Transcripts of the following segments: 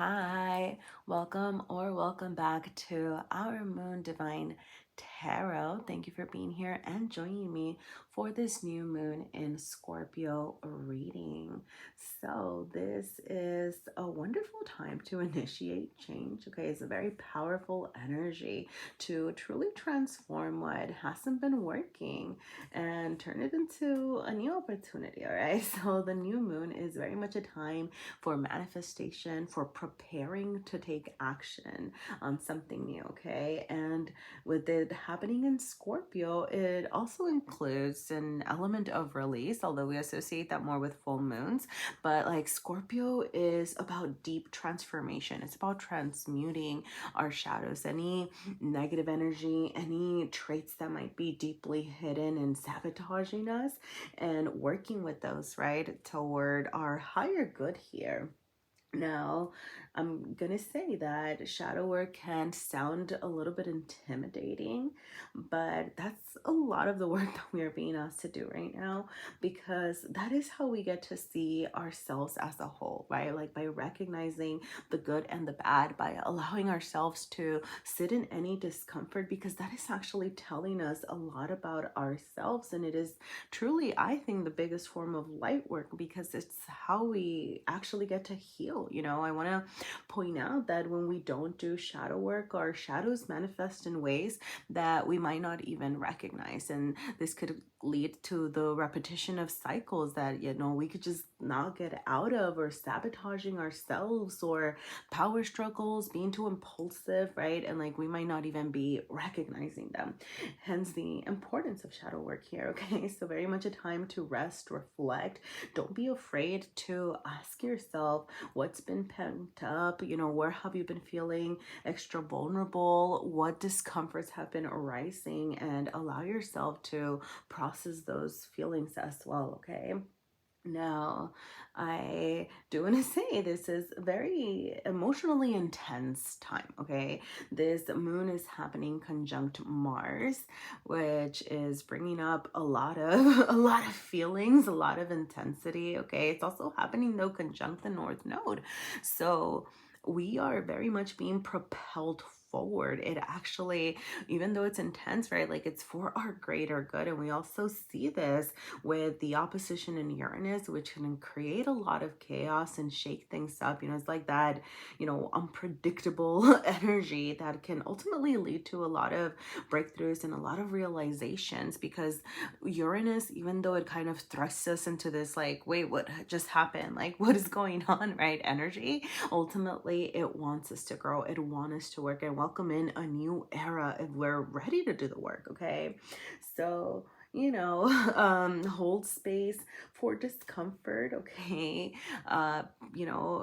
Hi, welcome back to our Moon Divine Tarot. Thank you for being here and joining me for this new moon in Scorpio reading. So, this is a wonderful time to initiate change. Okay, it's a very powerful energy to truly transform what hasn't been working and turn it into a new opportunity. All right, so the new moon is very much a time for manifestation, for preparing to take action on something new, okay? And with it happening in Scorpio, it also includes an element of release, although we associate that more with full moons. But like Scorpio is about deep transformation, it's about transmuting our shadows, any negative energy, any traits that might be deeply hidden and sabotaging us, and working with those, right, toward our higher good here. Now, I'm gonna say that shadow work can sound a little bit intimidating, but that's a lot of the work that we are being asked to do right now, because that is how we get to see ourselves as a whole, right? Like by recognizing the good and the bad, by allowing ourselves to sit in any discomfort, because that is actually telling us a lot about ourselves. And it is truly, I think, the biggest form of light work, because it's how we actually get to heal. I want to point out that when we don't do shadow work, our shadows manifest in ways that we might not even recognize, and this could lead to the repetition of cycles that we could just not get out of, or sabotaging ourselves, or power struggles, being too impulsive, right? And like we might not even be recognizing them, hence the importance of shadow work here. Okay, so very much a time to rest, reflect. Don't be afraid to ask yourself what's been pent up, where have you been feeling extra vulnerable, what discomforts have been arising, and allow yourself to process those feelings as well. Okay, now, I do want to say this is a very emotionally intense time, okay? This moon is happening conjunct Mars, which is bringing up a lot of a lot of feelings, a lot of intensity, okay? It's also happening though conjunct the North Node. So, we are very much being propelled forward. It actually, even though it's intense, right? Like it's for our greater good. And we also see this with the opposition in Uranus, which can create a lot of chaos and shake things up. It's like that, unpredictable energy that can ultimately lead to a lot of breakthroughs and a lot of realizations, because Uranus, even though it kind of thrusts us into this, like, wait, what just happened? Like, what is going on, right? Energy, ultimately, it wants us to grow. It wants us to work and welcome in a new era if we're ready to do the work, okay? So, hold space for discomfort, okay?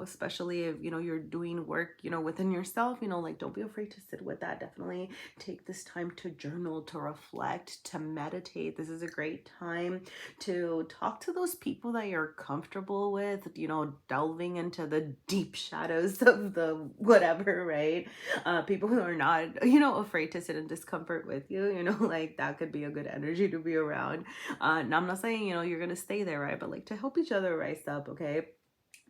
Especially if you're doing work within yourself, like don't be afraid to sit with that. Definitely take this time to journal, to reflect, to meditate. This is a great time to talk to those people that you're comfortable with, delving into the deep shadows of the whatever, right? People who are not afraid to sit in discomfort with you, like that could be a good energy to be around. Now I'm not saying you're gonna stay there, right? But like to help each other rise up, okay?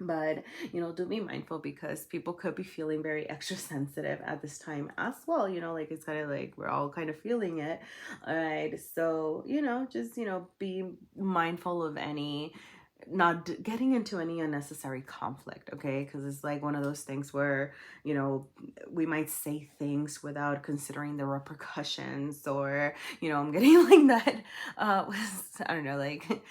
But do be mindful, because people could be feeling very extra sensitive at this time as well. Like it's kind of like we're all kind of feeling it. All right, so just be mindful of any, not getting into any unnecessary conflict, okay? Because it's like one of those things where we might say things without considering the repercussions, or I'm getting like that I don't know, like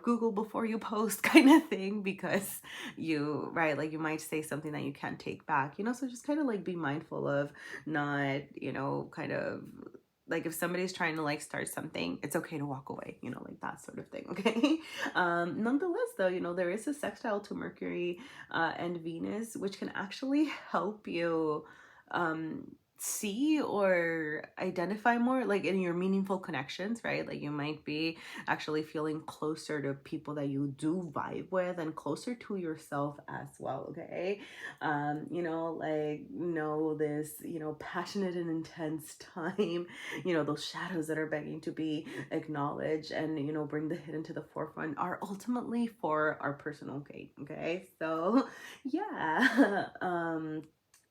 Google before you post kind of thing, because right, like you might say something that you can't take back, so just kind of like be mindful of not kind of like if somebody's trying to like start something, it's okay to walk away, like that sort of thing, okay? Nonetheless, though, there is a sextile to Mercury and Venus, which can actually help you see or identify more like in your meaningful connections, right? Like you might be actually feeling closer to people that you do vibe with and closer to yourself as well. Okay. Like this, passionate and intense time, those shadows that are begging to be acknowledged and bring the hidden to the forefront are ultimately for our personal gain. Okay. So yeah.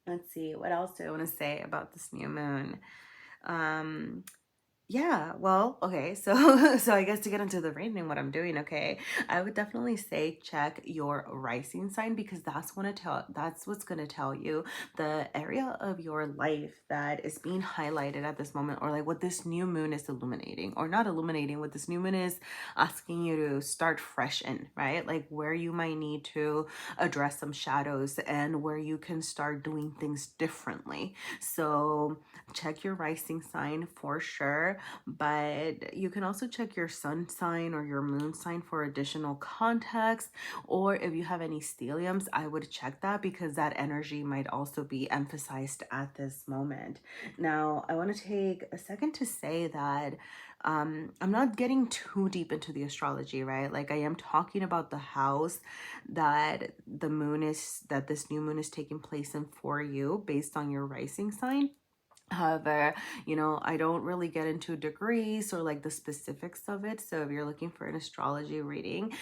Let's see, what else do I want to say about this new moon? Um, yeah, well, okay, so so I guess to get into the reading, what I'm doing, okay, I would definitely say check your rising sign because that's what's gonna tell you the area of your life that is being highlighted at this moment, or like what this new moon is illuminating, or not illuminating, what this new moon is asking you to start fresh in, right? Like where you might need to address some shadows and where you can start doing things differently. So check your rising sign for sure, but you can also check your sun sign or your moon sign for additional context. Or if you have any stelliums, I would check that because that energy might also be emphasized at this moment. Now, I want to take a second to say that I'm not getting too deep into the astrology, right? Like I am talking about the house that this new moon is taking place in for you based on your rising sign. However, I don't really get into degrees or like the specifics of it. So if you're looking for an astrology reading,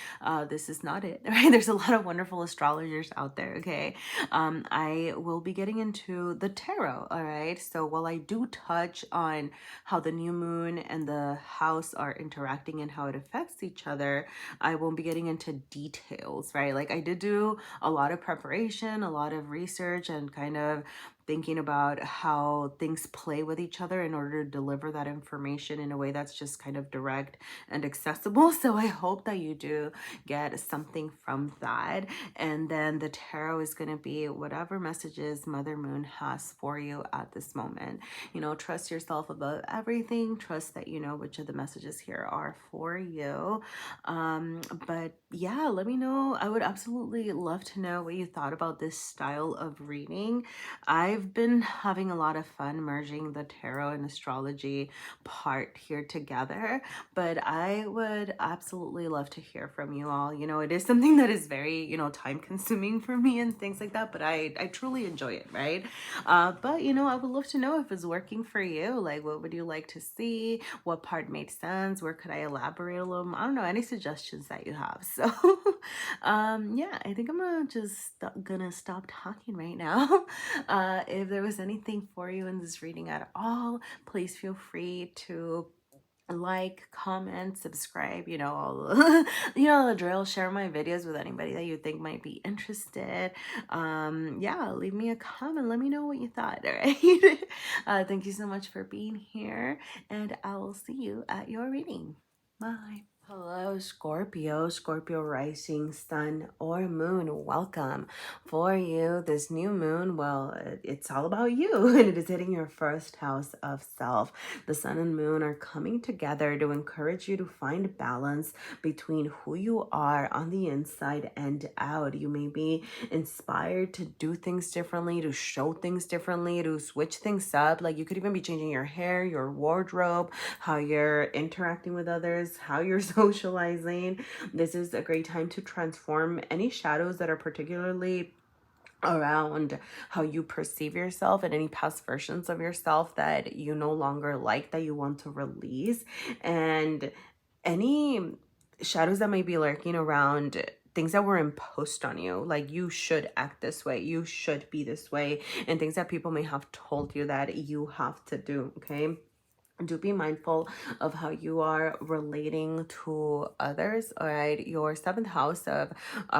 this is not it, right? There's a lot of wonderful astrologers out there, okay? I will be getting into the tarot, all right? So while I do touch on how the new moon and the house are interacting and how it affects each other, I won't be getting into details, right? Like I did do a lot of preparation, a lot of research, and kind of thinking about how things play with each other in order to deliver that information in a way that's just kind of direct and accessible. So I hope that you do get something from that. And then the tarot is going to be whatever messages Mother Moon has for you at this moment. Trust yourself above everything. Trust that you know which of the messages here are for you. But yeah, let me know. I would absolutely love to know what you thought about this style of reading. I've been having a lot of fun merging the tarot and astrology part here together, but I would absolutely love to hear from you all. It is something that is very, time consuming for me and things like that, but I truly enjoy it, right? But, I would love to know if it's working for you. Like, what would you like to see? What part made sense? Where could I elaborate a little more? I don't know, any suggestions that you have. So, yeah, I think I'm gonna stop talking right now. If there was anything for you in this reading at all, please feel free to like, comment, subscribe, all the drill. Share my videos with anybody that you think might be interested. Yeah, leave me a comment, let me know what you thought. All right. Thank you so much for being here, and I'll see you at your reading. Bye. Hello, Scorpio rising, sun or moon. Welcome. For you, this new moon, well, it's all about you, and it is hitting your first house of self. The sun and moon are coming together to encourage you to find balance between who you are on the inside and out. You may be inspired to do things differently, to show things differently, to switch things up. Like you could even be changing your hair, your wardrobe, how you're interacting with others, how you're socializing. This is a great time to transform any shadows that are particularly around how you perceive yourself and any past versions of yourself that you no longer like, that you want to release, and any shadows that might be lurking around things that were imposed on you, like you should act this way, you should be this way, and things that people may have told you that you have to do. Okay, do be mindful of how you are relating to others. All right, your seventh house of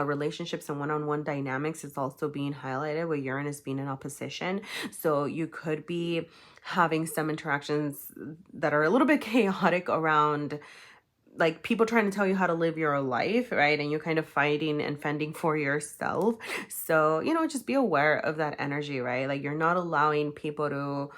relationships and one-on-one dynamics is also being highlighted with Uranus being in opposition. So you could be having some interactions that are a little bit chaotic around like people trying to tell you how to live your life, right? And you're kind of fighting and fending for yourself. So, just be aware of that energy, right? Like you're not allowing people to,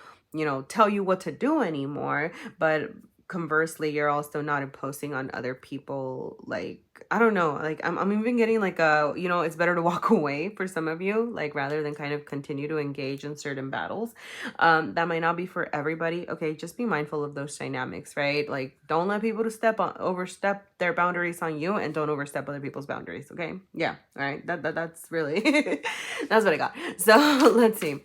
tell you what to do anymore, but conversely, you're also not imposing on other people. Like, I don't know, like I'm even getting like a, you know, it's better to walk away for some of you, like rather than kind of continue to engage in certain battles. That might not be for everybody. Okay, just be mindful of those dynamics, right? Like, don't let people to overstep their boundaries on you, and don't overstep other people's boundaries. Okay, yeah, all right, that's really that's what I got. So let's see.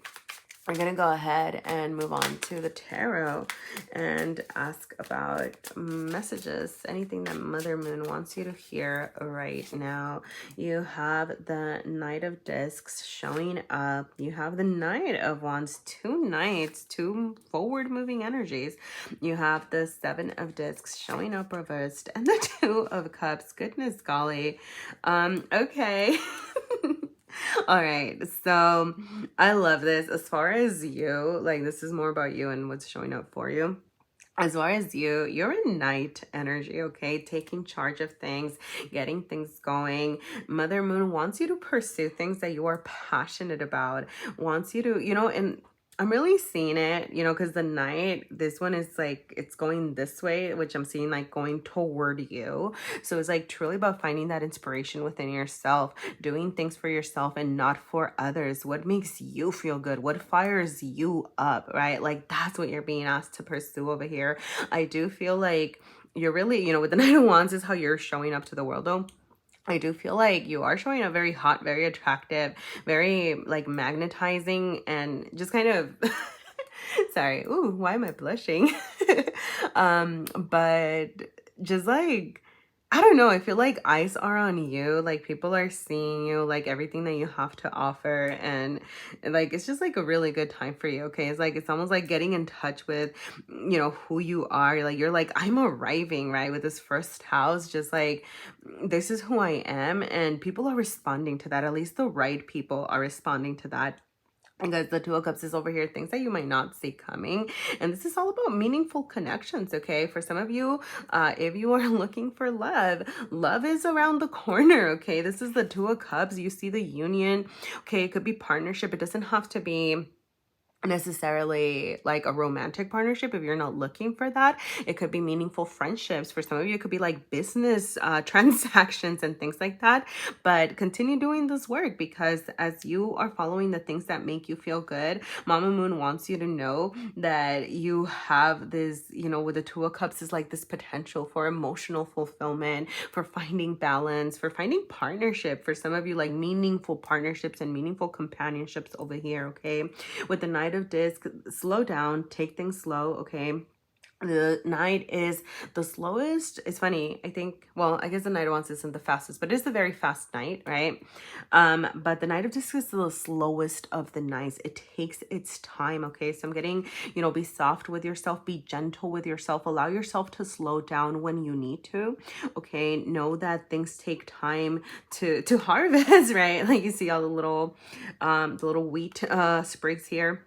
We're going to go ahead and move on to the tarot and ask about messages, anything that Mother Moon wants you to hear right now. You have the Knight of Discs showing up. You have the Knight of Wands, two knights, two forward-moving energies. You have the Seven of Discs showing up reversed, and the Two of Cups. Goodness golly. Okay. All right, so I love this. As far as you, like, this is more about you and what's showing up for you. As far as you, you're in knight energy, okay? Taking charge of things, getting things going. Mother Moon wants you to pursue things that you are passionate about, wants you to, you know, and I'm really seeing it, you know, because the knight, this one is like, it's going this way, which I'm seeing like going toward you. So it's like truly about finding that inspiration within yourself, doing things for yourself and not for others. What makes you feel good? What fires you up, right? Like, that's what you're being asked to pursue over here. I do feel like you're really, you know, with the Knight of Wands is how you're showing up to the world though. I do feel like you are showing up very hot, very attractive, very like magnetizing, and just kind of sorry, ooh, why am I blushing? But just like, I don't know, I feel like eyes are on you, like people are seeing you, like everything that you have to offer, and like it's just like a really good time for you. Okay, it's like, it's almost like getting in touch with, you know, who you are. Like, you're like, I'm arriving, right, with this first house, just like, this is who I am, and people are responding to that. At least the right people are responding to that. And guys, the Two of Cups is over here, things that you might not see coming. And this is all about meaningful connections, okay? For some of you, if you are looking for love, love is around the corner, okay? This is the Two of Cups. You see the union, okay? It could be partnership. It doesn't have to be necessarily like a romantic partnership if you're not looking for that. It could be meaningful friendships. For some of you, it could be like business transactions and things like that. But continue doing this work, because as you are following the things that make you feel good, Mama Moon wants you to know that you have this, you know, with the Two of Cups is like this potential for emotional fulfillment, for finding balance, for finding partnership. For some of you, like meaningful partnerships and meaningful companionships over here, okay? With the Knight of Discs, slow down, take things slow, okay? The Knight is the slowest. It's funny, I think, well, I guess the Knight of Wands isn't the fastest, but it's a very fast Knight, right? But the Knight of Discs is the slowest of the Knights. It takes its time, okay? So I'm getting, you know, be soft with yourself, be gentle with yourself, allow yourself to slow down when you need to, okay? Know that things take time to harvest, right? Like, you see all the little wheat sprigs here.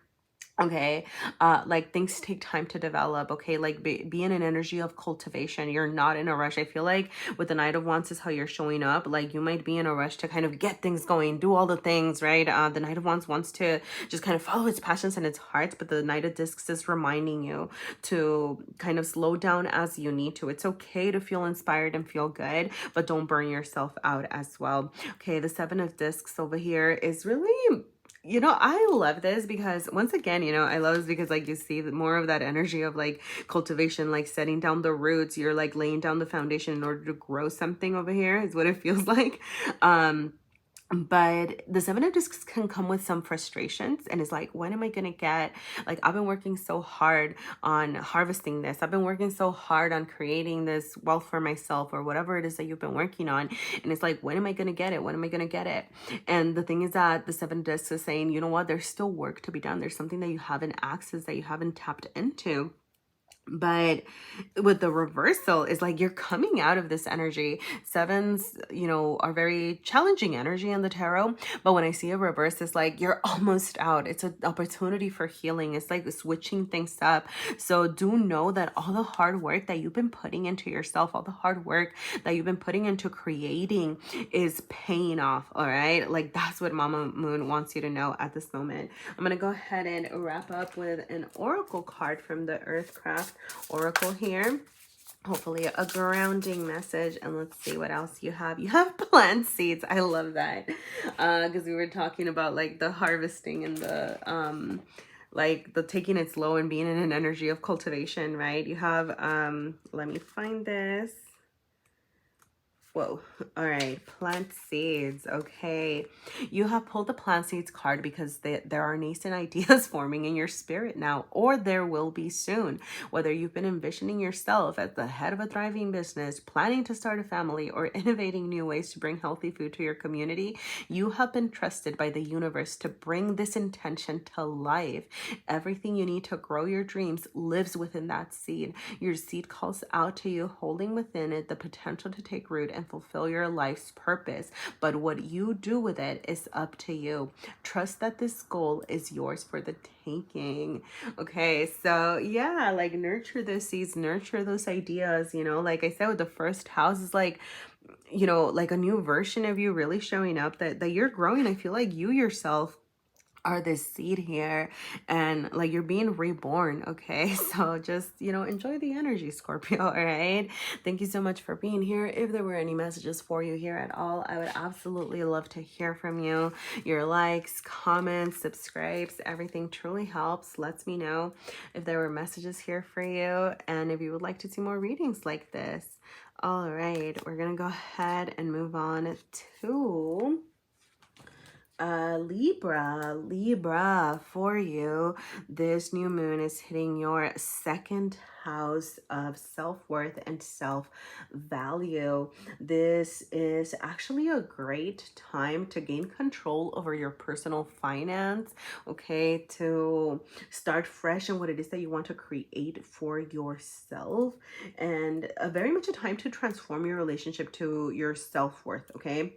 Okay, like things take time to develop, okay? Like be in an energy of cultivation. You're not in a rush. I feel like with the Knight of Wands is how you're showing up. Like, you might be in a rush to kind of get things going, do all the things, right? The Knight of Wands wants to just kind of follow its passions and its hearts, but the Knight of Discs is reminding you to kind of slow down as you need to. It's okay to feel inspired and feel good, but don't burn yourself out as well. Okay, the Seven of Discs over here is really, you know, I love this because, once again, you know, I love this because, like, you see more of that energy of like cultivation, like setting down the roots. You're like laying down the foundation in order to grow something over here, is what it feels like. But the Seven of Discs can come with some frustrations, and it's like, when am I gonna get, like, I've been working so hard on harvesting this, I've been working so hard on creating this wealth for myself, or whatever it is that you've been working on, and it's like, when am I gonna get it, when am I gonna get it? And the thing is that the Seven of Discs is saying, you know what, there's still work to be done. There's something that you haven't accessed, that you haven't tapped into. But with the reversal, is like you're coming out of this energy. Sevens, you know, are very challenging energy in the tarot. But when I see a reverse, it's like you're almost out. It's an opportunity for healing. It's like switching things up. So do know that all the hard work that you've been putting into yourself, all the hard work that you've been putting into creating is paying off. All right. Like, that's what Mama Moon wants you to know at this moment. I'm going to go ahead and wrap up with an oracle card from the Earthcraft oracle here. Hopefully a grounding message. And let's see what else you have. You have plant seeds. I love that. Because we were talking about like the harvesting and the like the taking it slow and being in an energy of cultivation, right? You have let me find this. Whoa. All right. Plant seeds. Okay. You have pulled the plant seeds card because there are nascent ideas forming in your spirit now, or there will be soon. Whether you've been envisioning yourself as the head of a thriving business, planning to start a family, or innovating new ways to bring healthy food to your community, you have been trusted by the universe to bring this intention to life. Everything you need to grow your dreams lives within that seed. Your seed calls out to you, holding within it the potential to take root and fulfill your life's purpose. But what you do with it is up to you. Trust that this goal is yours for the taking. Okay, so yeah, like nurture those seeds, nurture those ideas, you know, like I said with the first house is like, you know, like a new version of you really showing up that you're growing. I feel like you yourself are this seed here, and like you're being reborn. Okay, so just, you know, enjoy the energy, Scorpio. All right, thank you so much for being here. If there were any messages for you here at all, I would absolutely love to hear from you. Your likes, comments, subscribes, everything truly helps, lets me know if there were messages here for you and if you would like to see more readings like this. All right, we're gonna go ahead and move on to Libra, for you. This new moon is hitting your second house of self-worth and self-value. This is actually a great time to gain control over your personal finance, okay, to start fresh in what it is that you want to create for yourself, and very much a time to transform your relationship to your self-worth, okay?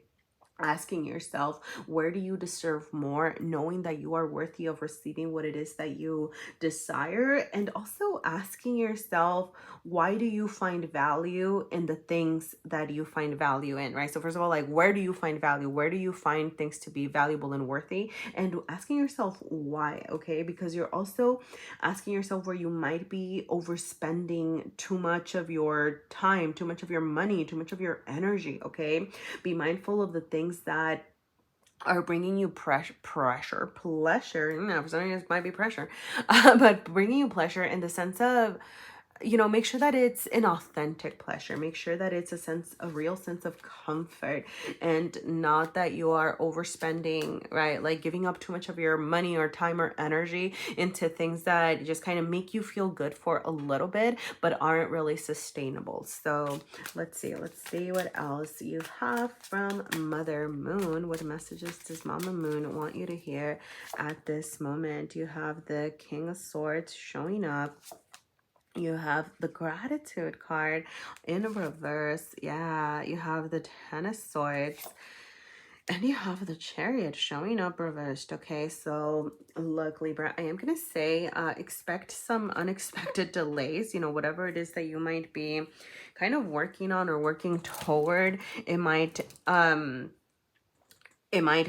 Asking yourself, where do you deserve more, knowing that you are worthy of receiving what it is that you desire, and also asking yourself, why do you find value in the things that you find value in, right? So first of all, like, where do you find value? Where do you find things to be valuable and worthy? And asking yourself why, okay? Because you're also asking yourself where you might be overspending too much of your time, too much of your money, too much of your energy, okay? Be mindful of the things that are bringing you pleasure. No, for some reason it might be pressure, but bringing you pleasure in the sense of, you know, make sure that it's an authentic pleasure. Make sure that it's a real sense of comfort, and not that you are overspending, right? Like giving up too much of your money or time or energy into things that just kind of make you feel good for a little bit, but aren't really sustainable. So let's see what else you have from Mother Moon. What messages does Mama Moon want you to hear at this moment? You have the King of Swords showing up. You have the Gratitude card in reverse. Yeah, you have the Ten of Swords. And you have the Chariot showing up reversed. Okay, so look, Libra, I am going to say expect some unexpected delays. You know, whatever it is that you might be kind of working on or working toward, it might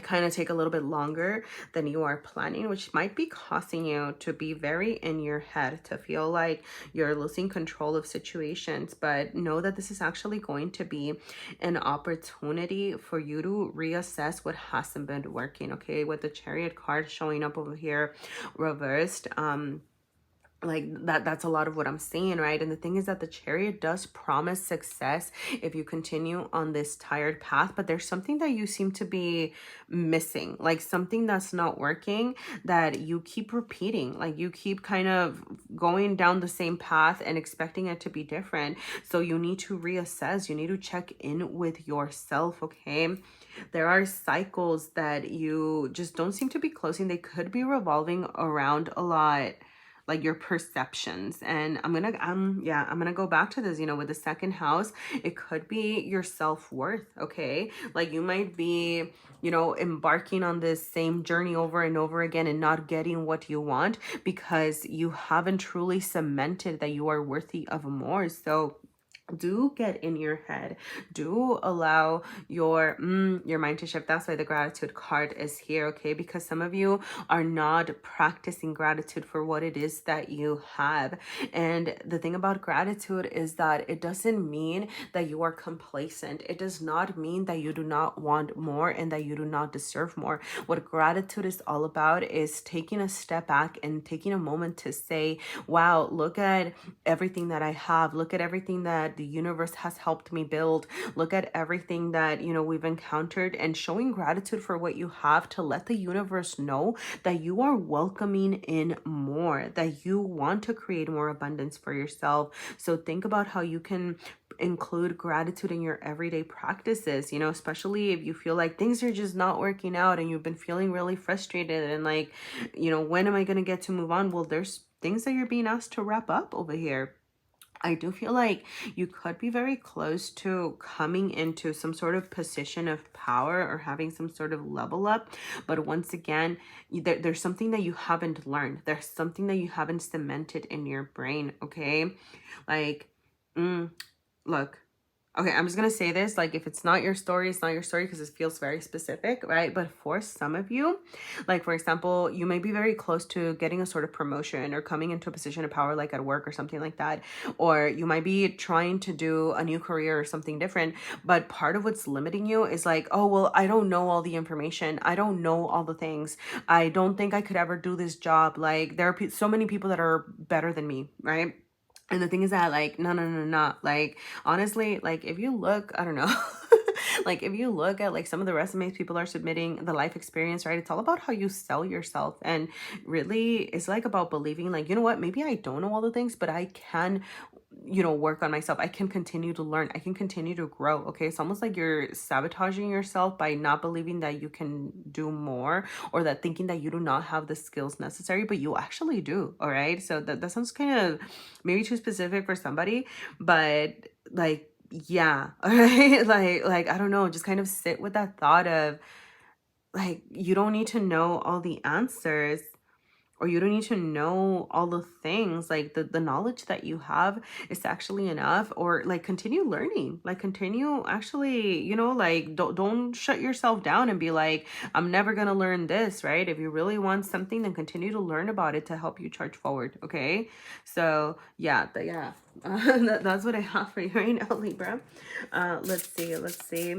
kind of take a little bit longer than you are planning, which might be causing you to be very in your head, to feel like you're losing control of situations. But know that this is actually going to be an opportunity for you to reassess what hasn't been working, okay? With the Chariot card showing up over here reversed, like that's a lot of what I'm seeing, right? And the thing is that the Chariot does promise success if you continue on this tired path, but there's something that you seem to be missing, like something that's not working, that you keep repeating, like you keep kind of going down the same path and expecting it to be different. So you need to reassess, you need to check in with yourself, okay? There are cycles that you just don't seem to be closing. They could be revolving around a lot, like your perceptions. And I'm gonna go back to this, you know, with the second house, it could be your self-worth, okay? Like you might be, you know, embarking on this same journey over and over again and not getting what you want because you haven't truly cemented that you are worthy of more. So do get in your head, do allow your mind to shift. That's why the gratitude card is here, okay? Because some of you are not practicing gratitude for what it is that you have. And the thing about gratitude is that it doesn't mean that you are complacent. It does not mean that you do not want more and that you do not deserve more. What gratitude is all about is taking a step back and taking a moment to say, wow, look at everything that I have. Look at everything that the universe has helped me build. Look at everything that, you know, we've encountered, and showing gratitude for what you have to let the universe know that you are welcoming in more, that you want to create more abundance for yourself. So think about how you can include gratitude in your everyday practices, you know, especially if you feel like things are just not working out and you've been feeling really frustrated and like, you know, when am I going to get to move on? Well, there's things that you're being asked to wrap up over here. I do feel like you could be very close to coming into some sort of position of power or having some sort of level up. But once again, there's something that you haven't learned. There's something that you haven't cemented in your brain, okay? Like, look, okay, I'm just gonna say this, like, if it's not your story, it's not your story, because it feels very specific, right? But for some of you, like, for example, you may be very close to getting a sort of promotion or coming into a position of power, like at work or something like that. Or you might be trying to do a new career or something different, but part of what's limiting you is like, oh, well, I don't know all the information. I don't know all the things. I don't think I could ever do this job. Like, there are so many people that are better than me, right? And the thing is that, like, no. Like, honestly, like, if you look, I don't know, like, if you look at, like, some of the resumes people are submitting, the life experience, right? It's all about how you sell yourself. And really, it's, like, about believing, like, you know what? Maybe I don't know all the things, but I can, you know, work on myself. I can continue to learn. I can continue to grow, okay? It's almost like you're sabotaging yourself by not believing that you can do more, or that thinking that you do not have the skills necessary, but you actually do, all right? So that sounds kind of maybe too specific for somebody, but like, yeah, all right? Like, I don't know, just kind of sit with that thought of, like, you don't need to know all the answers, or you don't need to know all the things. Like, the knowledge that you have is actually enough. Or like, continue learning, like, continue actually, you know, like, don't shut yourself down and be like, I'm never gonna learn this, right? If you really want something, then continue to learn about it to help you charge forward, okay? So yeah, that's what I have for you right now, Libra. Let's see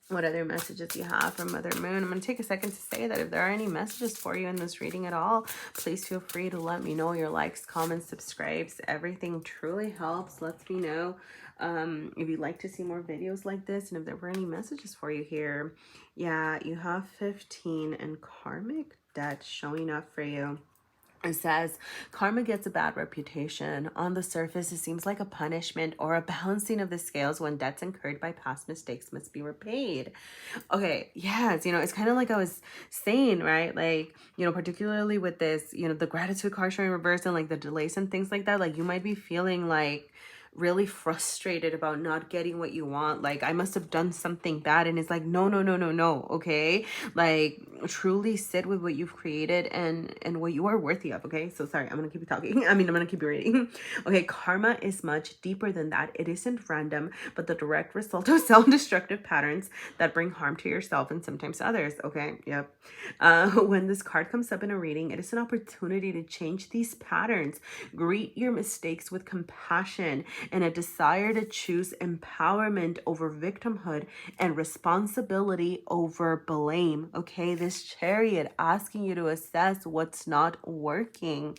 what other messages you have from Mother Moon. I'm going to take a second to say that if there are any messages for you in this reading at all, please feel free to let me know. Your likes, comments, subscribes, everything truly helps. Let me know if you'd like to see more videos like this, and if there were any messages for you here. Yeah, you have 15 and karmic debt showing up for you. It says, karma gets a bad reputation. On the surface, it seems like a punishment or a balancing of the scales when debts incurred by past mistakes must be repaid. Okay, yes, you know, it's kind of like I was saying, right? Like, you know, particularly with this, you know, the gratitude card showing reverse and like the delays and things like that, like, you might be feeling like really frustrated about not getting what you want. Like, I must have done something bad. And it's like, no, okay? Like, truly sit with what you've created and what you are worthy of, okay? So sorry, I'm gonna keep talking. I'm gonna keep reading. Okay, karma is much deeper than that. It isn't random, but the direct result of self-destructive patterns that bring harm to yourself and sometimes others, okay? Yep. When this card comes up in a reading, it is an opportunity to change these patterns. Greet your mistakes with compassion and a desire to choose empowerment over victimhood and responsibility over blame. Okay, this Chariot asking you to assess what's not working.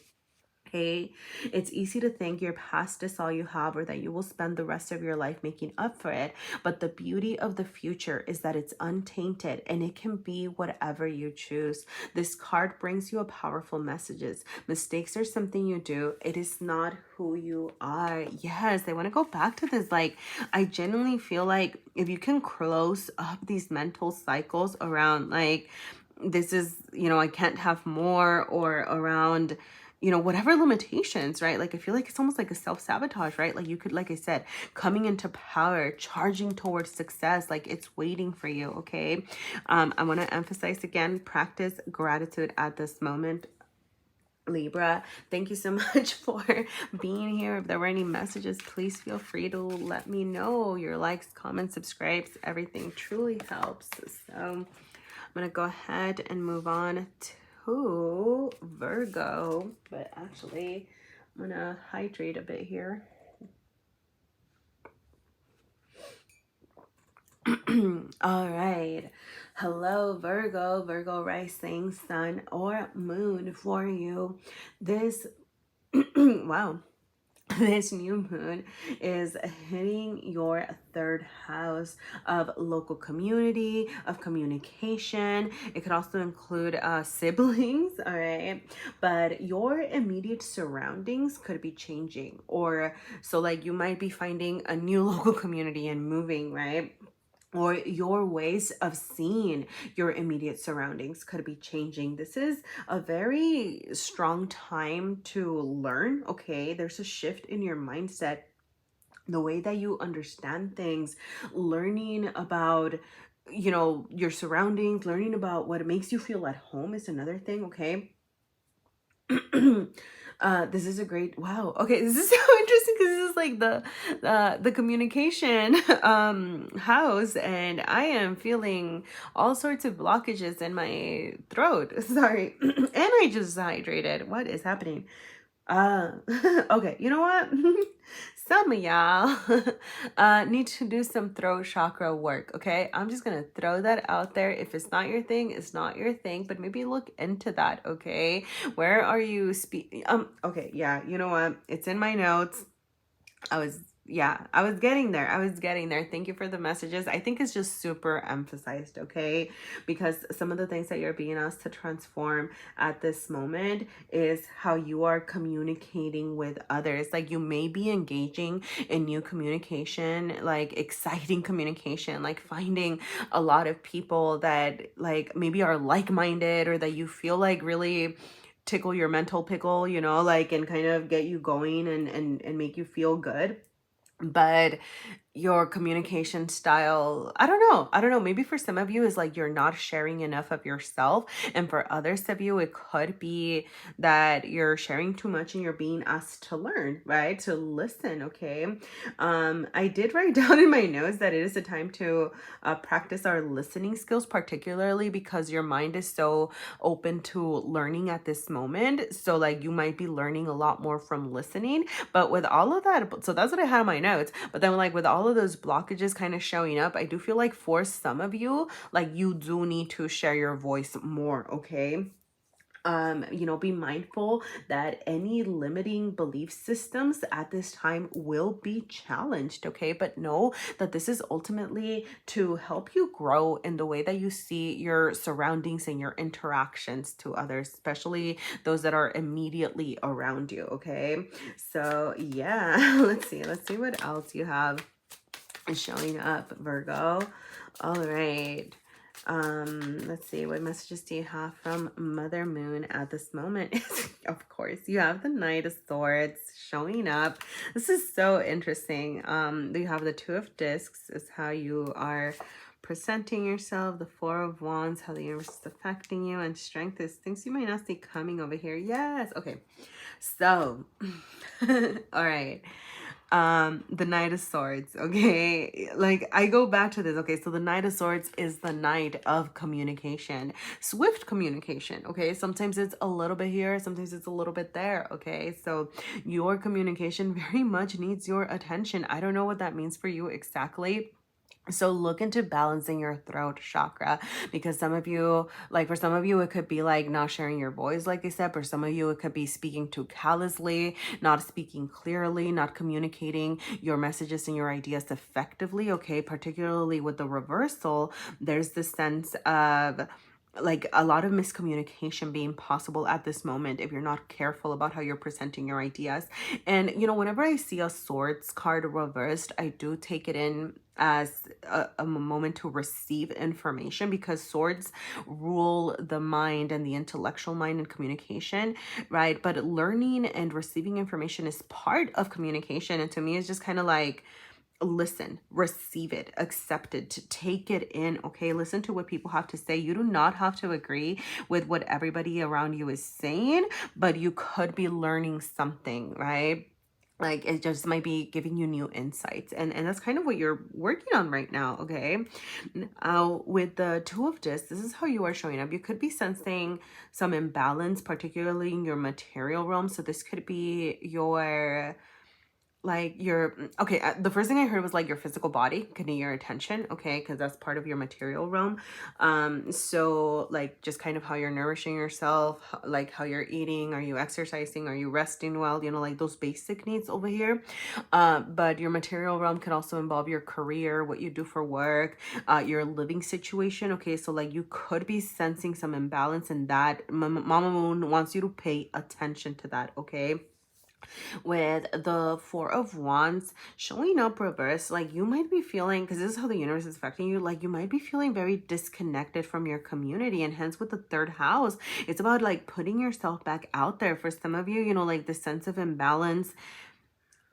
Okay, it's easy to think your past is all you have, or that you will spend the rest of your life making up for it. But the beauty of the future is that it's untainted and it can be whatever you choose. This card brings you a powerful messages. Mistakes are something you do. It is not who you are. Yes, they want to go back to this. Like, I genuinely feel like if you can close up these mental cycles around, like, this is, you know, I can't have more, or around, you know, whatever limitations, right? Like, I feel like it's almost like a self-sabotage, right? Like, you could, like I said, coming into power, charging towards success, like, it's waiting for you, okay? I want to emphasize again, practice gratitude at this moment. Libra, thank you so much for being here. If there were any messages, please feel free to let me know. Your likes, comments, subscribes, everything truly helps. So I'm going to go ahead and move on to Virgo. But actually, I'm going to hydrate a bit here. All right. Hello, Virgo, Virgo rising, sun or moon for you. This, wow, this new moon is hitting your third house of local community, of communication. It could also include siblings, all right? But your immediate surroundings could be changing. Or so like you might be finding a new local community and moving, right? Or your ways of seeing your immediate surroundings could be changing. This is a very strong time to learn, okay? There's a shift in your mindset, the way that you understand things, learning about, you know, your surroundings, learning about what makes you feel at home is another thing, okay? This is a great, wow, okay, this is so interesting because this is like the communication house, and I am feeling all sorts of blockages in my throat. Sorry. And I just hydrated. What is happening? Okay, you know what? Some of y'all need to do some throat chakra work, okay? I'm just gonna throw that out there. If it's not your thing, it's not your thing, but maybe look into that, okay? Where are you okay, yeah, you know what? It's in my notes. I was getting there. Thank you for the messages. I think it's just super emphasized, okay? Because some of the things that you're being asked to transform at this moment is how you are communicating with others. Like you may be engaging in new communication, like exciting communication, like finding a lot of people that like maybe are like-minded or that you feel like really tickle your mental pickle, you know, like, and kind of get you going and make you feel good. But your communication style, I don't know, maybe for some of you is like you're not sharing enough of yourself, and for others of you it could be that you're sharing too much and you're being asked to learn, right, to listen, okay? I did write down in my notes that it is a time to practice our listening skills, particularly because your mind is so open to learning at this moment. So like you might be learning a lot more from listening. But with all of that, so that's what I had in my notes. But then like with all of those blockages kind of showing up, I do feel like for some of you, like you do need to share your voice more, okay? You know, be mindful that any limiting belief systems at this time will be challenged, okay? But know that this is ultimately to help you grow in the way that you see your surroundings and your interactions to others, especially those that are immediately around you, okay? So yeah, let's see what else you have showing up, Virgo. All right. Let's see, what messages do you have from Mother Moon at this moment? Of course, you have the Knight of Swords showing up. This is so interesting. You have the Two of Discs is how you are presenting yourself, the Four of Wands, how the universe is affecting you, and Strength is things you might not see coming over here. Yes, okay. So, all right. The Knight of Swords, okay? Like I go back to this, okay? So the Knight of Swords is the knight of communication, swift communication, okay? Sometimes it's a little bit here, sometimes it's a little bit there, okay? So your communication very much needs your attention. I don't know what that means for you exactly. So look into balancing your throat chakra, because some of you, like for some of you, it could be like not sharing your voice, like I said, for some of you, it could be speaking too callously, not speaking clearly, not communicating your messages and your ideas effectively, okay? Particularly with the reversal, there's this sense of like a lot of miscommunication being possible at this moment if you're not careful about how you're presenting your ideas. And you know, whenever I see a swords card reversed, I do take it in as a moment to receive information, because swords rule the mind and the intellectual mind and communication, right? But learning and receiving information is part of communication, and to me it's just kind of like listen, receive it, accept it, to take it in, okay? Listen to what people have to say. You do not have to agree with what everybody around you is saying, but you could be learning something, right? Like it just might be giving you new insights, and that's kind of what you're working on right now, okay? Now with the two of this is how you are showing up. You could be sensing some imbalance, particularly in your material realm. So this could be your, like your, okay, the first thing I heard was like your physical body getting your attention, okay, because that's part of your material realm. So like just kind of how you're nourishing yourself, like how you're eating, are you exercising, are you resting well, you know, like those basic needs over here. But your material realm can also involve your career, what you do for work, your living situation, okay? So like you could be sensing some imbalance in that. Mama Moon wants you to pay attention to that, okay? With the Four of Wands showing up reverse, like you might be feeling, because this is how the universe is affecting you, like you might be feeling very disconnected from your community. And hence with the third house, it's about like putting yourself back out there. For some of you, you know, like the sense of imbalance,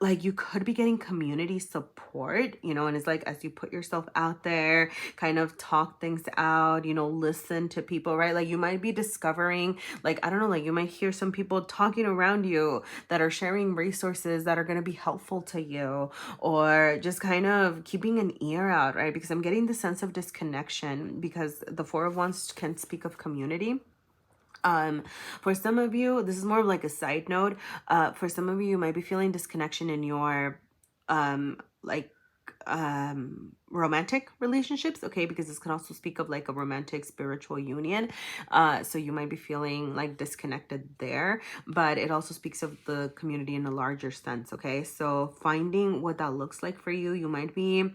like you could be getting community support, you know, and it's like as you put yourself out there, kind of talk things out, you know, listen to people, right? Like you might be discovering, like, I don't know, like you might hear some people talking around you that are sharing resources that are going to be helpful to you, or just kind of keeping an ear out, right? Because I'm getting the sense of disconnection, because the Four of Wands can speak of community. For some of you, this is more of like a side note. For some of you, you might be feeling disconnection in your like romantic relationships, okay? Because this can also speak of like a romantic spiritual union. So you might be feeling like disconnected there, but it also speaks of the community in a larger sense, okay? So finding what that looks like for you, you might be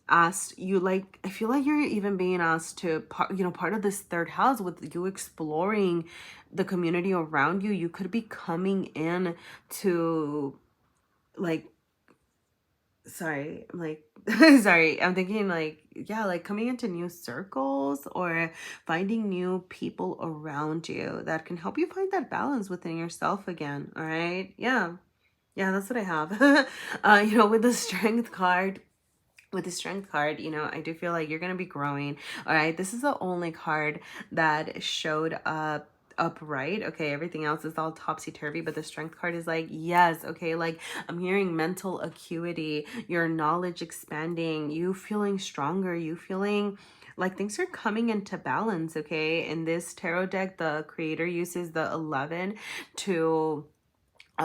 asked, you like, I feel like you're even being asked to part, you know, part of this third house with you exploring the community around you. You could be coming in to like, sorry, I'm like sorry, I'm thinking like, yeah, like coming into new circles or finding new people around you that can help you find that balance within yourself again. All right, yeah, that's what I have. You know, with the strength card, you know, I do feel like you're going to be growing. All right. This is the only card that showed up upright. Okay. Everything else is all topsy-turvy, but the strength card is like, yes. Okay. Like I'm hearing mental acuity, your knowledge expanding, you feeling stronger, you feeling like things are coming into balance. Okay. In this tarot deck, the creator uses the 11 to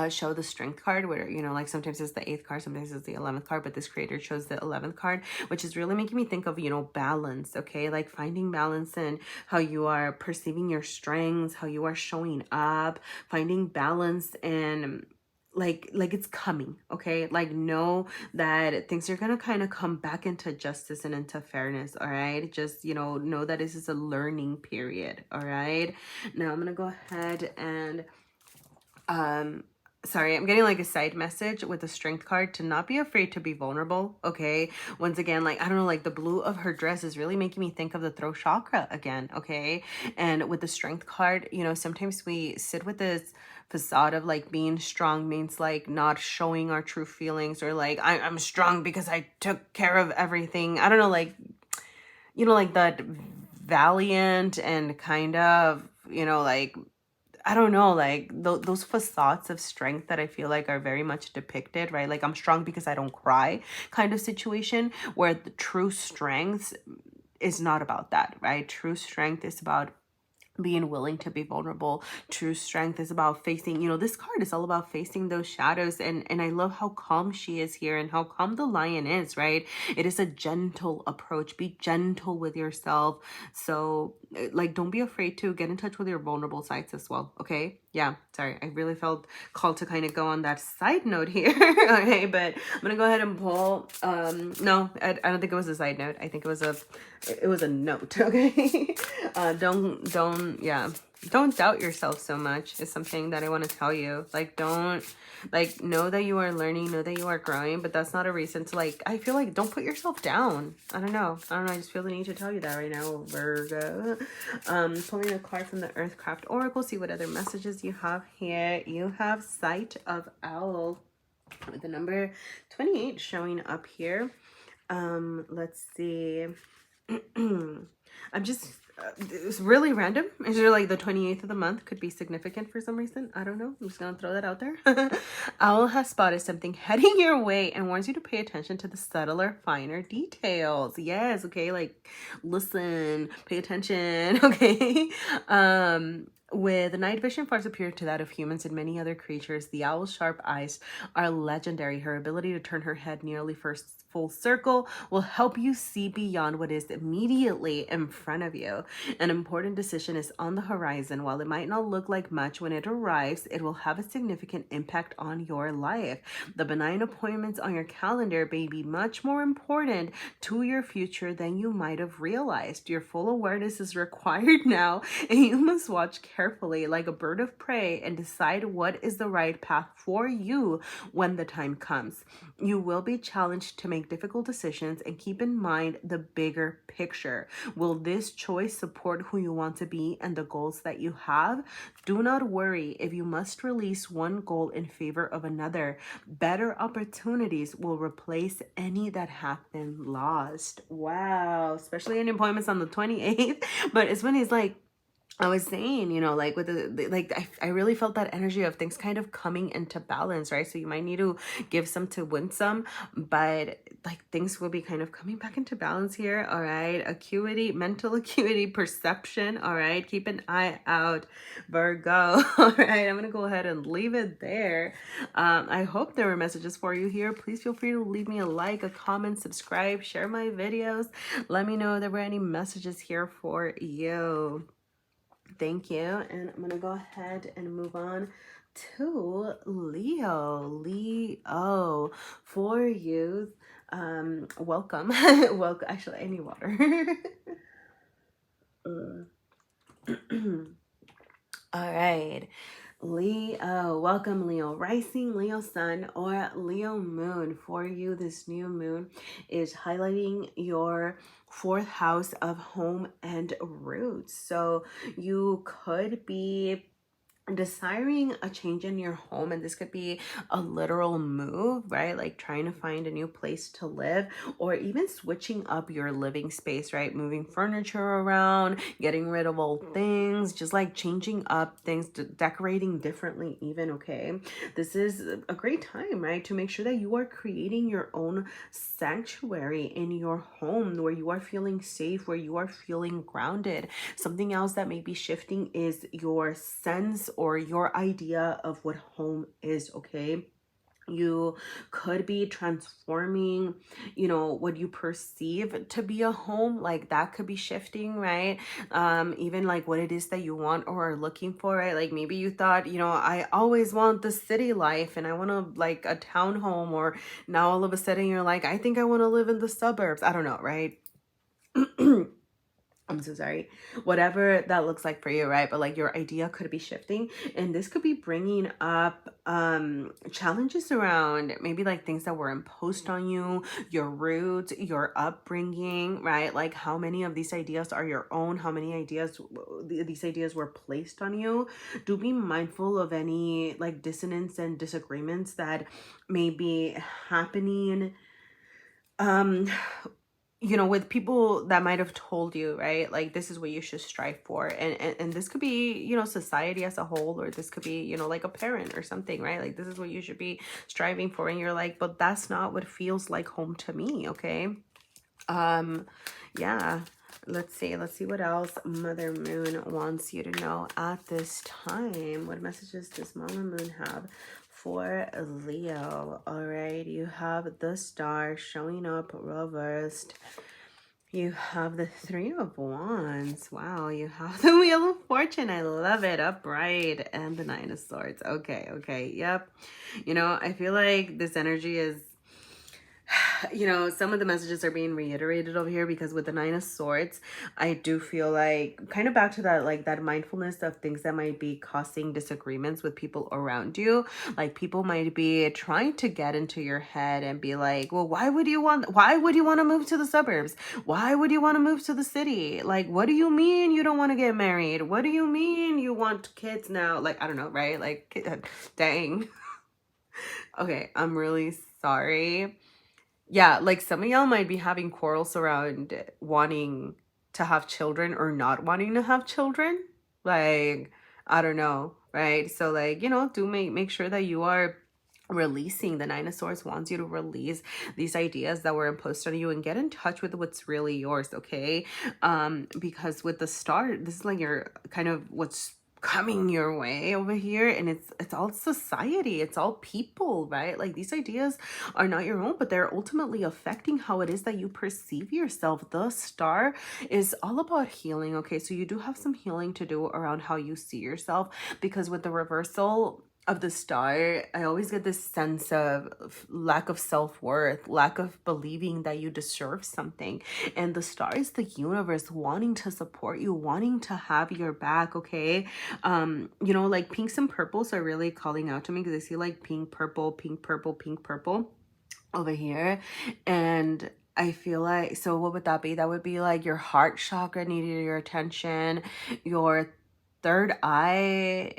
show the strength card, where, you know, like sometimes it's the 8th card, sometimes it's the 11th card, but this creator chose the 11th card, which is really making me think of, you know, balance. Okay, like finding balance in how you are perceiving your strengths, how you are showing up, finding balance in like it's coming, okay? Like know that things are gonna kind of come back into justice and into fairness. All right, just, you know that this is a learning period. All right, now I'm gonna go ahead and sorry, I'm getting like a side message with the strength card to not be afraid to be vulnerable. Okay, once again, like I don't know, like the blue of her dress is really making me think of the throat chakra again. Okay, and with the strength card, you know, sometimes we sit with this facade of like being strong means like not showing our true feelings, or like I'm strong because I took care of everything. I don't know, like, you know, like that valiant and kind of, you know, like, I don't know, like those facades of strength that I feel like are very much depicted, right? Like I'm strong because I don't cry kind of situation, where the true strength is not about that, right? True strength is about being willing to be vulnerable. True strength is about facing, you know, this card is all about facing those shadows. And I love how calm she is here and how calm the lion is, right? It is a gentle approach. Be gentle with yourself. So like don't be afraid to get in touch with your vulnerable sides as well. Okay, yeah, sorry, I really felt called to kind of go on that side note here. Okay, but I'm gonna go ahead and pull no, I don't think it was a side note. I think it was a note. Okay. Don't doubt yourself so much is something that I want to tell you. Like don't, like, know that you are learning, know that you are growing, but that's not a reason to, like, I feel like don't put yourself down. I don't know, I just feel the need to tell you that right now, Virgo. Pulling a card from the Earthcraft Oracle, see what other messages you have here. You have Sight of Owl. With the number 28 showing up here. Let's see. I'm just, it's really random. Is there like the 28th of the month could be significant for some reason? I don't know. I'm just gonna throw that out there. Owl has spotted something heading your way and warns you to pay attention to the subtler, finer details. Yes, okay, like listen, pay attention, okay. With night vision far superior to that of humans and many other creatures, the owl's sharp eyes are legendary. Her ability to turn her head nearly first full circle will help you see beyond what is immediately in front of you. An important decision is on the horizon. While it might not look like much when it arrives, it will have a significant impact on your life. The benign appointments on your calendar may be much more important to your future than you might have realized. Your full awareness is required now, and you must watch carefully like a bird of prey and decide what is the right path for you when the time comes. You will be challenged to make difficult decisions and keep in mind the bigger picture. Will this choice support who you want to be and the goals that you have? Do not worry if you must release one goal in favor of another. Better opportunities will replace any that have been lost. Wow, especially in appointments on the 28th. But it's when he's like, I was saying, you know, like with I really felt that energy of things kind of coming into balance, right? So you might need to give some to win some, but like things will be kind of coming back into balance here, all right? Acuity, mental acuity, perception, all right? Keep an eye out, Virgo, all right? I'm going to go ahead and leave it there. I hope there were messages for you here. Please feel free to leave me a like, a comment, subscribe, share my videos. Let me know if there were any messages here for you. Thank you. And I'm going to go ahead and move on to Leo. Leo, for you. Welcome. Welcome. Actually, I need water. All right. Leo, welcome Leo rising, Leo sun, or Leo moon. For you, this new moon is highlighting your fourth house of home and roots. So you could be desiring a change in your home, and this could be a literal move, right? Like trying to find a new place to live, or even switching up your living space, right? Moving furniture around, getting rid of old things, just like changing up things, decorating differently even, okay? This is a great time, right? To make sure that you are creating your own sanctuary in your home where you are feeling safe, where you are feeling grounded. Something else that may be shifting is your sense or your idea of what home is, okay? You could be transforming, you know, what you perceive to be a home, like that could be shifting, right? Even like what it is that you want or are looking for, right? Like maybe you thought, you know, I always want the city life and I want to like a townhome, or now all of a sudden you're like, I think I want to live in the suburbs. I don't know, right? I'm so sorry. Whatever that looks like for you, right? But like your idea could be shifting, and this could be bringing up challenges around maybe like things that were imposed on you, your roots, your upbringing, right? Like how many of these ideas are your own? How many ideas these ideas were placed on you? Do be mindful of any like dissonance and disagreements that may be happening you know, with people that might have told you, right? Like, this is what you should strive for. And this could be, you know, society as a whole, or this could be, you know, like a parent or something, right? Like, this is what you should be striving for. And you're like, but that's not what feels like home to me, okay? Yeah. Let's see what else Mother Moon wants you to know at this time. What messages does Mama Moon have for Leo? All right, you have the Star showing up reversed. You have the Three of Wands. Wow, you have the Wheel of Fortune. I love it. Upright. And the Nine of Swords. Okay. Yep. You know, I feel like this energy is, you know, some of the messages are being reiterated over here, because with the Nine of Swords, I do feel like kind of back to that, like that mindfulness of things that might be causing disagreements with people around you. Like people might be trying to get into your head and be like, well, why would you want to move to the suburbs? Why would you want to move to the city? Like, what do you mean you don't want to get married? What do you mean you want kids now? Like, I don't know, right? Like, dang. Okay, I'm really sorry. Yeah, like some of y'all might be having quarrels around wanting to have children or not wanting to have children. Like, I don't know, right? So like, do make sure that you are releasing. The Nine of Swords wants you to release these ideas that were imposed on you and get in touch with what's really yours, okay? Because with the Star, this is like your kind of what's coming your way over here, and it's all society, it's all people, right? Like these ideas are not your own, but they're ultimately affecting how it is that you perceive yourself. The Star is all about healing, okay? So you do have some healing to do around how you see yourself, because with the reversal of the Star, I always get this sense of lack of self-worth, lack of believing that you deserve something. And the Star is the universe wanting to support you, wanting to have your back, okay? Like pinks and purples are really calling out to me, because I see like pink, purple, pink, purple, pink, purple over here. And I feel like, so what would that be? That would be like your heart chakra needed your attention, your third eye.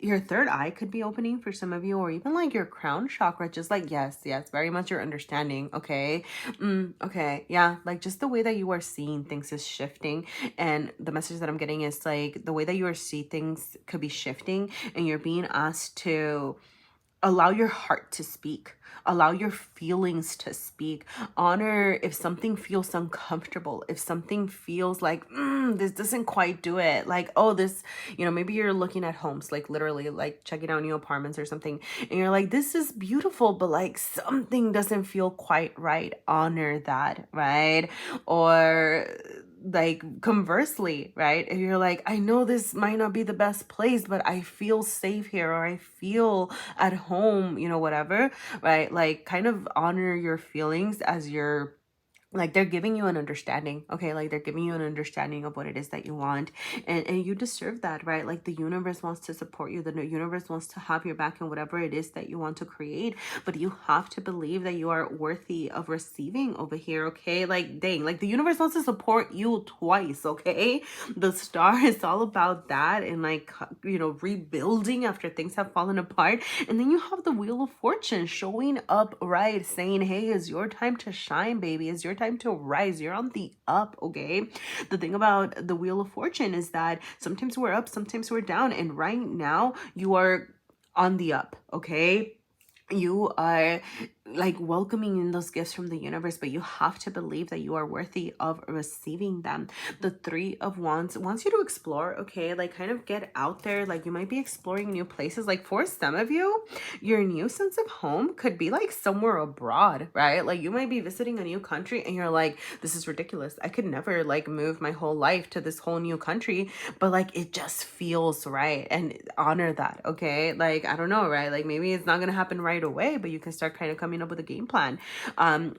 Your third eye could be opening for some of you, or even like your crown chakra, just like, yes, very much your understanding, okay? Okay, yeah, like just the way that you are seeing things is shifting. And the message that I'm getting is like the way that you are seeing things could be shifting, and you're being asked to allow your heart to speak, allow your feelings to speak. Honor if something feels uncomfortable, if something feels like this doesn't quite do it, like, oh, this, maybe you're looking at homes, like literally like checking out new apartments or something, and you're like, this is beautiful, but like something doesn't feel quite right. Honor that, right? Or like conversely, right? If you're like, I know this might not be the best place, but I feel safe here, or I feel at home, whatever, right? Like kind of honor your feelings as you're like, they're giving you an understanding, okay? Like they're giving you an understanding of what it is that you want, and you deserve that, right? Like the universe wants to support you, the universe wants to have your back in whatever it is that you want to create, but you have to believe that you are worthy of receiving over here, okay? Like dang, like the universe wants to support you twice, okay? The Star is all about that, and like, rebuilding after things have fallen apart. And then you have the Wheel of Fortune showing up, right, saying, hey, it's your time to shine, baby, it's your time to rise, you're on the up, okay? The thing about the Wheel of Fortune is that sometimes we're up, sometimes we're down, and right now you are on the up, okay? You are like welcoming in those gifts from the universe, but you have to believe that you are worthy of receiving them. The Three of Wands wants you to explore, okay? Like kind of get out there. Like you might be exploring new places. Like for some of you, your new sense of home could be like somewhere abroad, right? Like you might be visiting a new country and you're like, this is ridiculous, I could never like move my whole life to this whole new country, but like it just feels right. And honor that, okay? Like I don't know, right? Like maybe it's not gonna happen right away, but you can start kind of coming up with a game plan.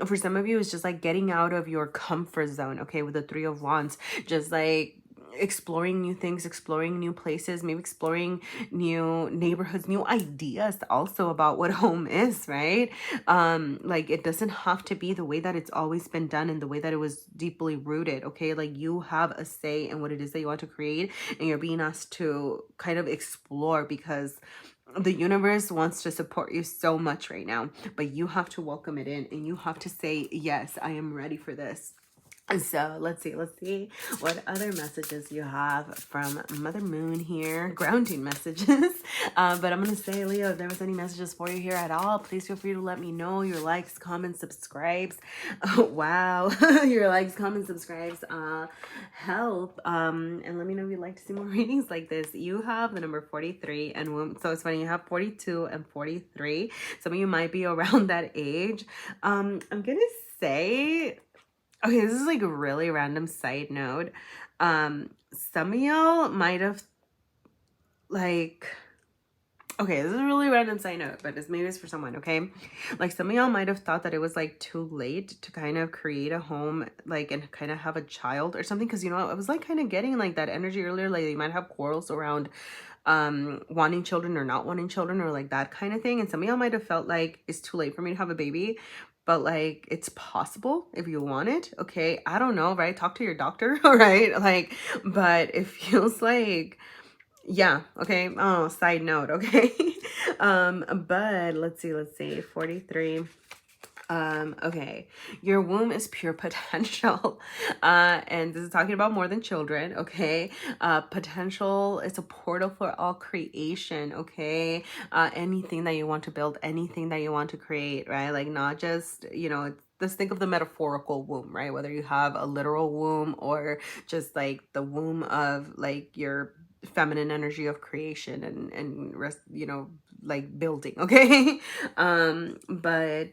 For some of you, it's just like getting out of your comfort zone, okay? With the Three of Wands, just like exploring new things, exploring new places, maybe exploring new neighborhoods, new ideas also about what home is, right? Like it doesn't have to be the way that it's always been done and the way that it was deeply rooted, okay? Like you have a say in what it is that you want to create, and you're being asked to kind of explore, because the universe wants to support you so much right now, but you have to welcome it in, and you have to say, yes, I am ready for this. So let's see what other messages you have from Mother Moon here, grounding messages. But I'm gonna say, Leo, if there was any messages for you here at all, please feel free to let me know. Your likes, comments, subscribes, wow, your likes, comments, subscribes help. And let me know if you'd like to see more readings like this. You have the number 43, and so it's funny, you have 42 and 43. Some of you might be around that age. I'm gonna say, okay, this is like a really random side note. Some of y'all might have like, okay, this is a really random side note, but maybe it's for someone, okay? Like some of y'all might have thought that it was like too late to kind of create a home, like, and kind of have a child or something. Cause I was like kind of getting like that energy earlier, like you might have quarrels around wanting children or not wanting children, or like that kind of thing. And some of y'all might have felt like it's too late for me to have a baby, but like it's possible if you want it, okay? I don't know, right? Talk to your doctor, all right? Like, but it feels like, yeah, okay. Oh, side note, okay. But let's see, 43. Okay, your womb is pure potential. And this is talking about more than children, okay? Potential, it's a portal for all creation, okay? Anything that you want to build, anything that you want to create, right? Like, not just, you know, let's think of the metaphorical womb, right? Whether you have a literal womb or just like the womb of like your feminine energy of creation and rest, you know, like building, okay? But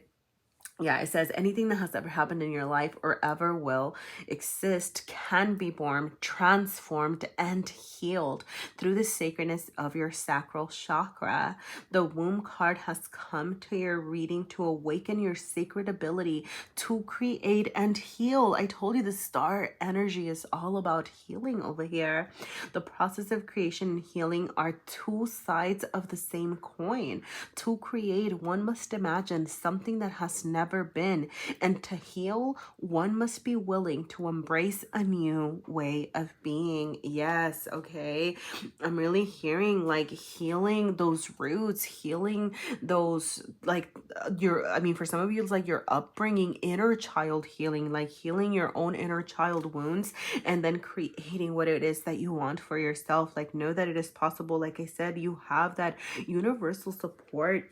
yeah, it says anything that has ever happened in your life or ever will exist can be born, transformed, and healed through the sacredness of your sacral chakra. The womb card has come to your reading to awaken your sacred ability to create and heal. I told you the star energy is all about healing over here. The process of creation and healing are two sides of the same coin. To create, one must imagine something that has never been, and to heal, one must be willing to embrace a new way of being. Yes, okay. I'm really hearing like healing those roots, healing those like I mean, for some of you, it's like your upbringing, inner child healing, like healing your own inner child wounds, and then creating what it is that you want for yourself. Like, know that it is possible. Like I said, you have that universal support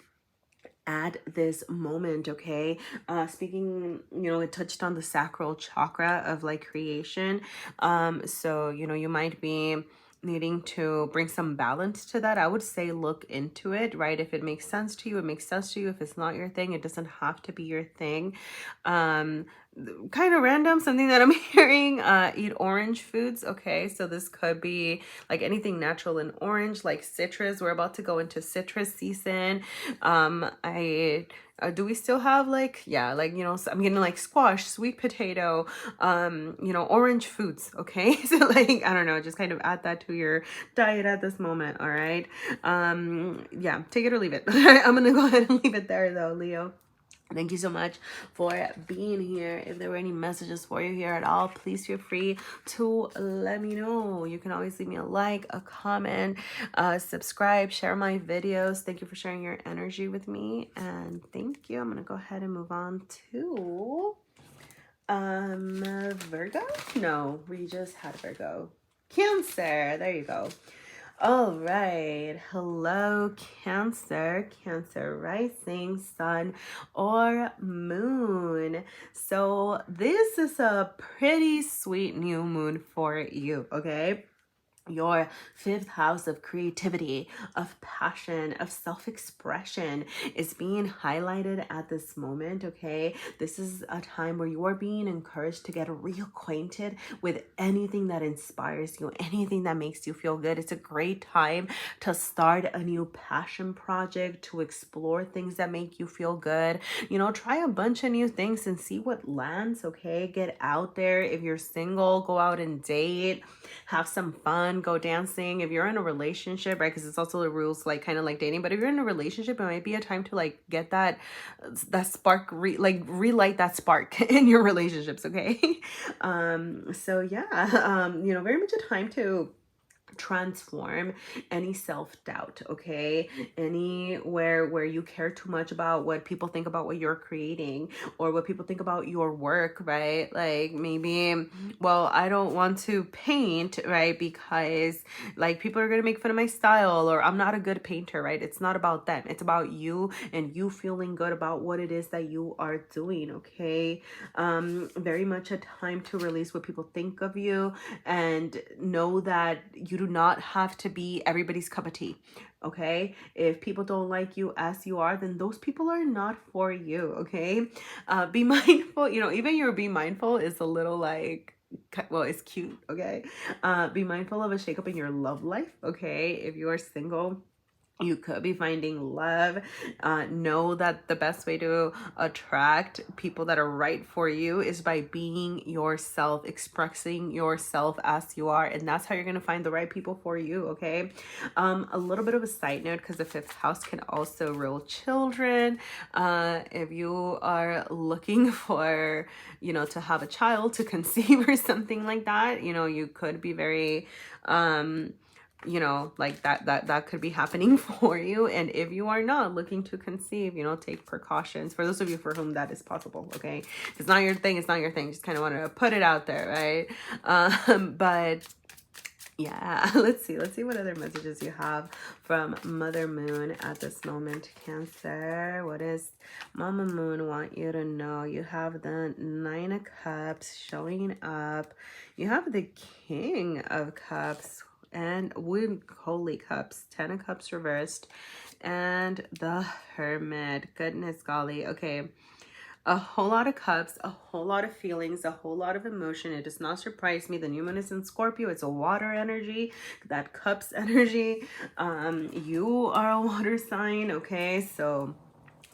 at this moment, okay? Speaking, you know, it touched on the sacral chakra of like creation. So, you know, you might be needing to bring some balance to that. I would say look into it, right? If it makes sense to you, it makes sense to you. If it's not your thing, it doesn't have to be your thing. Kind of random, something that I'm hearing, eat orange foods, okay? So this could be like anything natural in orange, like citrus. We're about to go into citrus season. I do we still have like, yeah, like, you know, I'm getting like squash, sweet potato, you know, orange foods, okay? So like, I don't know, just kind of add that to your diet at this moment, all right? Yeah, take it or leave it. I'm gonna go ahead and leave it there though, Leo. Thank you so much for being here. If there were any messages for you here at all, please feel free to let me know. You can always leave me a like, a comment, subscribe, share my videos. Thank you for sharing your energy with me. And thank you. I'm going to go ahead and move on to Virgo? No, we just had Virgo. Cancer. There you go. All right. Hello, Cancer, Cancer rising, sun, or moon. So this is a pretty sweet new moon for you, okay? Your fifth house of creativity, of passion, of self-expression is being highlighted at this moment, okay? This is a time where you are being encouraged to get reacquainted with anything that inspires you, anything that makes you feel good. It's a great time to start a new passion project, to explore things that make you feel good. You know, try a bunch of new things and see what lands, okay? Get out there. If you're single, go out and date, have some fun, go dancing. If you're in a relationship, right, because it's also the rules like kind of like dating, but if you're in a relationship, it might be a time to like get that spark, relight that spark in your relationships, okay? So yeah, you know, very much a time to transform any self-doubt, okay? Anywhere where you care too much about what people think about what you're creating or what people think about your work, right? Like maybe, well, I don't want to paint, right? Because like people are going to make fun of my style, or I'm not a good painter, right? It's not about them. It's about you and you feeling good about what it is that you are doing, okay? Very much a time to release what people think of you and know that you do not have to be everybody's cup of tea, okay? If people don't like you as you are, then those people are not for you, okay? Be mindful, you know, even your be mindful is a little like, well, it's cute, okay? Be mindful of a shakeup in your love life, okay? If you are single, you could be finding love. Know that the best way to attract people that are right for you is by being yourself, expressing yourself as you are. And that's how you're going to find the right people for you, okay? A little bit of a side note, because the fifth house can also rule children. If you are looking for, you know, to have a child, to conceive or something like that, you know, you could be very you know, like that could be happening for you. And if you are not looking to conceive, you know, take precautions. For those of you for whom that is possible, okay? If it's not your thing, it's not your thing. Just kind of want to put it out there, right? But yeah, let's see what other messages you have from Mother Moon at this moment. Cancer, what does Mama Moon want you to know? You have the Nine of Cups showing up. You have the King of Cups and Wood Holy Cups, 10 of Cups reversed, and the Hermit. Goodness golly. Okay, a whole lot of cups, a whole lot of feelings, a whole lot of emotion. It does not surprise me. The new moon is in Scorpio. It's a water energy, that cups energy. You are a water sign, okay? So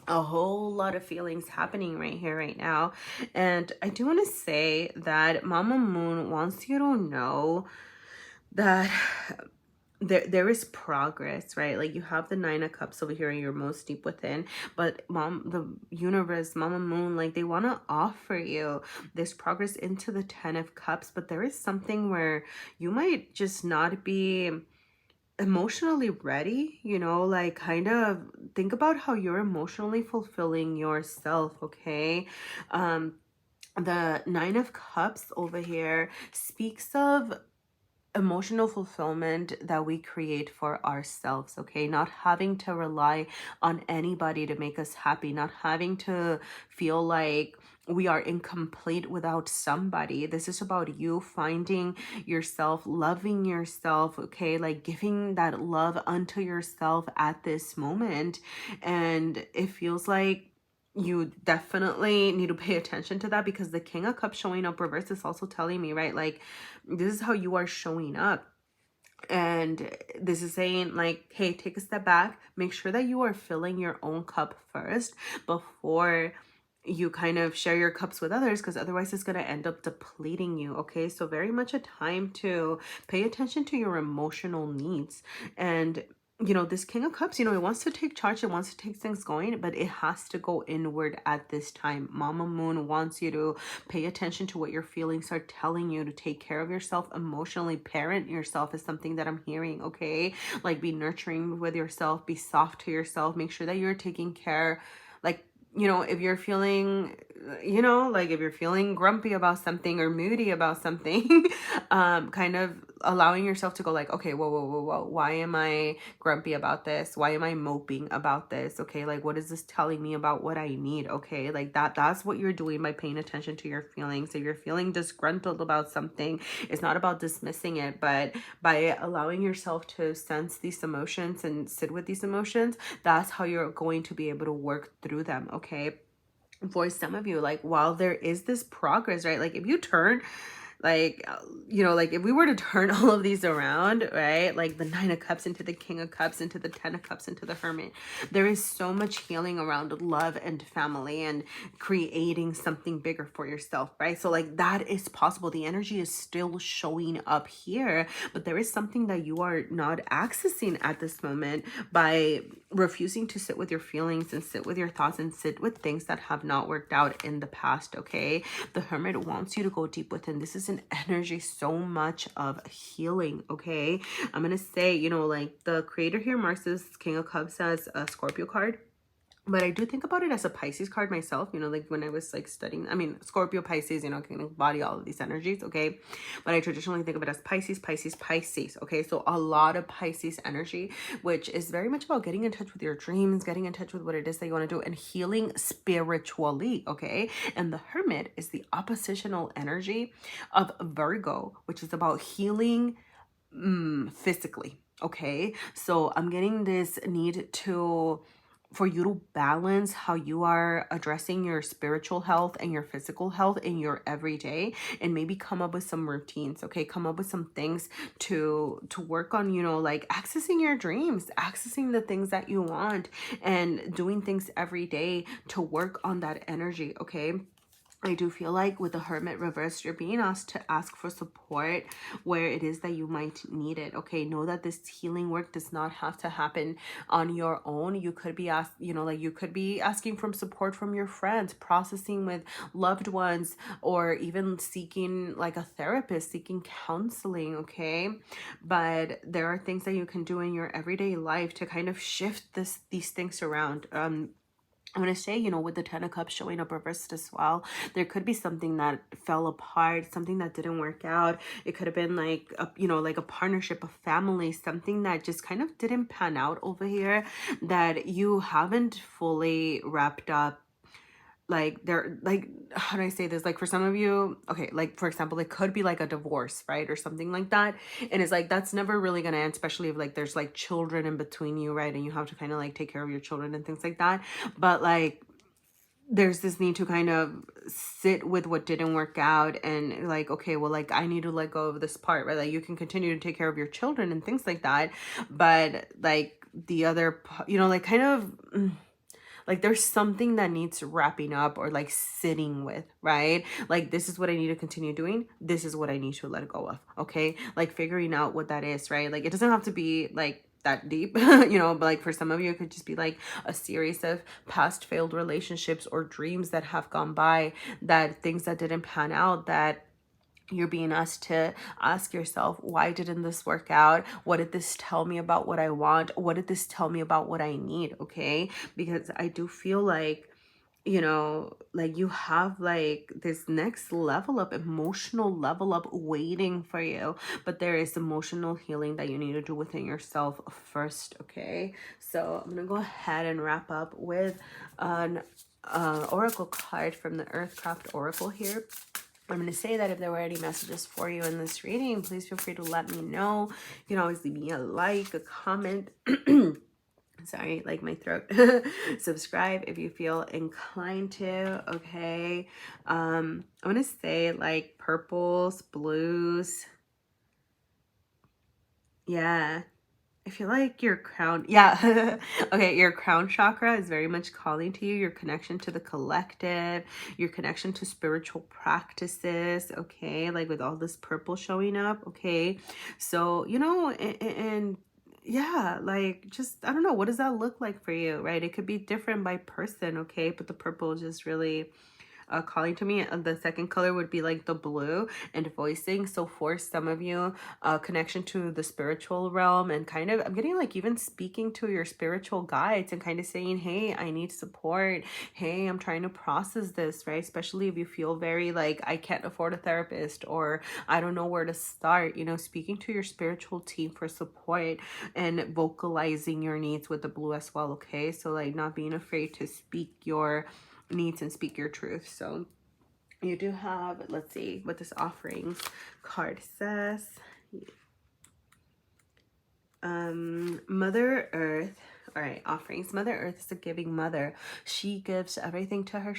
a whole lot of feelings happening right here, right now. And I do want to say that Mama Moon wants you to know that there is progress, right? Like you have the Nine of Cups over here, you're most deep within, but the universe, Mama Moon, like they want to offer you this progress into the 10 of Cups, but there is something where you might just not be emotionally ready, you know, like kind of think about how you're emotionally fulfilling yourself, okay? The Nine of Cups over here speaks of emotional fulfillment that we create for ourselves, okay? Not having to rely on anybody to make us happy, not having to feel like we are incomplete without somebody. This is about you finding yourself, loving yourself, okay? Like giving that love unto yourself at this moment. And it feels like you definitely need to pay attention to that, because the King of Cups showing up reverse is also telling me, right? Like this is how you are showing up. And this is saying like, hey, take a step back, make sure that you are filling your own cup first before you kind of share your cups with others, because otherwise it's going to end up depleting you, okay? So very much a time to pay attention to your emotional needs. And you know, this King of Cups, you know, it wants to take charge, it wants to take things going, but it has to go inward at this time. Mama Moon wants you to pay attention to what your feelings are telling you, to take care of yourself emotionally, parent yourself is something that I'm hearing, okay? Like be nurturing with yourself, be soft to yourself, make sure that you're taking care, like, you know, if you're feeling, you know, like if you're feeling grumpy about something or moody about something, kind of allowing yourself to go like, okay, whoa, why am I grumpy about this? Why am I moping about this? Okay, like what is this telling me about what I need? Okay, like that's what you're doing by paying attention to your feelings. If you're feeling disgruntled about something, it's not about dismissing it, but by allowing yourself to sense these emotions and sit with these emotions, that's how you're going to be able to work through them, okay? For some of you, like while there is this progress, right? Like if you turn like, you know, like if we were to turn all of these around, right? Like the Nine of Cups into the King of Cups, into the 10 of Cups, into the Hermit, there is so much healing around love and family and creating something bigger for yourself, right? So like that is possible. The energy is still showing up here, but there is something that you are not accessing at this moment by refusing to sit with your feelings and sit with your thoughts and sit with things that have not worked out in the past, okay? The Hermit wants you to go deep within. This is an energy so much of healing, okay? I'm gonna say, you know, like the creator here marks this King of Cups as a Scorpio card, but I do think about it as a Pisces card myself, you know, like when I was like studying, I mean, Scorpio, Pisces, you know, can embody all of these energies, okay? But I traditionally think of it as Pisces, okay? So a lot of Pisces energy, which is very much about getting in touch with your dreams, getting in touch with what it is that you want to do, and healing spiritually, okay? And the Hermit is the oppositional energy of Virgo, which is about healing physically, okay? So I'm getting this need for you to balance how you are addressing your spiritual health and your physical health in your everyday, and maybe come up with some routines, okay? Come up with some things to work on, you know, like accessing your dreams, accessing the things that you want, and doing things every day to work on that energy, okay? I do feel like with the Hermit reversed, you're being asked to ask for support where it is that you might need it. Okay, know that this healing work does not have to happen on your own. You could be asked, you know, like you could be asking for support from your friends, processing with loved ones, or even seeking like a therapist, seeking counseling. Okay, but there are things that you can do in your everyday life to kind of shift these things around. I'm going to say, you know, with the 10 of Cups showing up reversed as well, there could be something that fell apart, something that didn't work out. It could have been like, you know, like a partnership, a family, something that just kind of didn't pan out over here that you haven't fully wrapped up. Like they're like, how do I say this, like for some of you, okay, like for example, it could be like a divorce, right, or something like that, and it's like that's never really gonna end, especially if like there's like children in between you, right, and you have to kind of like take care of your children and things like that. But like there's this need to kind of sit with what didn't work out and like, okay, well, like I need to let go of this part, right? Like you can continue to take care of your children and things like that, but like the other, you know, like kind of like there's something that needs wrapping up or like sitting with, right? Like this is what I need to continue doing, this is what I need to let go of. Okay, like figuring out what that is, right? Like it doesn't have to be like that deep, you know, but like for some of you it could just be like a series of past failed relationships or dreams that have gone by, that things that didn't pan out, that you're being asked to ask yourself, why didn't this work out? What did this tell me about what I want? What did this tell me about what I need? Okay, because I do feel like, you know, like you have like this next level up, emotional level up waiting for you, but there is emotional healing that you need to do within yourself first. Okay, so I'm gonna go ahead and wrap up with an oracle card from the Earthcraft Oracle here. I'm going to say that if there were any messages for you in this reading, please feel free to let me know. You can always leave me a like, a comment. Sorry, like my throat. Subscribe if you feel inclined to. Okay. I'm going to say like purples, blues. Yeah. I feel like your crown, yeah. Okay, your crown chakra is very much calling to you, your connection to the collective, your connection to spiritual practices, okay, like with all this purple showing up, okay. So, you know, and yeah, like just, I don't know, what does that look like for you, right? It could be different by person, okay, but the purple is just really calling to me. The second color would be like the blue and voicing. So for some of you, connection to the spiritual realm, and kind of I'm getting like even speaking to your spiritual guides and kind of saying, hey, I need support, hey, I'm trying to process this, right? Especially if you feel very like I can't afford a therapist or I don't know where to start, you know, speaking to your spiritual team for support and vocalizing your needs with the blue as well. Okay, so like not being afraid to speak your needs and speak your truth. So you do have, let's see what this offerings card says. Mother Earth. All right, offerings. Mother Earth is a giving mother. She gives everything to her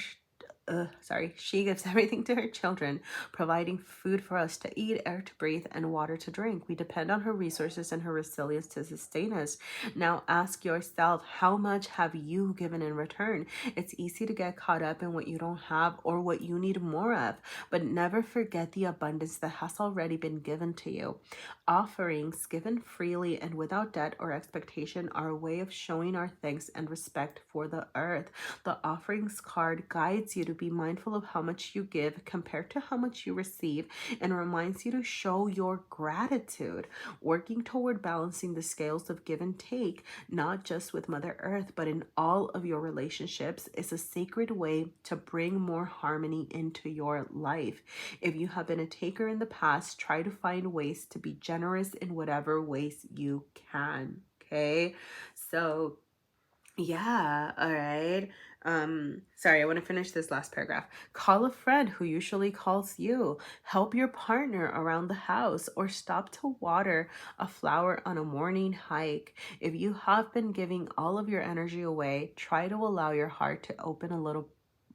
she gives everything to her children, providing food for us to eat, air to breathe, and water to drink. We depend on her resources and her resilience to sustain us. Now ask yourself, how much have you given in return? It's easy to get caught up in what you don't have or what you need more of, but never forget the abundance that has already been given to you. Offerings given freely and without debt or expectation are a way of showing our thanks and respect for the earth. The offerings card guides you to be mindful of how much you give compared to how much you receive, and reminds you to show your gratitude, working toward balancing the scales of give and take, not just with Mother Earth, but in all of your relationships, is a sacred way to bring more harmony into your life. If you have been a taker in the past, try to find ways to be generous in whatever ways you can. Okay, so yeah, all right. Sorry, I want to finish this last paragraph. Call a friend who usually calls you. Help your partner around the house, or stop to water a flower on a morning hike. If you have been giving all of your energy away, try to allow your heart to open a little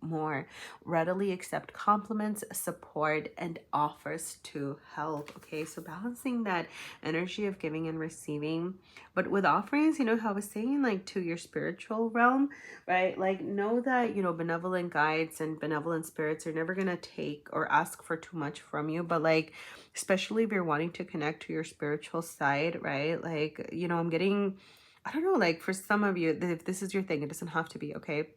more. Readily accept compliments, support, and offers to help. Okay, so balancing that energy of giving and receiving. But with offerings, you know how I was saying, like to your spiritual realm, right? Like know that, you know, benevolent guides and benevolent spirits are never going to take or ask for too much from you. But like, especially if you're wanting to connect to your spiritual side, right? Like, you know, I'm getting, I don't know, like for some of you, if this is your thing, it doesn't have to be, okay?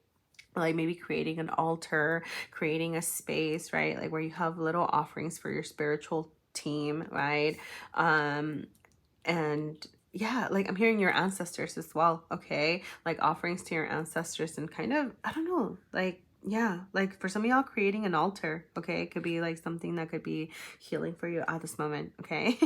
Like maybe creating an altar, creating a space, right? Like where you have little offerings for your spiritual team, right? And yeah, like I'm hearing your ancestors as well, okay? Like offerings to your ancestors and kind of, I don't know, like, yeah, like for some of y'all creating an altar, okay? It could be like something that could be healing for you at this moment, okay?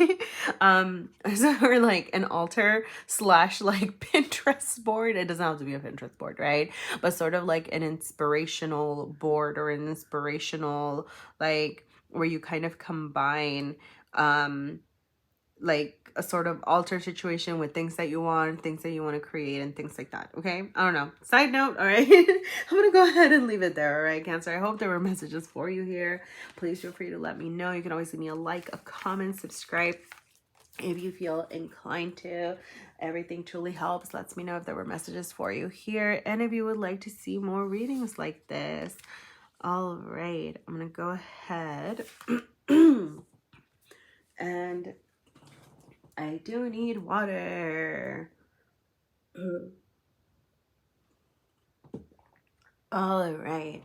Or like an altar slash like Pinterest board. It doesn't have to be a Pinterest board, right? But sort of like an inspirational board or an inspirational, like where you kind of combine like a sort of alter situation with things that you want, things that you want to create, and things like that. Okay, I don't know. Side note. All right. I'm gonna go ahead and leave it there. All right, Cancer, I hope there were messages for you here. Please feel free to let me know. You can always give me a like, a comment, subscribe if you feel inclined to. Everything truly helps. Lets me know if there were messages for you here, and if you would like to see more readings like this. All right, I'm gonna go ahead and I do need water. All right.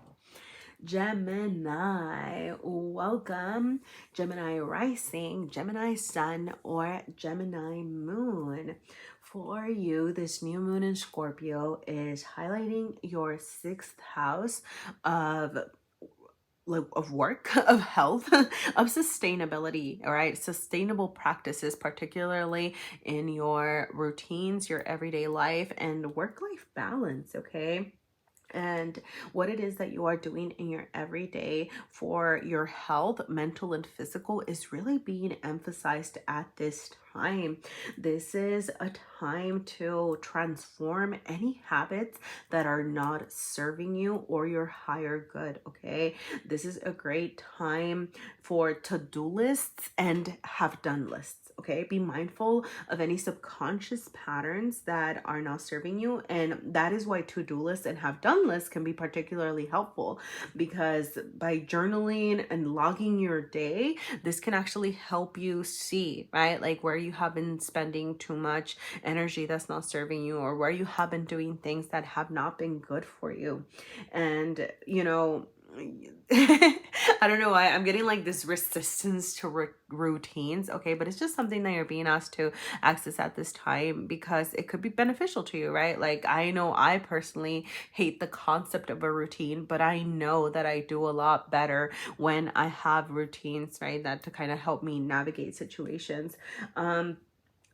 Gemini, welcome. Gemini rising, Gemini sun, or Gemini moon. For you, this new moon in Scorpio is highlighting your 6th house of work, of health, of sustainability, all right? Sustainable practices, particularly in your routines, your everyday life, and work-life balance, okay? And what it is that you are doing in your everyday for your health, mental and physical, is really being emphasized at this time. This is a time to transform any habits that are not serving you or your higher good, okay? This is a great time for to-do lists and have done lists, okay? Be mindful of any subconscious patterns that are not serving you, and that is why to-do lists and have done lists can be particularly helpful, because by journaling and logging your day, this can actually help you see, right, like where you have been spending too much energy that's not serving you, or where you have been doing things that have not been good for you. And you know, I don't know why I'm getting like this resistance to routines, okay? But it's just something that you're being asked to access at this time because it could be beneficial to you, right? Like I know I personally hate the concept of a routine, but I know that I do a lot better when I have routines, right? That to kind of help me navigate situations.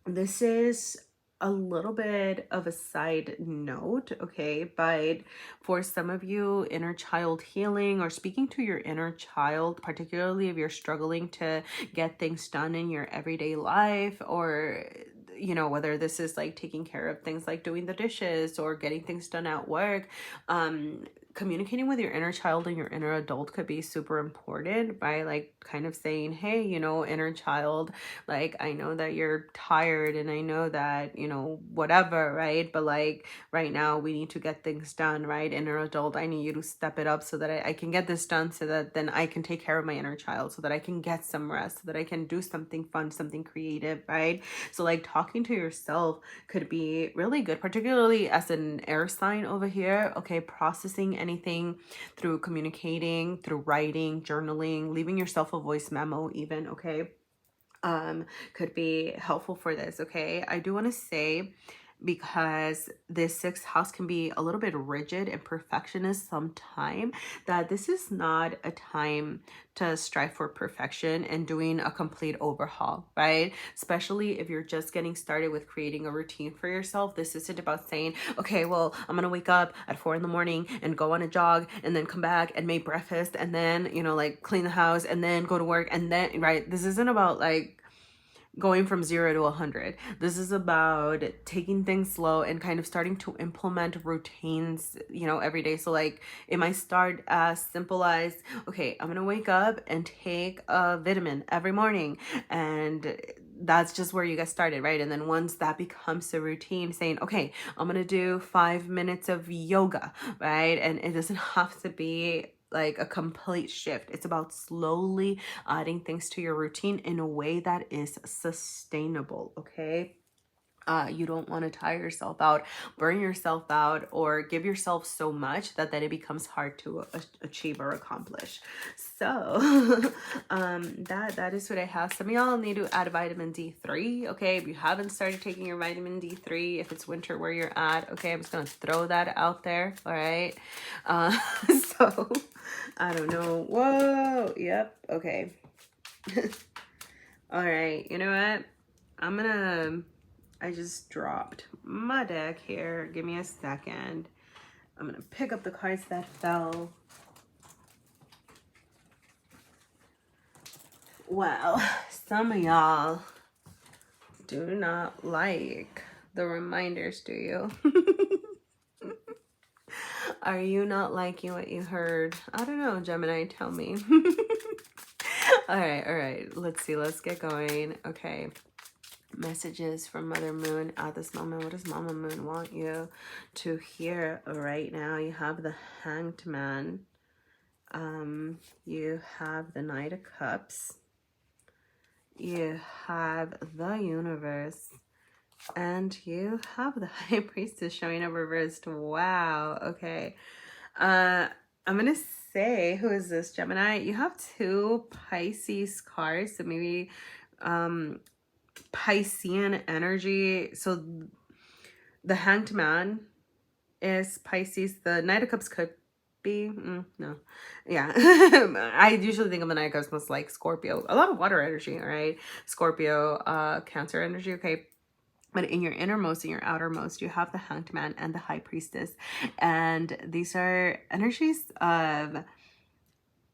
This is a little bit of a side note, okay? But for some of you, inner child healing or speaking to your inner child, particularly if you're struggling to get things done in your everyday life, or you know, whether this is like taking care of things like doing the dishes or getting things done at work, communicating with your inner child and your inner adult could be super important by like kind of saying, hey, you know, inner child, like I know that you're tired and I know that, you know, whatever, right? But like right now we need to get things done, right? Inner adult, I need you to step it up so that I can get this done, so that then I can take care of my inner child, so that I can get some rest, so that I can do something fun, something creative, right? So like talking to yourself could be really good, particularly as an air sign over here, okay? Processing anything through communicating, through writing, journaling, leaving yourself a voice memo even, okay? Could be helpful for this, okay? I do want to say, because this 6th house can be a little bit rigid and perfectionist sometime, that this is not a time to strive for perfection and doing a complete overhaul, right? Especially if you're just getting started with creating a routine for yourself. This isn't about saying, okay, well, I'm gonna wake up at 4 a.m. and go on a jog and then come back and make breakfast and then, you know, like clean the house and then go to work and then, right? This isn't about like going from 0 to 100. This is about taking things slow and kind of starting to implement routines, you know, every day. So like it might start as simple as, okay, I'm gonna wake up and take a vitamin every morning, and that's just where you get started, right? And then once that becomes a routine, saying, okay, I'm gonna do 5 minutes of yoga, right? And it doesn't have to be like a complete shift. It's about slowly adding things to your routine in a way that is sustainable, okay? You don't want to tire yourself out, burn yourself out, or give yourself so much that then it becomes hard to achieve or accomplish. So that is what I have. Some of y'all need to add vitamin D3. Okay, if you haven't started taking your vitamin D3, if it's winter where you're at, okay, I'm just gonna throw that out there. All right. So I don't know. Whoa. Yep. Okay. All right. You know what? I just dropped my deck here. Give me a second. I'm going to pick up the cards that fell. Well, some of y'all do not like the reminders, do you? Are you not liking what you heard? I don't know, Gemini, tell me. All right. Let's see. Let's get going. Okay. Messages from Mother Moon at this moment. What does Mama Moon want you to hear right now? You have the Hanged Man. You have the Knight of Cups. You have the Universe. And you have the High Priestess showing up reversed. Wow. Okay. I'm going to say, who is this, Gemini? You have 2 Pisces cards. So maybe Piscean energy. So the Hanged Man is Pisces. The Knight of Cups could be no, yeah. I usually think of the Knight of Cups most like Scorpio. A lot of water energy. All right, Scorpio, Cancer energy. Okay. But in your innermost, in your outermost, you have the Hanged Man and the High Priestess, and these are energies of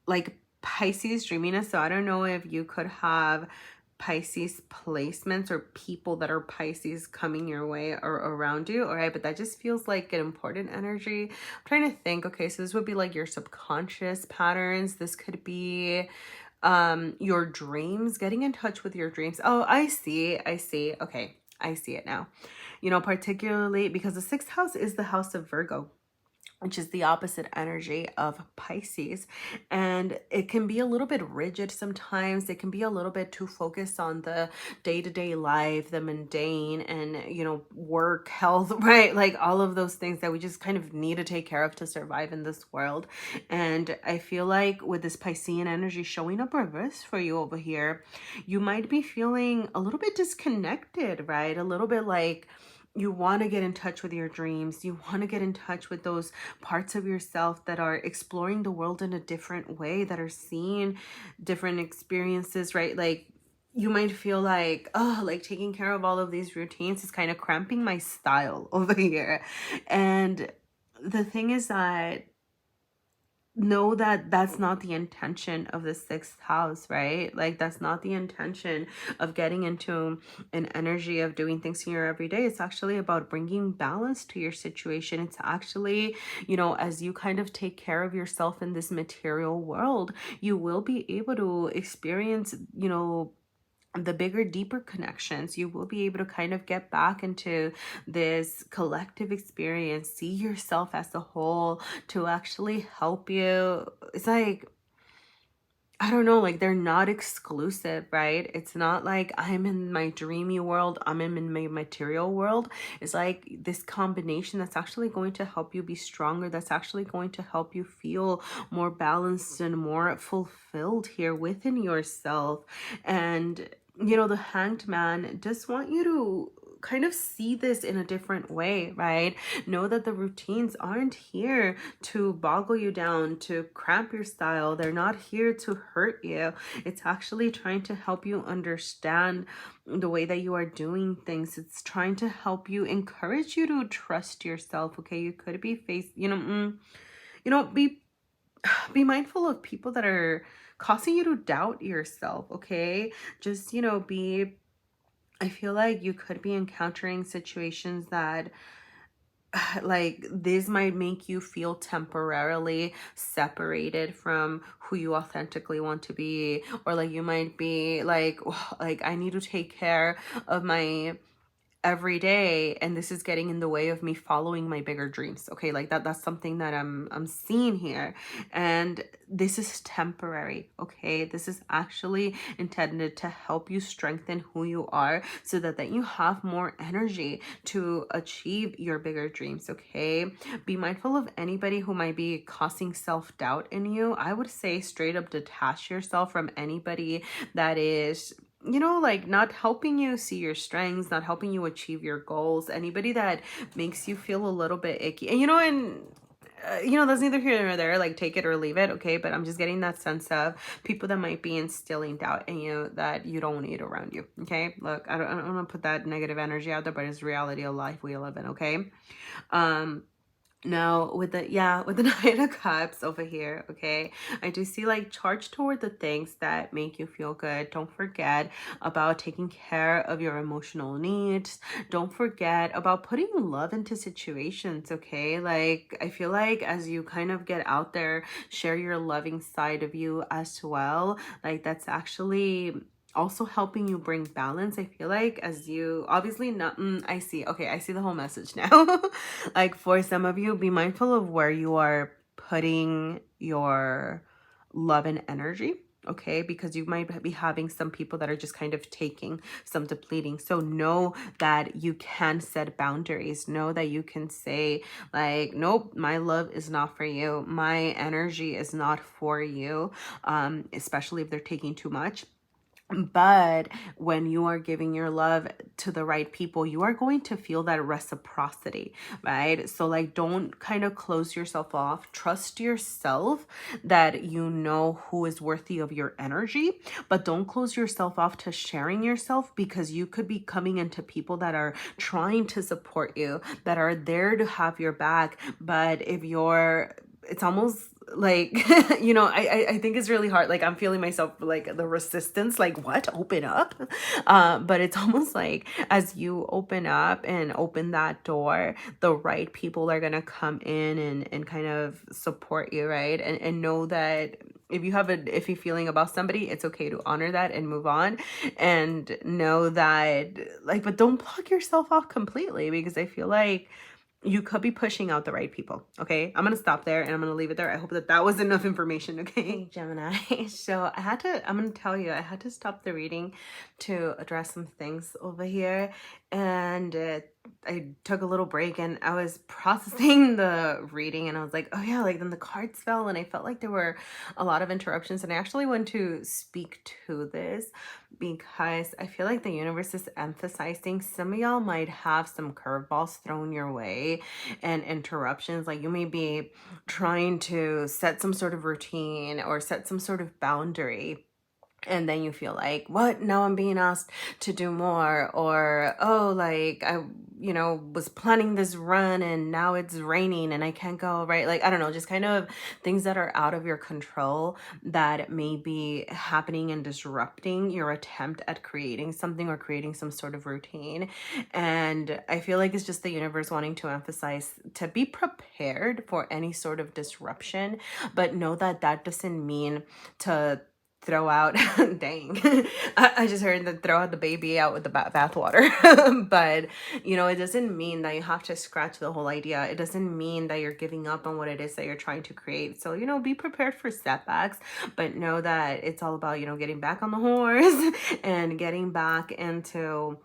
like Pisces dreaminess. So I don't know if you could have Pisces placements or people that are Pisces coming your way or around you. All right. But that just feels like an important energy. I'm trying to think. Okay. So this would be like your subconscious patterns. This could be your dreams, getting in touch with your dreams. Oh, I see. Okay. I see it now. You know, particularly because the 6th house is the house of Virgo, which is the opposite energy of Pisces. And it can be a little bit rigid sometimes. It can be a little bit too focused on the day-to-day life, the mundane, and, you know, work, health, right? Like all of those things that we just kind of need to take care of to survive in this world. And I feel like with this Piscean energy showing up reverse for you over here, you might be feeling a little bit disconnected, right? A little bit like you want to get in touch with your dreams. You want to get in touch with those parts of yourself that are exploring the world in a different way, that are seeing different experiences, right? Like you might feel like, oh, like taking care of all of these routines is kind of cramping my style over here. And the thing is that know that that's not the intention of the 6th house, right? Like that's not the intention of getting into an energy of doing things in your everyday. It's actually about bringing balance to your situation. It's actually, you know, as you kind of take care of yourself in this material world, you will be able to experience, you know, the bigger, deeper connections. You will be able to kind of get back into this collective experience, see yourself as a whole, to actually help you. It's like, I don't know, like they're not exclusive, right? It's not like I'm in my dreamy world, I'm in my material world. It's like this combination that's actually going to help you be stronger, that's actually going to help you feel more balanced and more fulfilled here within yourself. And you know, the Hanged Man just want you to kind of see this in a different way, right? Know that the routines aren't here to boggle you down, to cramp your style. They're not here to hurt you. It's actually trying to help you understand the way that you are doing things. It's trying to help you, encourage you to trust yourself. Okay, you could be be mindful of people that are causing you to doubt yourself. Okay, just be I feel like you could be encountering situations that like this might make you feel temporarily separated from who you authentically want to be, or like you might be like, like I need to take care of my every day, and this is getting in the way of me following my bigger dreams. Okay, like that's something that I'm seeing here, and this is temporary. Okay, this is actually intended to help you strengthen who you are, so that you have more energy to achieve your bigger dreams. Okay, be mindful of anybody who might be causing self-doubt in you. I would say straight up detach yourself from anybody that is, you know, like not helping you see your strengths, not helping you achieve your goals, anybody that makes you feel a little bit icky. And, that's neither here nor there, like take it or leave it. Okay. But I'm just getting that sense of people that might be instilling doubt in you that you don't need around you. Okay. Look, I don't want to put that negative energy out there, but it's reality of life we live in. Okay. Now with the Knight of Cups over here, okay, I do see like charge toward the things that make you feel good. Don't forget about taking care of your emotional needs. Don't forget about putting love into situations, okay? Like I feel like as you kind of get out there, share your loving side of you as well. Like that's actually also helping you bring balance. I feel like as you obviously not I see, okay, I see the whole message now. Like for some of you, be mindful of where you are putting your love and energy. Okay, because you might be having some people that are just kind of taking, some depleting. So know that you can set boundaries. Know that you can say like, nope, my love is not for you, my energy is not for you, especially if they're taking too much. But when you are giving your love to the right people, you are going to feel that reciprocity, right? So like, don't kind of close yourself off. Trust yourself that you know who is worthy of your energy, but don't close yourself off to sharing yourself, because you could be coming into people that are trying to support you, that are there to have your back. But if you're, it's almost like I think it's really hard. Like I'm feeling myself, like the resistance, like what, open up. But it's almost like as you open up and open that door, the right people are gonna come in and kind of support you, right? And know that if you have a iffy feeling about somebody, it's okay to honor that and move on, and know that like, but don't block yourself off completely, because I feel like you could be pushing out the right people. Okay, I'm gonna stop there and I'm gonna leave it there. I hope that was enough information. Okay, Gemini. So I'm gonna tell you, I had to stop the reading to address some things over here, and I took a little break and I was processing the reading, and I was like, oh yeah, like then the cards fell and I felt like there were a lot of interruptions, and I actually want to speak to this because I feel like the universe is emphasizing some of y'all might have some curveballs thrown your way and interruptions. Like you may be trying to set some sort of routine or set some sort of boundary, and then you feel like, what, now I'm being asked to do more, or oh, like I was planning this run and now it's raining and I can't go, right? Like I don't know, just kind of things that are out of your control that may be happening and disrupting your attempt at creating something or creating some sort of routine. And I feel like it's just the universe wanting to emphasize to be prepared for any sort of disruption, but know that that doesn't mean to throw out dang, I just heard that throw out the baby out with the bathwater. But it doesn't mean that you have to scratch the whole idea. It doesn't mean that you're giving up on what it is that you're trying to create. So be prepared for setbacks, but know that it's all about getting back on the horse and getting back into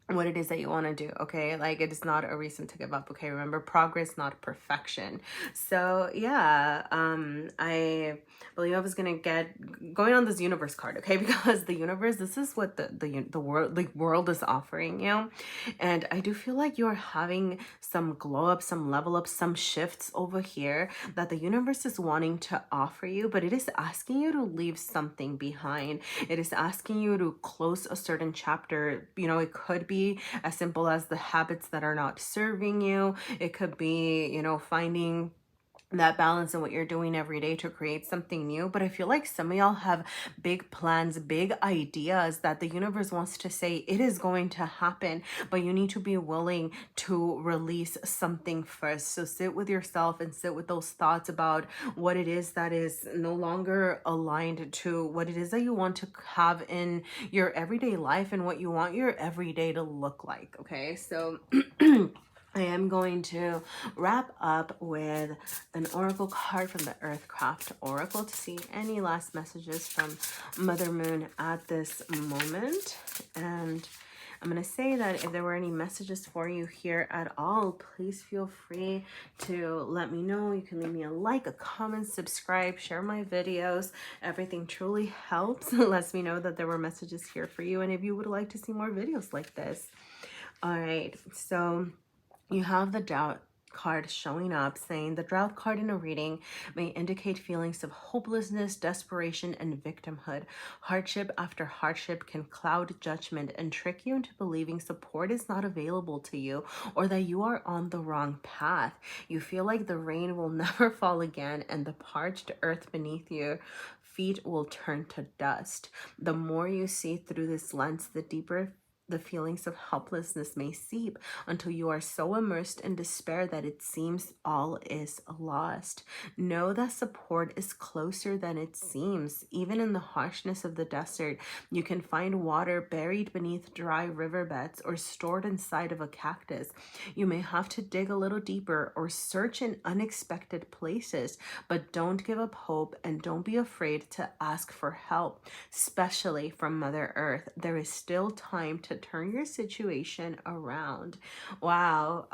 what it is that you want to do. Okay, like it is not a reason to give up. Okay, remember, progress, not perfection. So yeah, I believe I was gonna get going on this universe card. Okay, because the universe, this is what the world is offering you, and I do feel like you're having some glow up, some level up, some shifts over here that the universe is wanting to offer you, but it is asking you to leave something behind. It is asking you to close a certain chapter. It could be as simple as the habits that are not serving you. It could be, finding that balance in what you're doing every day to create something new. But I feel like some of y'all have big plans, big ideas that the universe wants to say it is going to happen, but you need to be willing to release something first. So sit with yourself and sit with those thoughts about what it is that is no longer aligned to what it is that you want to have in your everyday life and what you want your everyday to look like. Okay, so I am going to wrap up with an oracle card from the Earthcraft Oracle to see any last messages from Mother Moon at this moment. And I'm going to say that if there were any messages for you here at all, please feel free to let me know. You can leave me a like, a comment, subscribe, share my videos. Everything truly helps. It lets me know that there were messages here for you and if you would like to see more videos like this. All right, so you have the Doubt card showing up saying the Drought card in a reading may indicate feelings of hopelessness, desperation, and victimhood. Hardship after hardship can cloud judgment and trick you into believing support is not available to you or that you are on the wrong path. You feel like the rain will never fall again and the parched earth beneath your feet will turn to dust. The more you see through this lens, the deeper the feelings of helplessness may seep until you are so immersed in despair that it seems all is lost. Know that support is closer than it seems. Even in the harshness of the desert, you can find water buried beneath dry riverbeds or stored inside of a cactus. You may have to dig a little deeper or search in unexpected places, but don't give up hope and don't be afraid to ask for help, especially from Mother Earth. There is still time to turn your situation around. Wow.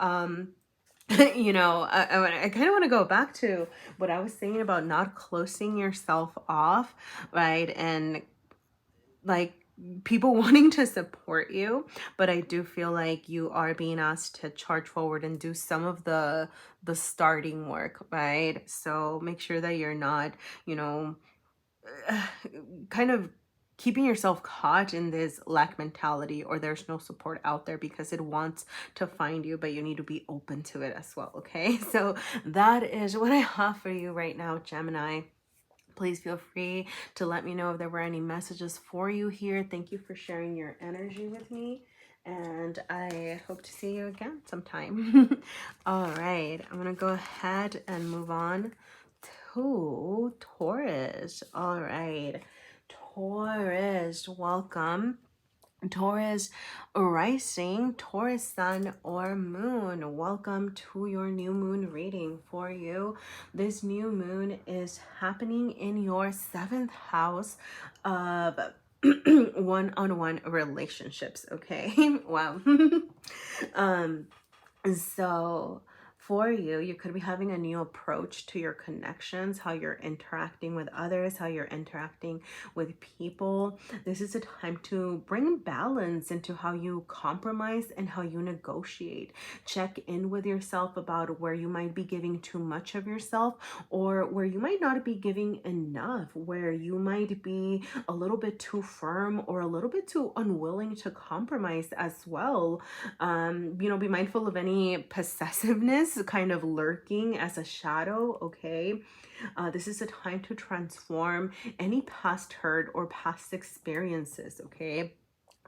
You know, I kind of want to go back to what I was saying about not closing yourself off, right? And like people wanting to support you, but I do feel like you are being asked to charge forward and do some of the starting work, right? So make sure that you're not, you know, kind of keeping yourself caught in this lack mentality or there's no support out there because it wants to find you, but you need to be open to it as well. Okay, so that is what I have for you right now, Gemini. Please feel free to let me know if there were any messages for you here. Thank you for sharing your energy with me, and I hope to see you again sometime. All right, I'm gonna go ahead and move on to Taurus. All right, Taurus, welcome. Taurus rising, Taurus sun or moon, welcome to your new moon reading for you. This new moon is happening in your 7th house of one-on-one relationships. Okay. Wow. So for you, you could be having a new approach to your connections, how you're interacting with others, how you're interacting with people. This is a time to bring balance into how you compromise and how you negotiate. Check in with yourself about where you might be giving too much of yourself or where you might not be giving enough, where you might be a little bit too firm or a little bit too unwilling to compromise as well. You know, be mindful of any possessiveness kind of lurking as a shadow. Okay, this is a time to transform any past hurt or past experiences. Okay,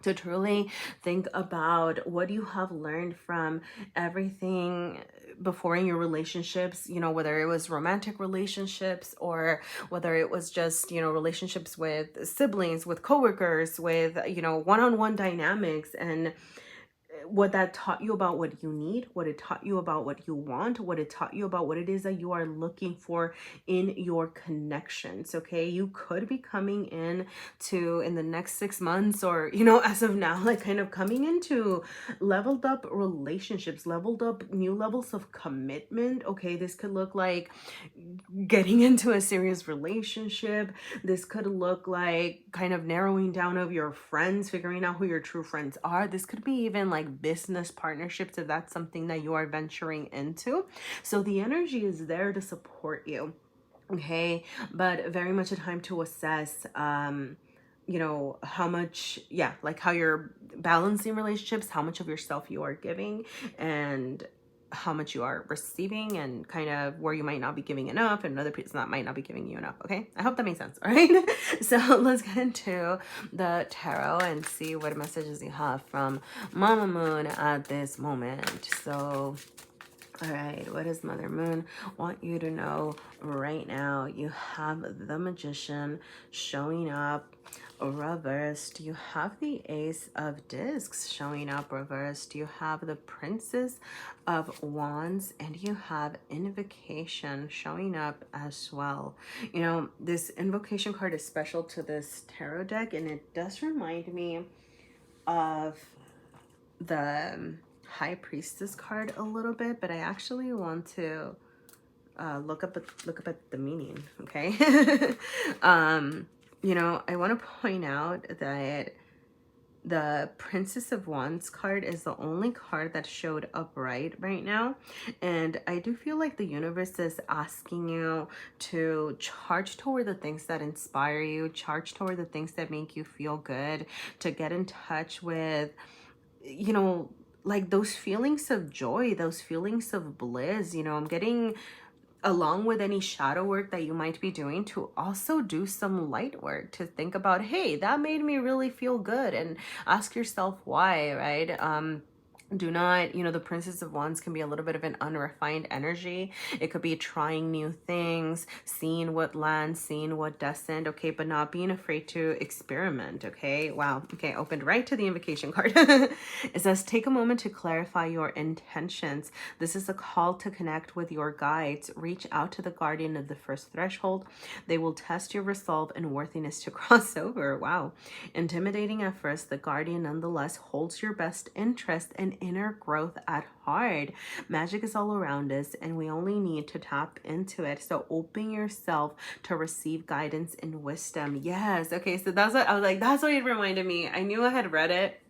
to truly think about what you have learned from everything before in your relationships, you know, whether it was romantic relationships or whether it was just, you know, relationships with siblings, with coworkers, with, you know, one-on-one dynamics, and what that taught you about what you need, what it taught you about what you want, what it taught you about what it is that you are looking for in your connections. Okay, you could be coming in to in the next 6 months, or you know, as of now, like kind of coming into leveled up relationships, leveled up new levels of commitment. Okay, this could look like getting into a serious relationship. This could look like kind of narrowing down of your friends, figuring out who your true friends are. This could be even like business partnerships if that's something that you are venturing into. So the energy is there to support you. Okay, but very much a time to assess you know, how much, yeah, like how you're balancing relationships, how much of yourself you are giving, and how much you are receiving and kind of where you might not be giving enough and another person that might not be giving you enough. Okay, I hope that makes sense. All right. So let's get into the tarot and see what messages you have from Mama Moon at this moment. So all right, what does Mother Moon want you to know right now? You have the Magician showing up reversed. You have the Ace of Discs showing up reversed. You have the Princess of Wands, and you have Invocation showing up as well. You know, this Invocation card is special to this tarot deck, and it does remind me of the High Priestess card a little bit, but I actually want to look up at the meaning. Okay. You know, I want to point out that the Princess of Wands card is the only card that showed up right now, and I do feel like the universe is asking you to charge toward the things that inspire you, charge toward the things that make you feel good, to get in touch with, you know, like those feelings of joy, those feelings of bliss. You know, I'm getting, along with any shadow work that you might be doing, to also do some light work, to think about, hey, that made me really feel good, and ask yourself why, right? Do not, you know, the Princess of Wands can be a little bit of an unrefined energy. It could be trying new things, seeing what lands, seeing what doesn't, okay, but not being afraid to experiment, okay? Wow, okay, opened right to the invocation card. It says, take a moment to clarify your intentions. This is a call to connect with your guides. Reach out to the guardian of the first threshold. They will test your resolve and worthiness to cross over. Wow. Intimidating at first, the guardian nonetheless holds your best interest and inner growth at heart. Magic is all around us, and we only need to tap into it. So open yourself to receive guidance and wisdom. Yes. Okay. So that's what I was like, that's what it reminded me. I knew I had read it,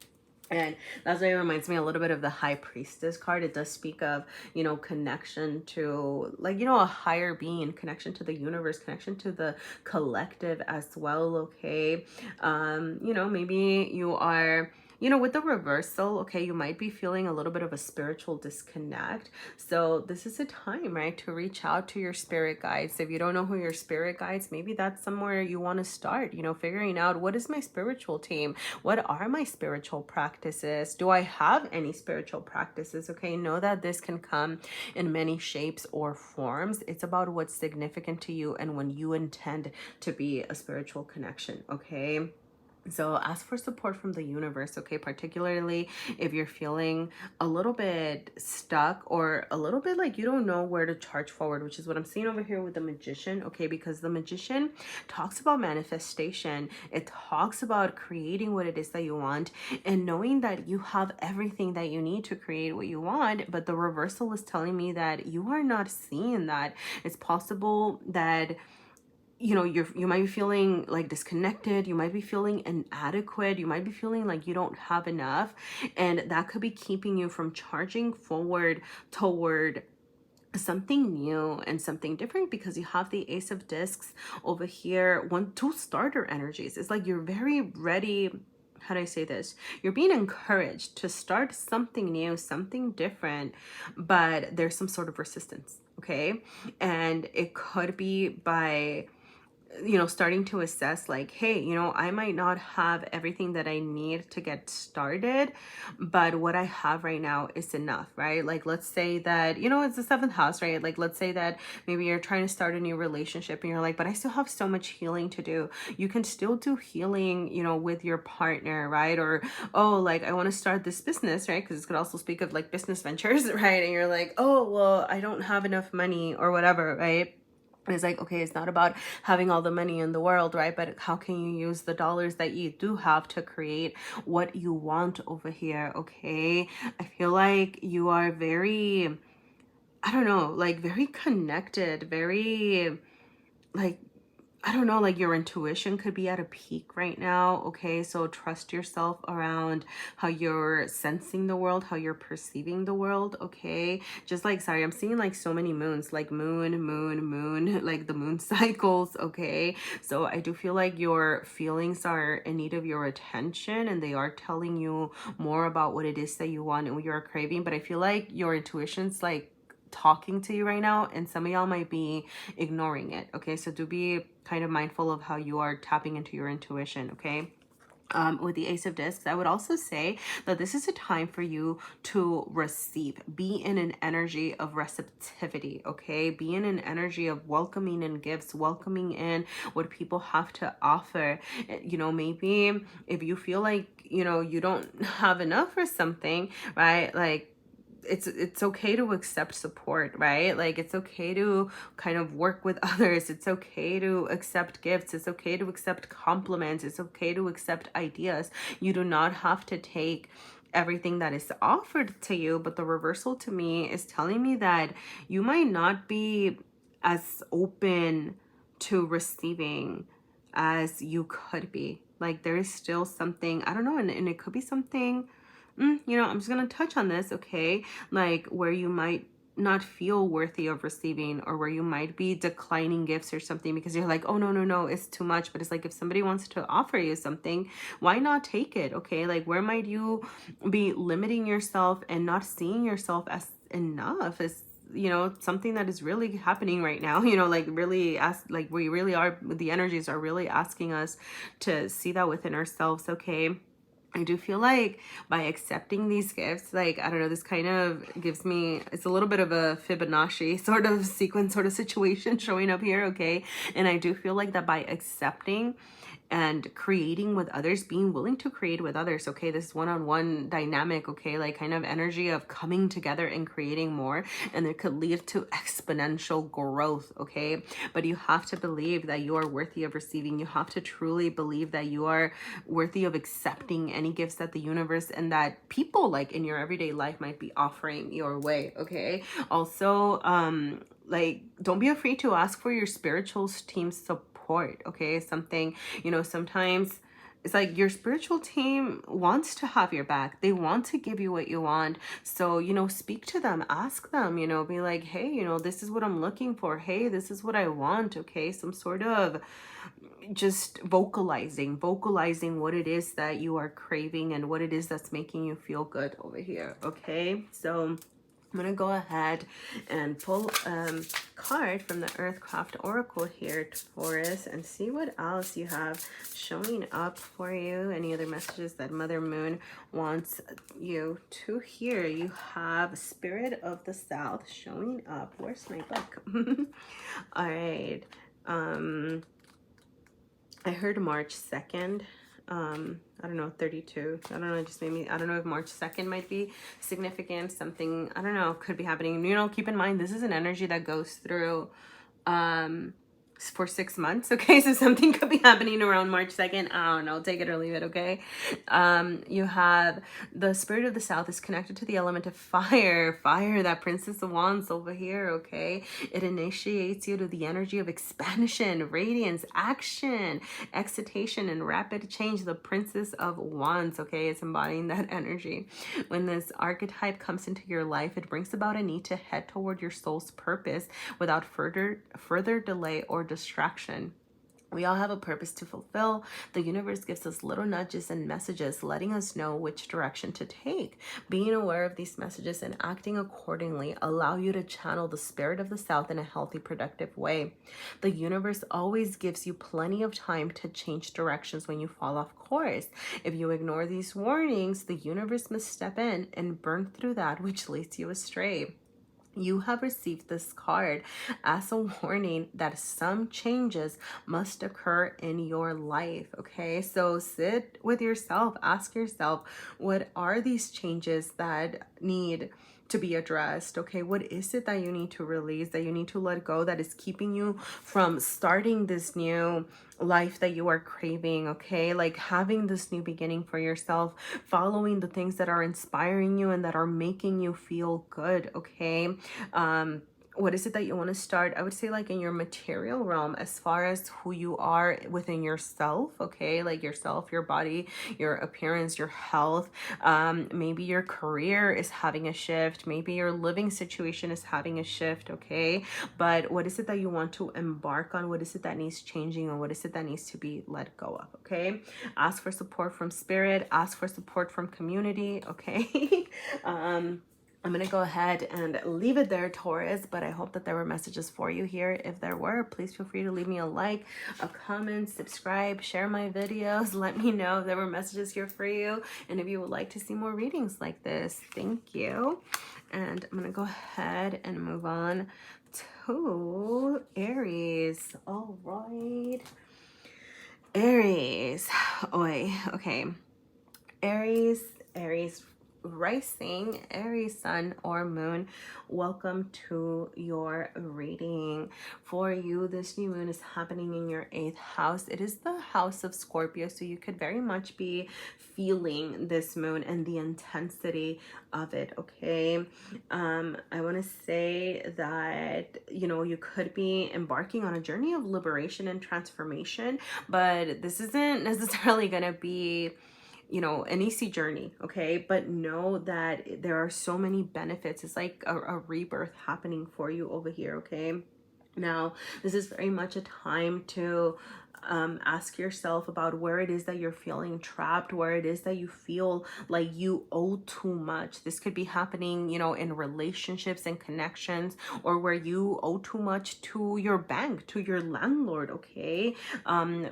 and that's why it reminds me a little bit of the High Priestess card. It does speak of, you know, connection to, like, you know, a higher being, connection to the universe, connection to the collective as well. Okay. You know, maybe you are, you know, with the reversal, okay, you might be feeling a little bit of a spiritual disconnect. So this is a time, right, to reach out to your spirit guides. If you don't know who your spirit guides, maybe that's somewhere you want to start, you know, figuring out, what is my spiritual team? What are my spiritual practices? Do I have any spiritual practices? Okay, know that this can come in many shapes or forms. It's about what's significant to you and when you intend to be a spiritual connection, okay? So ask for support from the universe, okay? Particularly if you're feeling a little bit stuck or a little bit like you don't know where to charge forward, which is what I'm seeing over here with the Magician, okay? Because the Magician talks about manifestation. It talks about creating what it is that you want and knowing that you have everything that you need to create what you want. But the reversal is telling me that you are not seeing that. It's possible that, you know, you might be feeling like disconnected, you might be feeling inadequate, you might be feeling like you don't have enough, and that could be keeping you from charging forward toward something new and something different, because you have the Ace of Discs over here. Two starter energies. It's like you're very ready. How do I say this? You're being encouraged to start something new, something different, but there's some sort of resistance, okay? And it could be by, you know, starting to assess like, hey, you know, I might not have everything that I need to get started, but what I have right now is enough, right? Like, let's say that, you know, it's the seventh house, right? Like, let's say that maybe you're trying to start a new relationship and you're like, but I still have so much healing to do. You can still do healing, you know, with your partner, right? Or, oh, like, I want to start this business, right? Because it could also speak of like business ventures, right? And you're like, oh, well, I don't have enough money or whatever, right? And it's like, okay, it's not about having all the money in the world, right? But how can you use the dollars that you do have to create what you want over here, okay? I feel like you are very, I don't know, like very connected, very like I don't know, like your intuition could be at a peak right now. Okay, so trust yourself around how you're sensing the world, how you're perceiving the world. Okay, just like, sorry, I'm seeing like so many moons, like moon, like the moon cycles. Okay, so I do feel like your feelings are in need of your attention, and they are telling you more about what it is that you want and what you're craving. But I feel like your intuition's like talking to you right now, and some of y'all might be ignoring it. Okay, so do be kind of mindful of how you are tapping into your intuition. Okay, with the Ace of Discs, I would also say that this is a time for you to receive. Be in an energy of receptivity, okay? Be in an energy of welcoming in gifts, welcoming in what people have to offer. You know, maybe if you feel like, you know, you don't have enough or something, right? Like, it's okay to accept support, right? Like, it's okay to kind of work with others. It's okay to accept gifts. It's okay to accept compliments. It's okay to accept ideas. You do not have to take everything that is offered to you. But the reversal to me is telling me that you might not be as open to receiving as you could be. Like, there is still something, I don't know, and it could be something, you know, I'm just going to touch on this, okay? Like, where you might not feel worthy of receiving, or where you might be declining gifts or something because you're like, oh, no, it's too much. But it's like, if somebody wants to offer you something, why not take it? Okay, like, where might you be limiting yourself and not seeing yourself as enough, as, you know, something that is really happening right now, you know, like, really like, we really are, the energies are really asking us to see that within ourselves. Okay, I do feel like by accepting these gifts, like, I don't know, this kind of gives me, it's a little bit of a Fibonacci sort of sequence sort of situation showing up here, okay? And I do feel like that by accepting and creating with others, being willing to create with others, okay, this one-on-one dynamic, okay, like kind of energy of coming together and creating more, and it could lead to exponential growth, okay? But you have to believe that you are worthy of receiving. You have to truly believe that you are worthy of accepting any gifts that the universe and that people like in your everyday life might be offering your way, okay? Also, like, don't be afraid to ask for your spiritual team's support, okay? Something, you know, sometimes it's like your spiritual team wants to have your back. They want to give you what you want. So, you know, speak to them, ask them, you know, be like, hey, you know, this is what I'm looking for. Hey, this is what I want. Okay, some sort of just vocalizing what it is that you are craving and what it is that's making you feel good over here. Okay, so I'm going to go ahead and pull a card from the Earthcraft Oracle here, Taurus, and see what else you have showing up for you. Any other messages that Mother Moon wants you to hear. You have Spirit of the South showing up. Where's my book? All right. I heard March 2nd. I don't know, 32. I don't know, it just made me, I don't know if March 2nd might be significant. Something, I don't know, could be happening. You know, keep in mind, this is an energy that goes through for 6 months. Okay, so something could be happening around March 2nd. I don't know, take it or leave it. Okay, you have the Spirit of the South is connected to the element of fire, that Princess of Wands over here. Okay, it initiates you to the energy of expansion, radiance, action, excitation, and rapid change. The Princess of Wands, okay, it's embodying that energy. When this archetype comes into your life, it brings about a need to head toward your soul's purpose without further delay or distraction. We all have a purpose to fulfill. The universe gives us little nudges and messages letting us know which direction to take. Being aware of these messages and acting accordingly allow you to channel the Spirit of the South in a healthy, productive way. The universe always gives you plenty of time to change directions when you fall off course. If you ignore these warnings, the universe must step in and burn through that which leads you astray. You have received this card as a warning that some changes must occur in your life, okay? So sit with yourself, ask yourself, what are these changes that need to be addressed, okay? What is it that you need to release, that you need to let go, that is keeping you from starting this new life that you are craving, okay? Like having this new beginning for yourself, following the things that are inspiring you and that are making you feel good, okay? what is it that you want to start? I would say like in your material realm, as far as who you are within yourself, okay? Like yourself, your body, your appearance, your health. Maybe your career is having a shift. Maybe your living situation is having a shift, okay? But what is it that you want to embark on? What is it that needs changing, or what is it that needs to be let go of, okay? Ask for support from spirit. Ask for support from community, okay? I'm going to go ahead and leave it there, Taurus, but I hope that there were messages for you here. If there were, please feel free to leave me a like, a comment, subscribe, share my videos. Let me know if there were messages here for you, and if you would like to see more readings like this. Thank you. And I'm going to go ahead and move on to Aries. All right. Aries. Oi, okay. Aries rising, Aries sun or moon, welcome to your reading. For you, this new moon is happening in your 8th house. It is the house of Scorpio, so you could very much be feeling this moon and the intensity of it, okay? I want to say that, you know, you could be embarking on a journey of liberation and transformation, but this isn't necessarily going to be, you know, an easy journey, okay? But know that there are so many benefits. It's like a rebirth happening for you over here, okay? Now, this is very much a time to ask yourself about where it is that you're feeling trapped, where it is that you feel like you owe too much. This could be happening, you know, in relationships and connections, or where you owe too much to your bank, to your landlord, okay?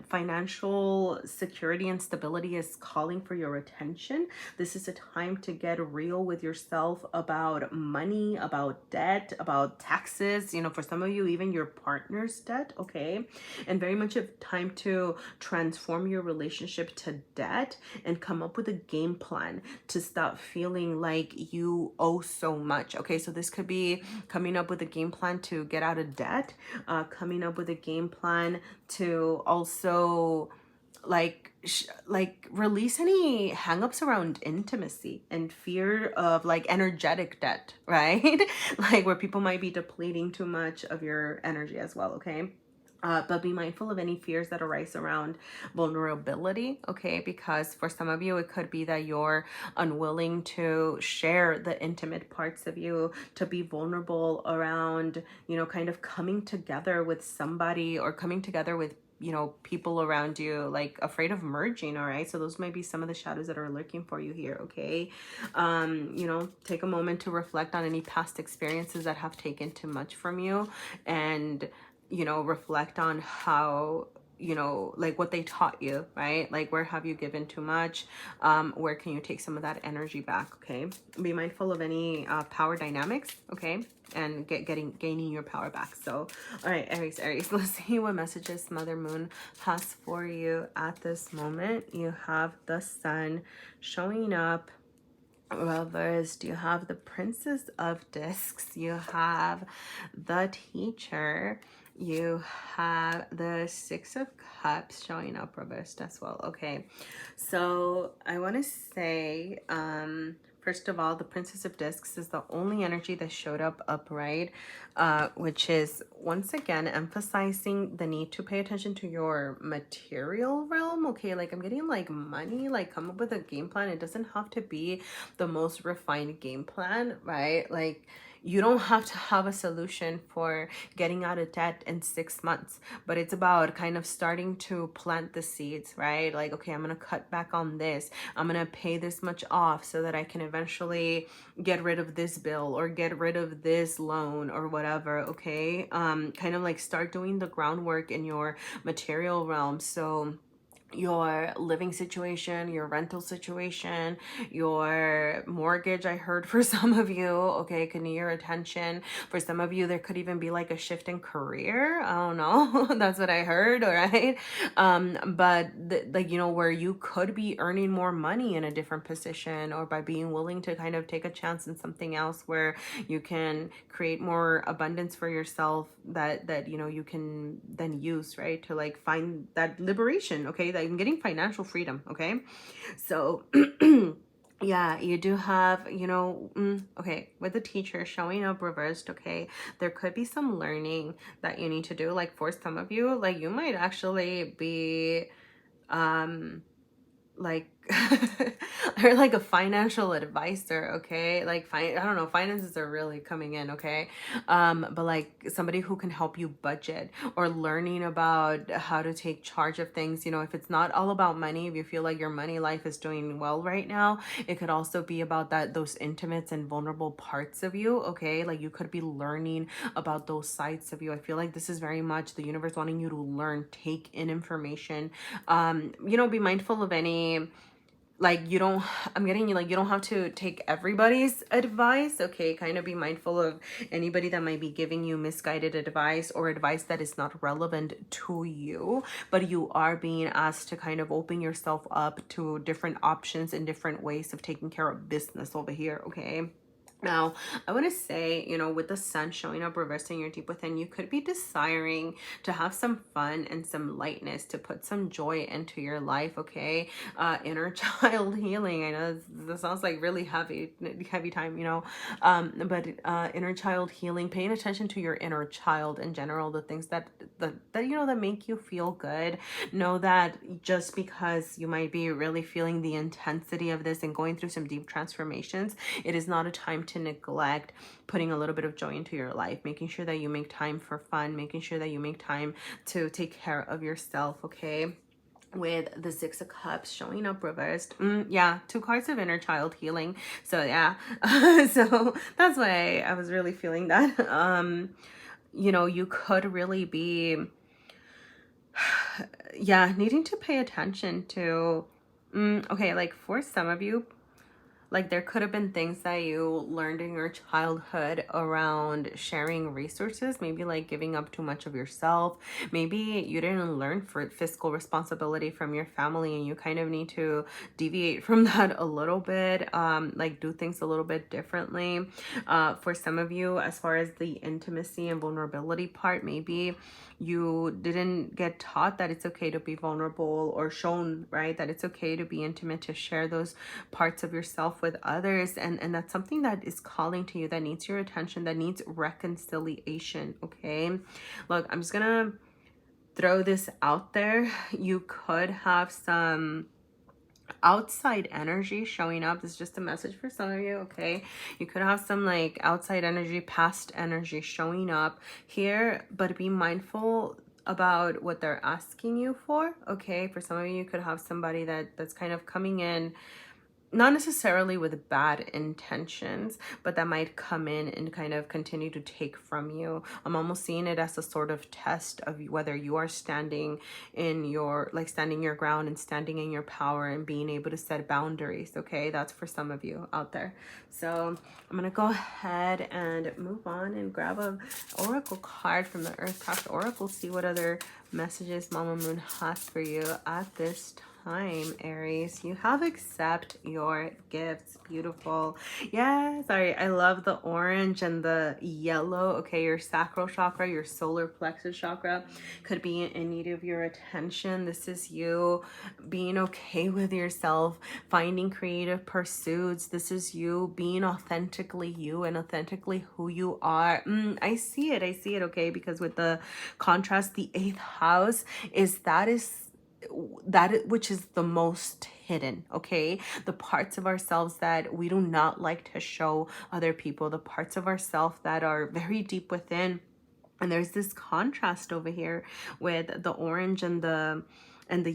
Financial security and stability is calling for your attention. This is a time to get real with yourself about money, about debt, about taxes, you know, for some of you, even your partner's debt, okay? And very much a time to transform your relationship to debt and come up with a game plan to stop feeling like you owe so much, okay? So this could be coming up with a game plan to get out of debt, coming up with a game plan to also like release any hangups around intimacy and fear of like energetic debt, right? Like where people might be depleting too much of your energy as well, okay? But be mindful of any fears that arise around vulnerability, okay? Because for some of you, it could be that you're unwilling to share the intimate parts of you, to be vulnerable around, you know, kind of coming together with somebody or coming together with, you know, people around you, like afraid of merging, all right? So those might be some of the shadows that are lurking for you here, okay? You know, take a moment to reflect on any past experiences that have taken too much from you, and you know, reflect on how, you know, like what they taught you, right? Like where have you given too much? Where can you take some of that energy back, okay? Be mindful of any power dynamics, okay? And gaining your power back. So, all right, Aries, let's see what messages Mother Moon has for you at this moment. You have the Sun showing up reversed. You have the Princess of Discs. You have the Teacher. You have the Six of Cups showing up reversed as well. Okay, so I want to say, first of all, the Princess of Discs is the only energy that showed up upright, which is once again emphasizing the need to pay attention to your material realm. Okay, like I'm getting like money, like come up with a game plan. It doesn't have to be the most refined game plan, right? Like you don't have to have a solution for getting out of debt in 6 months, but it's about kind of starting to plant the seeds, right? Like, okay, I'm going to cut back on this. I'm going to pay this much off so that I can eventually get rid of this bill or get rid of this loan or whatever, okay? Kind of like start doing the groundwork in your material realm. So your living situation, your rental situation, your mortgage, I heard for some of you, okay, could need your attention. For some of you, there could even be like a shift in career. I don't know. That's what I heard, all right? But like, you know, where you could be earning more money in a different position, or by being willing to kind of take a chance in something else where you can create more abundance for yourself that you know, you can then use, right, to like find that liberation, okay? That I'm getting financial freedom, okay? So Yeah, you do have, okay, with the teacher showing up reversed, okay, there could be some learning that you need to do. Like for some of you, like you might actually be, um, like or like a financial advisor, okay, like I don't know, finances are really coming in, okay, but like somebody who can help you budget or learning about how to take charge of things. If it's not all about money, if you feel like your money life is doing well right now, it could also be about those intimates and vulnerable parts of you, okay, like you could be learning about those sides of you. I feel like this is very much the universe wanting you to learn, take in information. Be mindful of any, like, you don't, I'm getting you, like, you don't have to take everybody's advice, okay, kind of be mindful of anybody that might be giving you misguided advice or advice that is not relevant to you, but you are being asked to kind of open yourself up to different options and different ways of taking care of business over here, okay. Now, I want to say, with the sun showing up reversing your deep within, you could be desiring to have some fun and some lightness, to put some joy into your life, okay? Inner child healing. I know this sounds like really heavy time, but inner child healing, paying attention to your inner child in general, the things that that make you feel good. Know that just because you might be really feeling the intensity of this and going through some deep transformations, it is not a time to neglect putting a little bit of joy into your life, making sure that you make time for fun, making sure that you make time to take care of yourself, okay? With the Six of Cups showing up reversed, yeah, 2 cards of inner child healing. So yeah, so that's why I was really feeling that. You could really be, yeah, needing to pay attention to, okay, like for some of you, like there could have been things that you learned in your childhood around sharing resources, maybe like giving up too much of yourself. Maybe you didn't learn for fiscal responsibility from your family and you kind of need to deviate from that a little bit, like do things a little bit differently. For some of you, as far as the intimacy and vulnerability part, maybe you didn't get taught that it's okay to be vulnerable, or shown, right, that it's okay to be intimate, to share those parts of yourself with others, and that's something that is calling to you, that needs your attention, that needs reconciliation, okay. Look, I'm just gonna throw this out there. You could have some outside energy showing up. This is just a message for some of you, okay. You could have some like outside energy, past energy showing up here, but be mindful about what they're asking you for, okay. For some of you, you could have somebody that's kind of coming in, not necessarily with bad intentions, but that might come in and kind of continue to take from you. I'm almost seeing it as a sort of test of whether you are standing in your, like standing your ground and standing in your power and being able to set boundaries, okay? That's for some of you out there. So I'm gonna go ahead and move on and grab a oracle card from the Earthcraft Oracle, see what other messages Mama Moon has for you at this time, Aries. You have accept your gifts. Beautiful. Yeah, sorry, I love the orange and the yellow. Okay, your sacral chakra, your solar plexus chakra could be in need of your attention. This is you being okay with yourself, finding creative pursuits. This is you being authentically you and authentically who you are. I see it, okay, because with the contrast, the 8th house is that which is the most hidden, okay, the parts of ourselves that we do not like to show other people, the parts of ourselves that are very deep within. And there's this contrast over here with the orange and the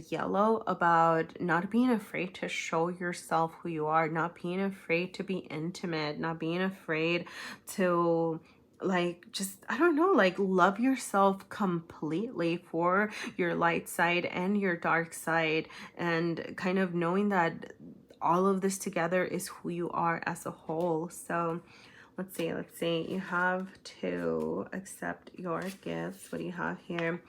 yellow, about not being afraid to show yourself who you are, not being afraid to be intimate, not being afraid to, like, just, I don't know, like love yourself completely for your light side and your dark side, and kind of knowing that all of this together is who you are as a whole. So let's see. You have to accept your gifts. What do you have here?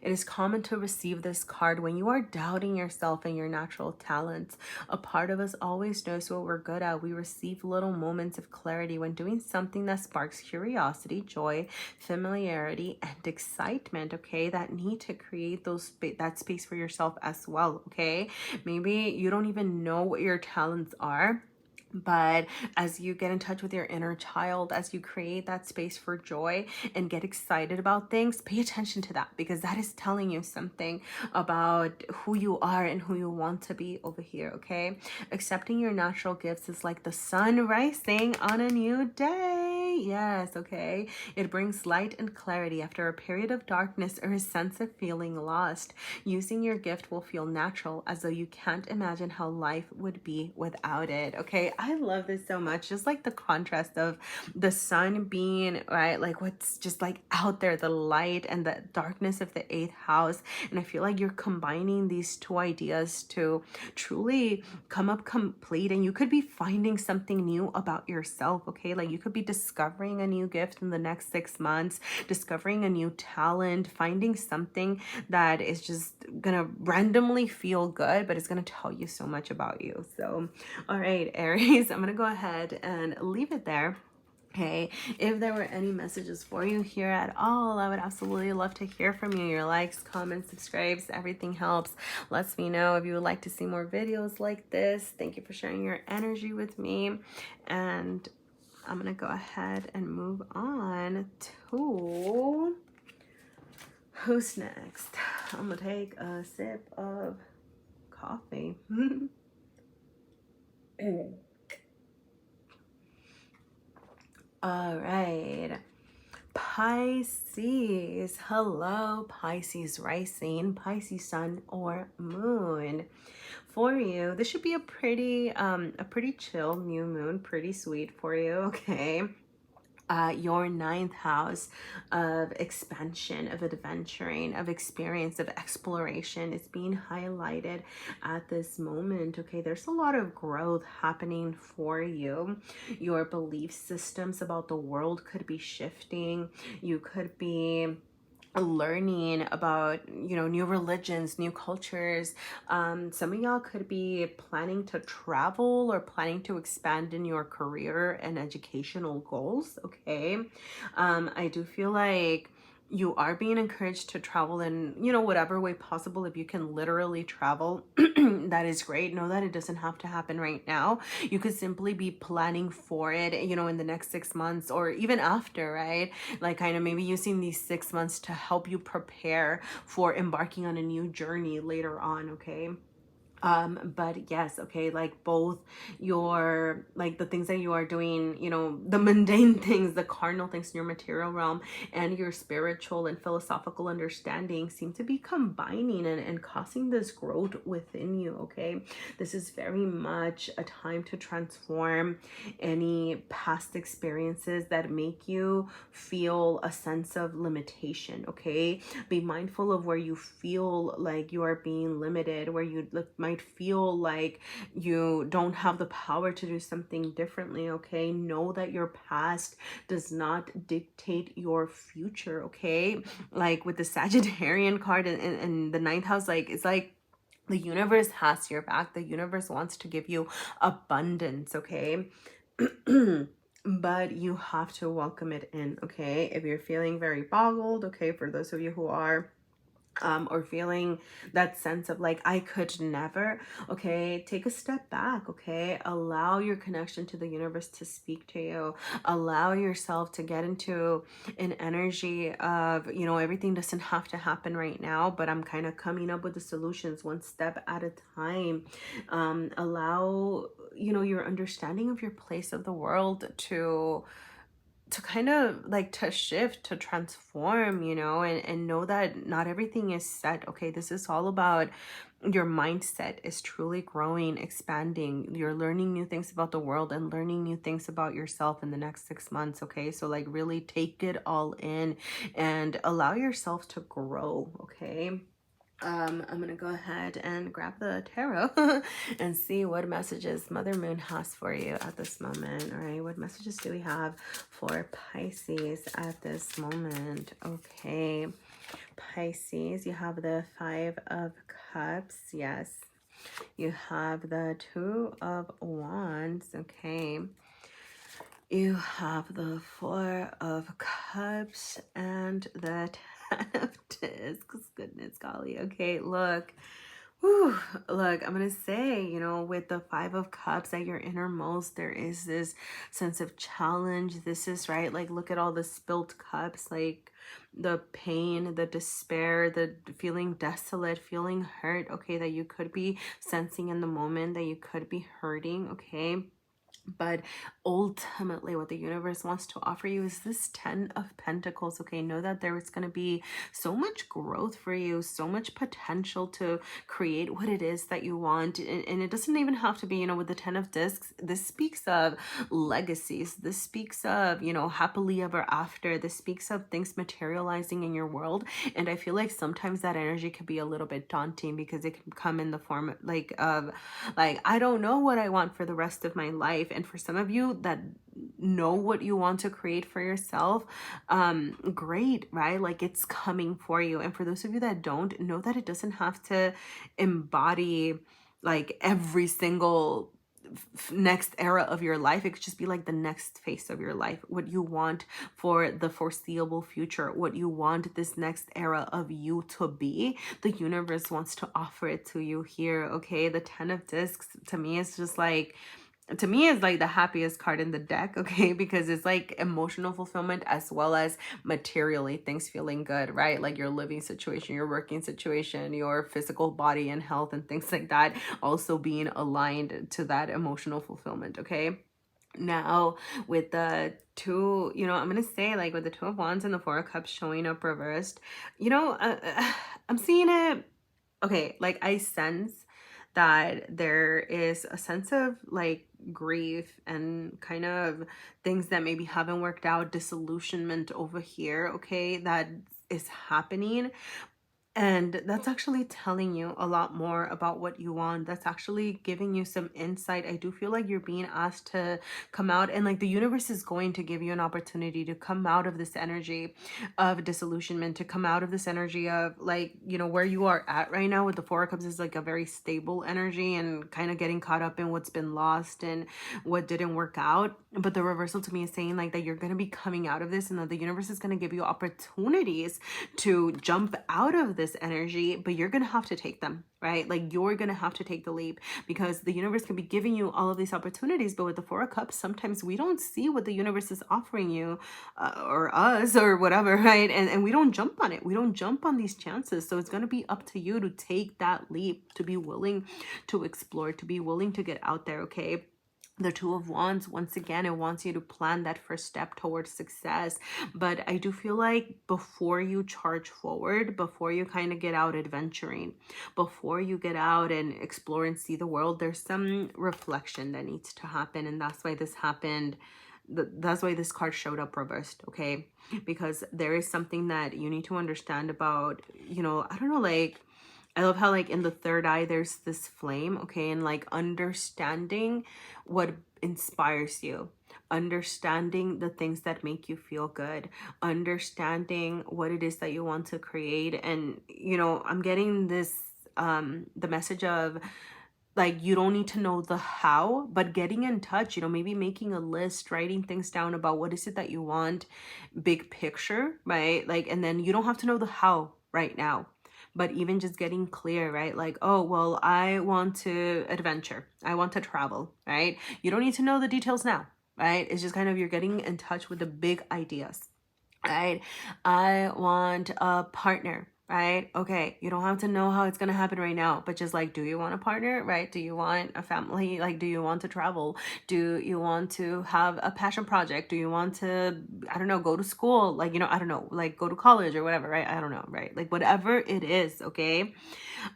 It is common to receive this card when you are doubting yourself and your natural talents. A part of us always knows what we're good at. We receive little moments of clarity when doing something that sparks curiosity, joy, familiarity, and excitement, okay? That need to create that space for yourself as well, okay? Maybe you don't even know what your talents are, But as you get in touch with your inner child, as you create that space for joy and get excited about things, pay attention to that, because that is telling you something about who you are and who you want to be over here, okay? Accepting your natural gifts is like the sun rising on a new day. Yes, okay? It brings light and clarity after a period of darkness or a sense of feeling lost. Using your gift will feel natural, as though you can't imagine how life would be without it, okay? I love this so much. Just like the contrast of the sun being, right, like what's just like out there, the light and the darkness of the eighth house. And I feel like you're combining these two ideas to truly come up complete. And you could be finding something new about yourself, okay? Like you could be discovering a new gift in the next 6 months, discovering a new talent, finding something that is just gonna randomly feel good, but it's gonna tell you so much about you. So, all right, Aries, I'm gonna go ahead and leave it there. Okay, if there were any messages for you here at all, I would absolutely love to hear from you. Your likes, comments, subscribes, everything helps. Lets me know if you would like to see more videos like this. Thank you for sharing your energy with me. And I'm gonna go ahead and move on to who's next. I'm gonna take a sip of coffee. All right, Pisces. Hello, Pisces rising, Pisces sun or moon. For you, this should be a pretty chill new moon, pretty sweet for you, okay? Your ninth house of expansion, of adventuring, of experience, of exploration is being highlighted at this moment, okay? There's a lot of growth happening for you. Your belief systems about the world could be shifting. You could be learning about, you know, new religions, new cultures. Some of y'all could be planning to travel or planning to expand in your career and educational goals, okay? I do feel like you are being encouraged to travel in, you know, whatever way possible. If you can literally travel, that is great. Know that it doesn't have to happen right now. You could simply be planning for it, you know, in the next 6 months or even after, right? Like kind of maybe using these 6 months to help you prepare for embarking on a new journey later on, okay? But yes, okay, like both your, like the things that you are doing, you know, the mundane things, the carnal things in your material realm, and your spiritual and philosophical understanding seem to be combining and causing this growth within you, okay? This is very much a time to transform any past experiences that make you feel a sense of limitation, okay? Be mindful of where you feel like you are being limited, where you might feel like you don't have the power to do something differently, okay? Know that your past does not dictate your future, okay? Like with the Sagittarian card and the ninth house, like it's like the universe has your back. The universe wants to give you abundance, okay? But you have to welcome it in, okay? If you're feeling very boggled, okay, for those of you who are, or feeling that sense of like, I could never, okay, take a step back, okay? Allow your connection to the universe to speak to you. Allow yourself to get into an energy of, you know, everything doesn't have to happen right now, but I'm kind of coming up with the solutions one step at a time. Allow, you know, your understanding of your place of the world to kind of like to shift, to transform, you know, and know that not everything is set, okay? This is all about your mindset is truly growing, expanding. You're learning new things about the world and learning new things about yourself in the next 6 months, okay? So like really take it all in and allow yourself to grow, okay? I'm gonna go ahead and grab the tarot and see what messages Mother Moon has for you at this moment. All right, what messages do we have for Pisces at this moment? Okay, Pisces, you have the Five of Cups. Yes, you have the Two of Wands. Okay, you have the Four of Cups and the Ten of Discs. Goodness golly. Okay, look. Whew, look, I'm gonna say, you know, with the Five of Cups at your innermost, there is this sense of challenge. This is right, like, look at all the spilt cups, like the pain, the despair, the feeling desolate, feeling hurt, okay, that you could be sensing in the moment, that you could be hurting, okay. But ultimately, what the universe wants to offer you is this 10 of Pentacles. Okay, know that there is going to be so much growth for you, so much potential to create what it is that you want. And it doesn't even have to be, you know, with the 10 of Discs. This speaks of legacies. This speaks of, you know, happily ever after. This speaks of things materializing in your world. And I feel like sometimes that energy can be a little bit daunting because it can come in the form like of, like, I don't know what I want for the rest of my life. And for some of you that know what you want to create for yourself, great, right? Like, it's coming for you. And for those of you that don't, know that it doesn't have to embody like every single next era of your life. It could just be like the next phase of your life, what you want for the foreseeable future, what you want this next era of you to be. The universe wants to offer it to you here, okay? The 10 of Discs to me is just like, to me is like the happiest card in the deck, okay, because it's like emotional fulfillment as well as materially things feeling good, right? Like your living situation, your working situation, your physical body and health and things like that also being aligned to that emotional fulfillment, okay. Now with the two, you know, I'm gonna say, like, with the Two of Wands and the Four of Cups showing up reversed, you know, I'm seeing it, okay, like, I sense that there is a sense of like grief and kind of things that maybe haven't worked out, disillusionment over here, okay, that is happening. And that's actually telling you a lot more about what you want. That's actually giving you some insight. I do feel like you're being asked to come out, and like the universe is going to give you an opportunity to come out of this energy of disillusionment, to come out of this energy of, like, you know, where you are at right now with the Four of Cups is like a very stable energy and kind of getting caught up in what's been lost and what didn't work out. But the reversal to me is saying like that you're going to be coming out of this, and that the universe is going to give you opportunities to jump out of this energy, but you're gonna have to take them, right? Like, you're gonna have to take the leap, because the universe can be giving you all of these opportunities, but with the Four of Cups, sometimes we don't see what the universe is offering you, or us or whatever, right? And we don't jump on it. We don't jump on these chances. So it's gonna be up to you to take that leap, to be willing to explore, to be willing to get out there, okay? The Two of Wands, once again, it wants you to plan that first step towards success. But I do feel like before you charge forward, before you kind of get out adventuring, before you get out and explore and see the world, there's some reflection that needs to happen. And that's why this happened. That's why this card showed up reversed, okay? Because there is something that you need to understand about, you know, I don't know, like, I love how, like, in the third eye, there's this flame, okay? And, like, understanding what inspires you, understanding the things that make you feel good, understanding what it is that you want to create. And, you know, I'm getting this, the message of, like, you don't need to know the how, but getting in touch, you know, maybe making a list, writing things down about what is it that you want, big picture, right? Like, and then you don't have to know the how right now, but even just getting clear, right? Like, oh, well, I want to adventure, I want to travel, right? You don't need to know the details now, right? It's just kind of, you're getting in touch with the big ideas, right? I want a partner, right? Okay, you don't have to know how it's gonna happen right now, but just like, do you want a partner, right? Do you want a family? Like, do you want to travel? Do you want to have a passion project? Do you want to, I don't know, go to school? Like, you know, I don't know, like, go to college or whatever, right? I don't know, right? Like, whatever it is, okay?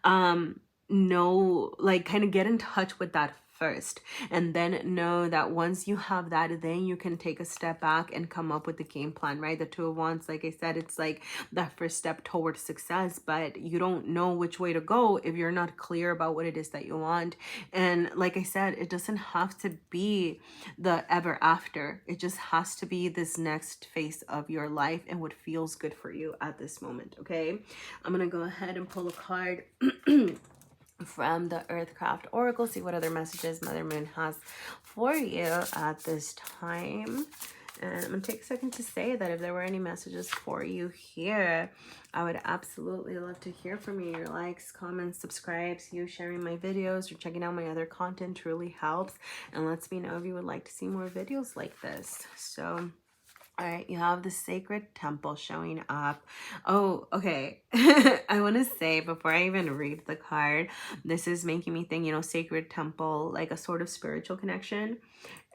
Know, like, kind of get in touch with that first, and then know that once you have that, then you can take a step back and come up with the game plan, right? The Two of Wands, like I said, it's like that first step towards success, but you don't know which way to go if you're not clear about what it is that you want. And like I said, it doesn't have to be the ever after, it just has to be this next phase of your life and what feels good for you at this moment, okay? I'm gonna go ahead and pull a card from the Earthcraft Oracle, see what other messages Mother Moon has for you at this time. And I'm going to take a second to say that if there were any messages for you here, I would absolutely love to hear from you. Your likes, comments, subscribes, you sharing my videos, or checking out my other content truly helps. And lets me know if you would like to see more videos like this. So, all right, you have the sacred temple showing up. Oh, okay. I want to say before I even read the card, this is making me think, sacred temple, like a sort of spiritual connection.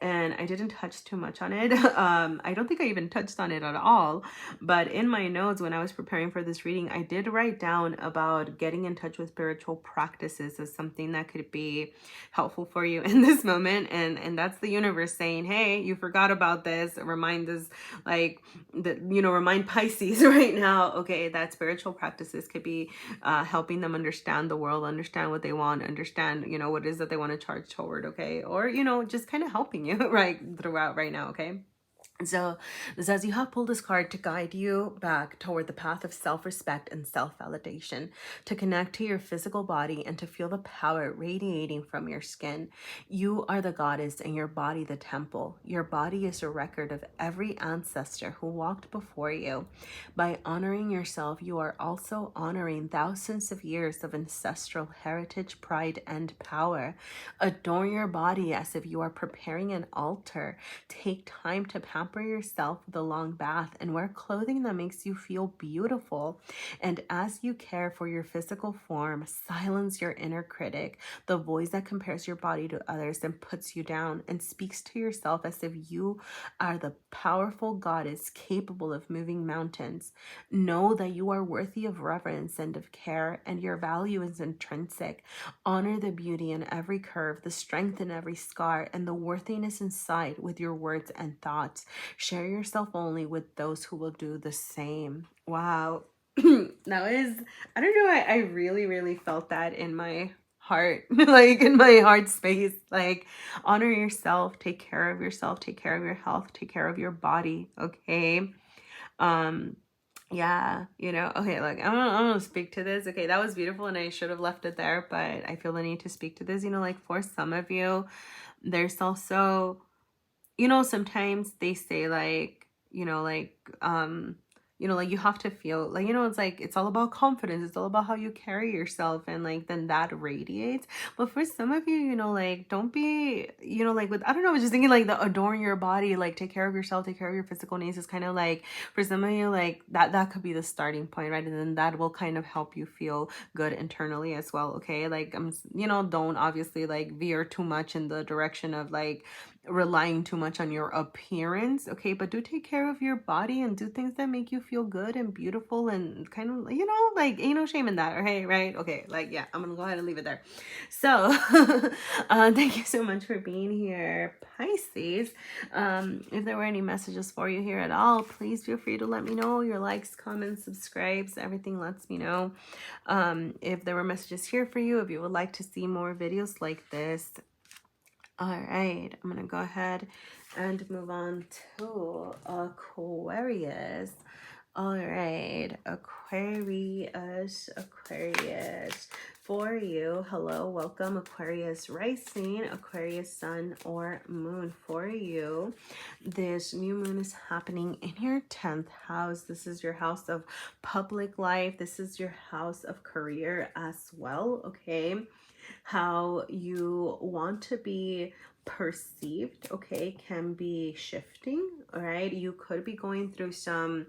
And I didn't touch too much on it. I don't think I even touched on it at all. But in my notes, when I was preparing for this reading, I did write down about getting in touch with spiritual practices as something that could be helpful for you in this moment. And that's the universe saying, hey, you forgot about this. Remind this, remind Pisces right now, okay, that spiritual practices could be helping them understand the world, understand what they want, understand, what it is that they want to charge toward, okay? Or, just kind of helping you right throughout right now, okay? So it says you have pulled this card to guide you back toward the path of self-respect and self-validation, to connect to your physical body and to feel the power radiating from your skin. You are the goddess and your body the temple. Your body is a record of every ancestor who walked before you. By honoring yourself, you are also honoring thousands of years of ancestral heritage, pride, and power. Adorn your body as if you are preparing an altar. Take time to pamper yourself with a long bath and wear clothing that makes you feel beautiful. And as you care for your physical form, silence your inner critic, the voice that compares your body to others and puts you down, and speaks to yourself as if you are the powerful goddess capable of moving mountains. Know that you are worthy of reverence and of care, and your value is intrinsic. Honor the beauty in every curve, the strength in every scar, and the worthiness inside with your words and thoughts. Share yourself only with those who will do the same. Wow. That was, I don't know, I really, really felt that in my heart, like in my heart space. Like, honor yourself, take care of yourself, take care of your health, take care of your body, okay? Yeah, okay, like I'm gonna speak to this. Okay, that was beautiful and I should have left it there, but I feel the need to speak to this. Like for some of you, there's also, sometimes they say like, like you have to feel like, it's like, it's all about confidence. It's all about how you carry yourself. And like, then that radiates. But for some of you, like, don't be, like with, I don't know, I was just thinking like the adorn your body, like take care of yourself, take care of your physical needs is kind of like, for some of you, like that could be the starting point, right? And then that will kind of help you feel good internally as well. Okay. Like, don't obviously like veer too much in the direction of like, relying too much on your appearance, okay? But do take care of your body and do things that make you feel good and beautiful and kind of, like, ain't no shame in that, okay? Right? Okay, like, yeah, I'm gonna go ahead and leave it there. So, thank you so much for being here, Pisces. If there were any messages for you here at all, please feel free to let me know. Your likes, comments, subscribes, everything lets me know. If there were messages here for you, if you would like to see more videos like this. All right, I'm going to go ahead and move on to Aquarius. All right, Aquarius, for you. Hello, welcome, Aquarius rising, Aquarius sun or moon for you. This new moon is happening in your 10th house. This is your house of public life. This is your house of career as well, okay? How you want to be perceived, okay, can be shifting, all right? You could be going through some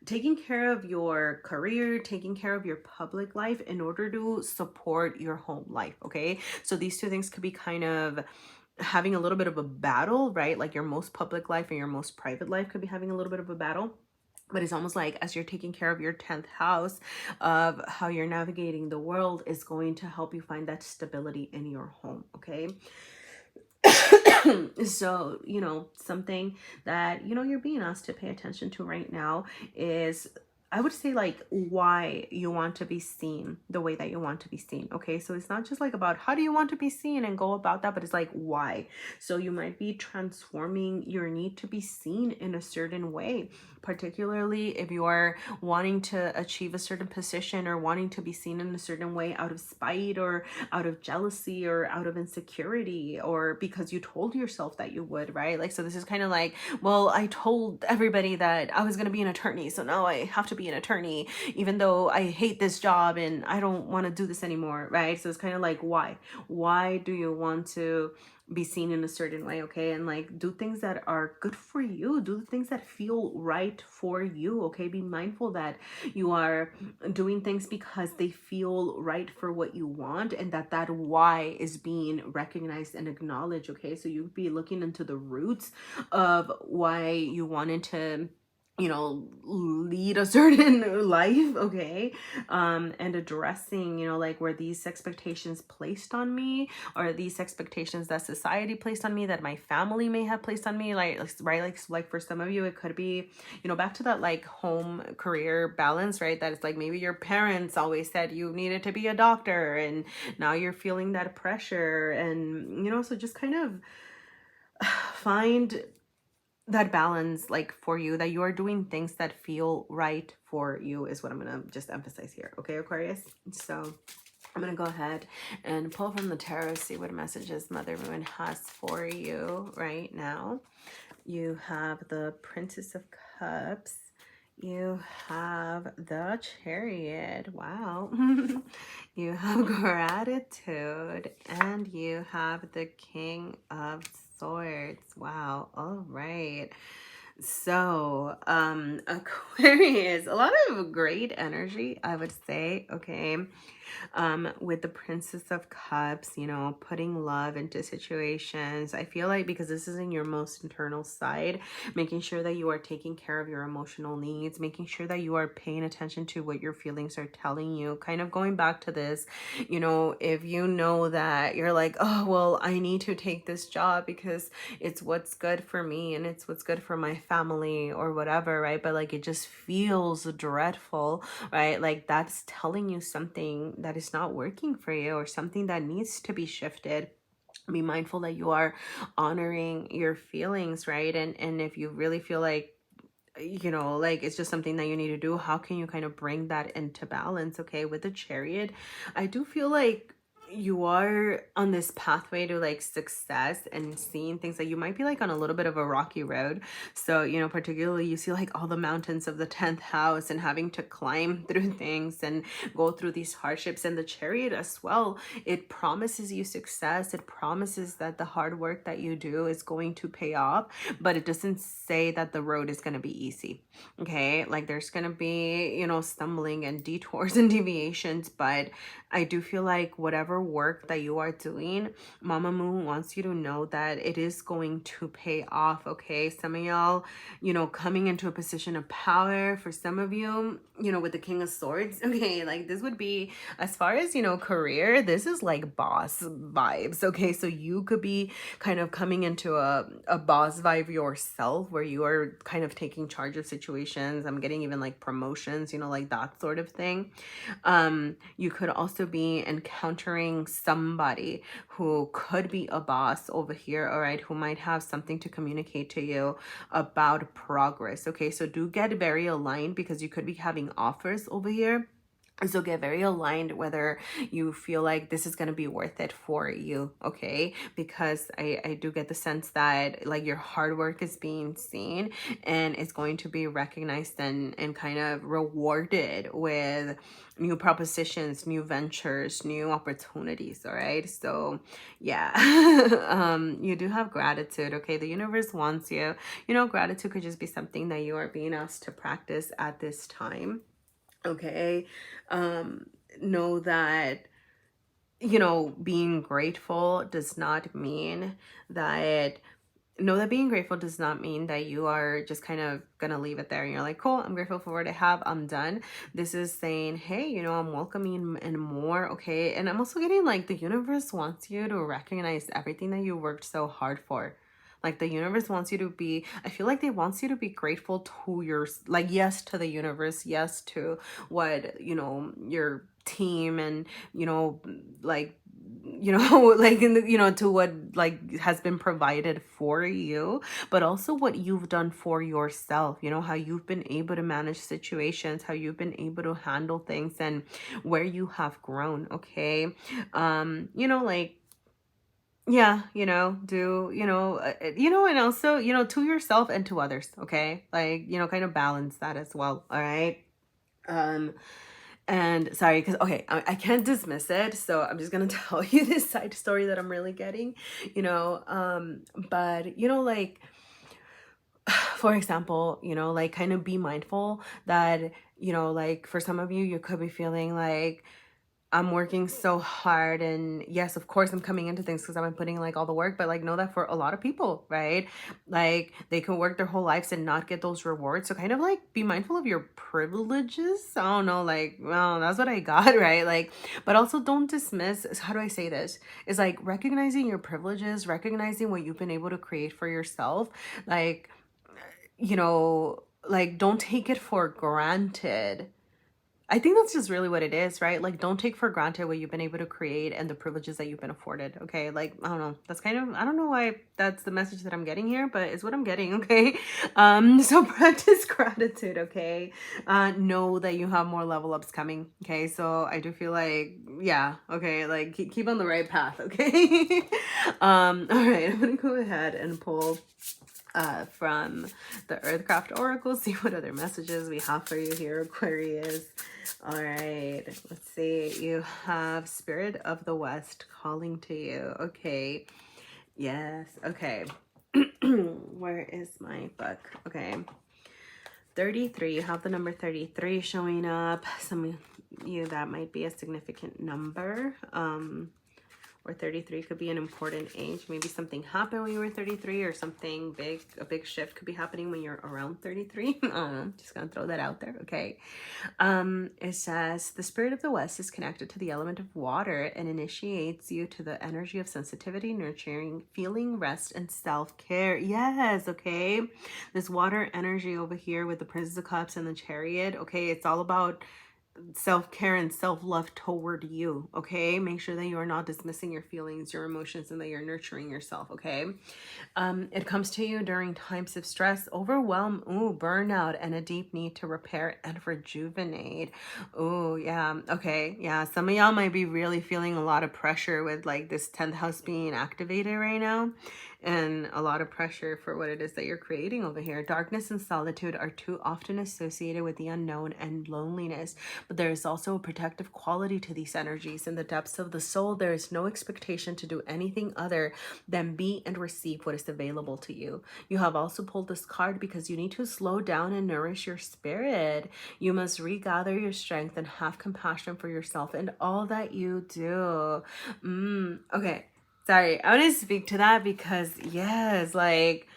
taking care of your career, taking care of your public life in order to support your home life, okay? So these two things could be kind of having a little bit of a battle, right? Like your most public life and your most private life could be having a little bit of a battle. But it's almost like as you're taking care of your 10th house of how you're navigating the world is going to help you find that stability in your home, okay? So, something that, you're being asked to pay attention to right now is I would say like why you want to be seen the way that you want to be seen. Okay. So it's not just like about how do you want to be seen and go about that, but it's like why. So you might be transforming your need to be seen in a certain way, particularly if you are wanting to achieve a certain position or wanting to be seen in a certain way out of spite or out of jealousy or out of insecurity, or because you told yourself that you would, right? Like, so this is kind of like, well, I told everybody that I was going to be an attorney, so now I have to be an attorney, even though I hate this job and I don't want to do this anymore, right? So it's kind of like, why do you want to be seen in a certain way? Okay. And like, do things that are good for you, do the things that feel right for you. Okay. Be mindful that you are doing things because they feel right for what you want, and that why is being recognized and acknowledged. Okay. So you'd be looking into the roots of why you wanted to, you know, lead a certain life. Okay. And addressing, you know, like, were these expectations placed on me, or these expectations that society placed on me, that my family may have placed on me, like, right? Like for some of you it could be, you know, back to that like home career balance, right? That it's like maybe your parents always said you needed to be a doctor, and now you're feeling that pressure. And you know, so just kind of find that balance, like, for you, that you are doing things that feel right for you, is what I'm gonna just emphasize here. Okay, Aquarius? So I'm gonna go ahead and pull from the tarot, see what messages Mother Moon has for you right now. You have the Princess of Cups. You have the Chariot. Wow. You have Gratitude. And you have the King of Swords. Wow. All right. So, Aquarius, a lot of great energy, I would say. Okay. With the Princess of Cups, you know, putting love into situations. I feel like because this is in your most internal side, making sure that you are taking care of your emotional needs, making sure that you are paying attention to what your feelings are telling you. Kind of going back to this, you know, if you know that you're like, oh, well, I need to take this job because it's what's good for me and it's what's good for my family or whatever, right? But like, it just feels dreadful, right? Like, that's telling you something that is not working for you, or something that needs to be shifted. Be mindful that you are honoring your feelings, right? And if you really feel like, you know, like, it's just something that you need to do, how can you kind of bring that into balance? Okay, with the Chariot, I do feel like you are on this pathway to like success and seeing things that you might be like on a little bit of a rocky road. So, you know, particularly you see like all the mountains of the 10th house and having to climb through things and go through these hardships. And the Chariot as well, it promises you success. It promises that the hard work that you do is going to pay off, but it doesn't say that the road is going to be easy. Okay, like, there's going to be, you know, stumbling and detours and deviations, but I do feel like whatever work that you are doing, Mama Moon wants you to know that it is going to pay off. Okay, some of y'all, you know, coming into a position of power. For some of you, you know, with the King of Swords, okay, like, this would be, as far as, you know, career, this is like boss vibes. Okay, so you could be kind of coming into a boss vibe yourself, where you are kind of taking charge of situations. I'm getting even like promotions, you know, like that sort of thing. You could also be encountering somebody who could be a boss over here, all right, who might have something to communicate to you about progress. Okay, so do get very aligned, because you could be having offers over here. So get very aligned whether you feel like this is going to be worth it for you, okay? Because I do get the sense that like your hard work is being seen, and it's going to be recognized and kind of rewarded with new propositions, new ventures, new opportunities, all right? So yeah, you do have gratitude, okay? The universe wants you. You know, gratitude could just be something that you are being asked to practice at this time. Okay. um know that, you know, being grateful does not mean that know that being grateful does not mean that you are just kind of gonna leave it there and you're like, cool, I'm grateful for what I have, I'm done. This is saying, hey, you know, I'm welcoming and more. Okay, and I'm also getting like the universe wants you to recognize everything that you worked so hard for. Like the universe wants you to be, I feel like they wants you to be grateful to your, like, yes to the universe, yes to what, you know, your team and, you know, like, you know, like in the, you know, to what like has been provided for you, but also what you've done for yourself, you know, how you've been able to manage situations, how you've been able to handle things, and where you have grown. Okay. You know, like, yeah, you know, do, you know, and also, you know, to yourself and to others. Okay. Like, you know, kind of balance that as well. All right. um and sorry, because okay, I can't dismiss it, so I'm just gonna tell you this side story that I'm really getting, you know. But you know, like, for example, you know, like, kind of be mindful that, you know, like, for some of you, you could be feeling like, I'm working so hard, and yes, of course I'm coming into things because I've been putting like all the work, but like, know that for a lot of people, right? Like, they can work their whole lives and not get those rewards. So kind of like be mindful of your privileges. I don't know, like, well, that's what I got, right? Like, but also don't dismiss, how do I say this? It's like recognizing your privileges, recognizing what you've been able to create for yourself. Like, you know, like, don't take it for granted. I think that's just really what it is, right? Like, don't take for granted what you've been able to create and the privileges that you've been afforded. Okay. Like, I don't know. That's kind of, I don't know why that's the message that I'm getting here, but it's what I'm getting. Okay. So practice gratitude. Okay. Know that you have more level ups coming. Okay. So I do feel like, yeah. Okay. Like, keep on the right path. Okay. All right. I'm going to go ahead and pull from the Earthcraft Oracle, see what other messages we have for you here, Aquarius. All right, let's see. You have Spirit of the West calling to you. Okay. Yes. Okay. Where is my book? Okay. 33. You have the number 33 showing up. Some of you, that might be a significant number. Or 33 could be an important age. Maybe something happened when you were 33, or something big, a big shift could be happening when you're around 33. Just gonna throw that out there. Okay. It says the Spirit of the West is connected to the element of water and initiates you to the energy of sensitivity, nurturing, feeling, rest, and self-care. Yes. Okay. This water energy over here with the Princess of Cups and the Chariot. Okay. It's all about self-care and self-love toward you. Okay, make sure that you are not dismissing your feelings, your emotions, and that you're nurturing yourself. Okay. It comes to you during times of stress, overwhelm, burnout, and a deep need to repair and rejuvenate. Yeah. Okay. Yeah, some of y'all might be really feeling a lot of pressure with like this 10th house being activated right now, and a lot of pressure for what it is that you're creating over here. Darkness and solitude are too often associated with the unknown and loneliness, but there is also a protective quality to these energies. In the depths of the soul, there is no expectation to do anything other than be and receive what is available to you. You have also pulled this card because you need to slow down and nourish your spirit. You must regather your strength and have compassion for yourself and all that you do. Okay. Sorry, I want to speak to that because, yes, like,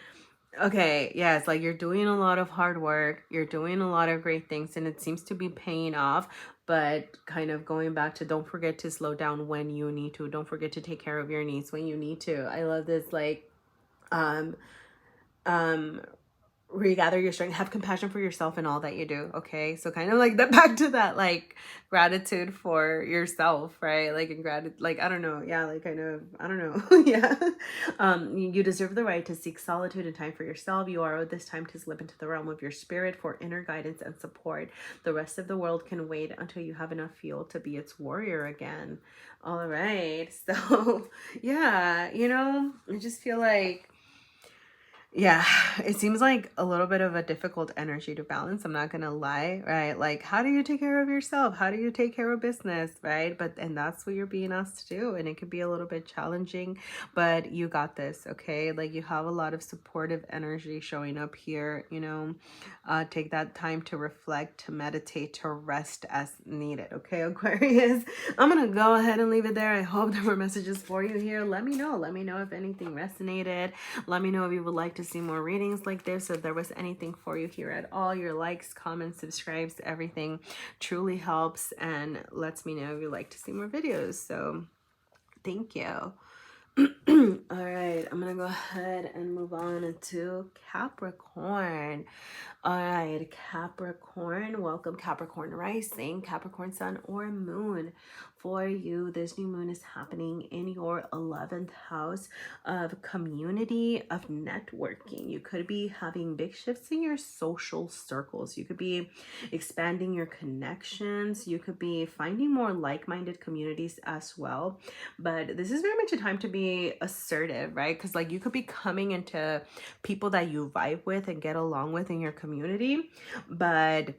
okay, yes, like, you're doing a lot of hard work, you're doing a lot of great things, and it seems to be paying off, but kind of going back to, don't forget to slow down when you need to. Don't forget to take care of your needs when you need to. I love this, like, um, um, regather your strength, have compassion for yourself and all that you do. Okay, so kind of like that, back to that, like, gratitude for yourself, right? Like, in gratitude, like, I don't know, yeah, like, kind of, I don't know. Yeah. You deserve the right to seek solitude and time for yourself. You are owed this time to slip into the realm of your spirit for inner guidance and support. The rest of the world can wait until you have enough fuel to be its warrior again. All right, so yeah, you know, I just feel like, yeah, it seems like a little bit of a difficult energy to balance. I'm not gonna lie, right? Like, how do you take care of yourself? How do you take care of business, right? And that's what you're being asked to do. And it can be a little bit challenging, but you got this, okay? Like, you have a lot of supportive energy showing up here, you know. Take that time to reflect, to meditate, to rest as needed, okay, Aquarius? I'm gonna go ahead and leave it there. I hope there were messages for you here. Let me know. Let me know if anything resonated. Let me know if you would like to see more readings like this, if there was anything for you here at all. Your likes, comments, subscribes, everything truly helps and lets me know if you'd like to see more videos. So thank you. All right, I'm gonna go ahead and move on to Capricorn. All right, Capricorn, welcome Capricorn rising, Capricorn sun or moon. For you, this new moon is happening in your 11th house of community, of networking. You could be having big shifts in your social circles. You could be expanding your connections. You could be finding more like-minded communities as well. But this is very much a time to be assertive, right? Because like you could be coming into people that you vibe with and get along with in your community, but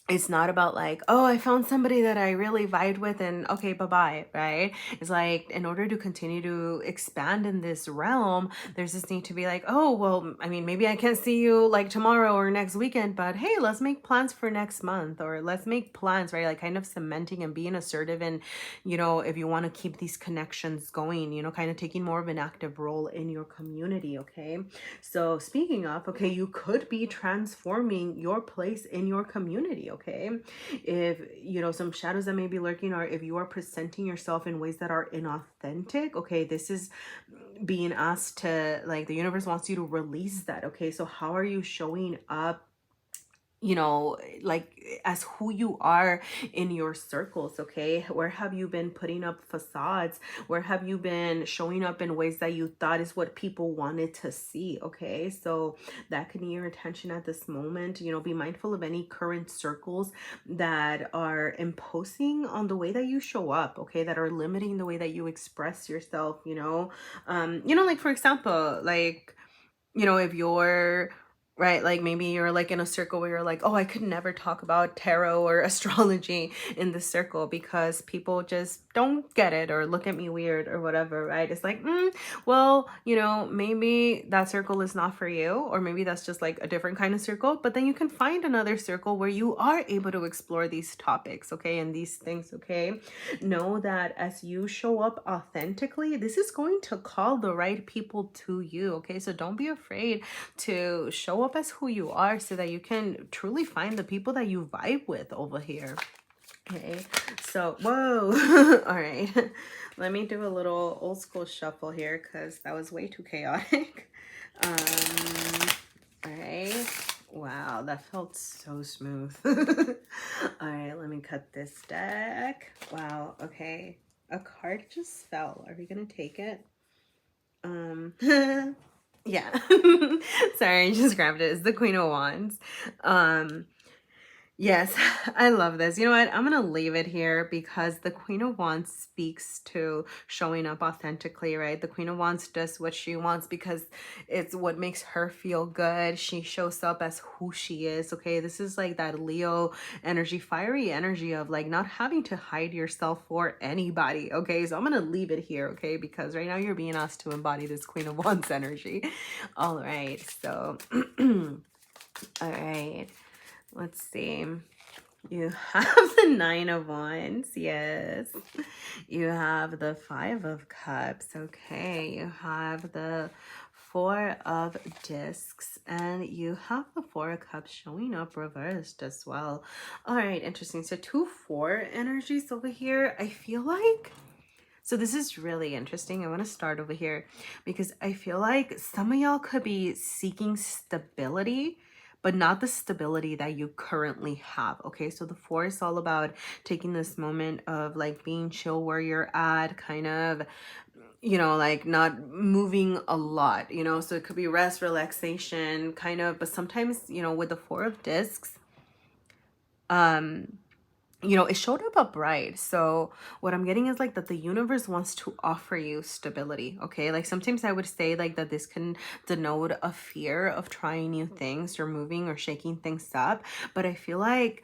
it's not about like, oh, I found somebody that I really vibed with and okay, bye-bye, right? It's like, in order to continue to expand in this realm, there's this need to be like, oh, well, I mean, maybe I can't see you like tomorrow or next weekend, but hey, let's make plans for next month, or let's make plans, right? Like kind of cementing and being assertive. And, you know, if you want to keep these connections going, you know, kind of taking more of an active role in your community, okay? So speaking of, okay, you could be transforming your place in your community, okay? If, you know, some shadows that may be lurking, or if you are presenting yourself in ways that are inauthentic, okay, this is being asked to, like, the universe wants you to release that, okay? So how are you showing up, you know, like as who you are in your circles, okay? Where have you been putting up facades? Where have you been showing up in ways that you thought is what people wanted to see, okay? So that can need your attention at this moment. You know, be mindful of any current circles that are imposing on the way that you show up, okay? That are limiting the way that you express yourself, you know? Like for example, like, you know, if you're right, like maybe you're like in a circle where you're like, oh, I could never talk about tarot or astrology in this circle because people just don't get it or look at me weird or whatever, right? It's like, well, you know, maybe that circle is not for you, or maybe that's just like a different kind of circle, but then you can find another circle where you are able to explore these topics, okay, and these things, okay? Know that as you show up authentically, this is going to call the right people to you, okay? So don't be afraid to show up as who you are so that you can truly find the people that you vibe with over here. Okay, so whoa. All right, let me do a little old school shuffle here because that was way too chaotic. All right, wow, that felt so smooth. All right, let me cut this deck. Wow, okay, a card just fell. Are we gonna take it? Yeah. Sorry, I just grabbed it. It's the Queen of Wands. Yes, I love this. You know what? I'm going to leave it here because the Queen of Wands speaks to showing up authentically, right? The Queen of Wands does what she wants because it's what makes her feel good. She shows up as who she is, okay? This is like that Leo energy, fiery energy of like not having to hide yourself for anybody, okay? So I'm going to leave it here, okay? Because right now you're being asked to embody this Queen of Wands energy. All right, so, all right. Let's see. You have the Nine of Wands. Yes. You have the Five of Cups. Okay. You have the Four of Discs. And you have the Four of Cups showing up reversed as well. All right. Interesting. So 2-4 energies over here. I feel like... So this is really interesting. I want to start over here because I feel like some of y'all could be seeking stability, but not the stability that you currently have, okay? So the 4 is all about taking this moment of like being chill where you're at, kind of, you know, like not moving a lot, you know? So it could be rest, relaxation, kind of, but sometimes, you know, with the 4 of Discs, you know, it showed up upright. So what I'm getting is like that the universe wants to offer you stability, okay? Like sometimes I would say like that this can denote a fear of trying new things or moving or shaking things up. But I feel like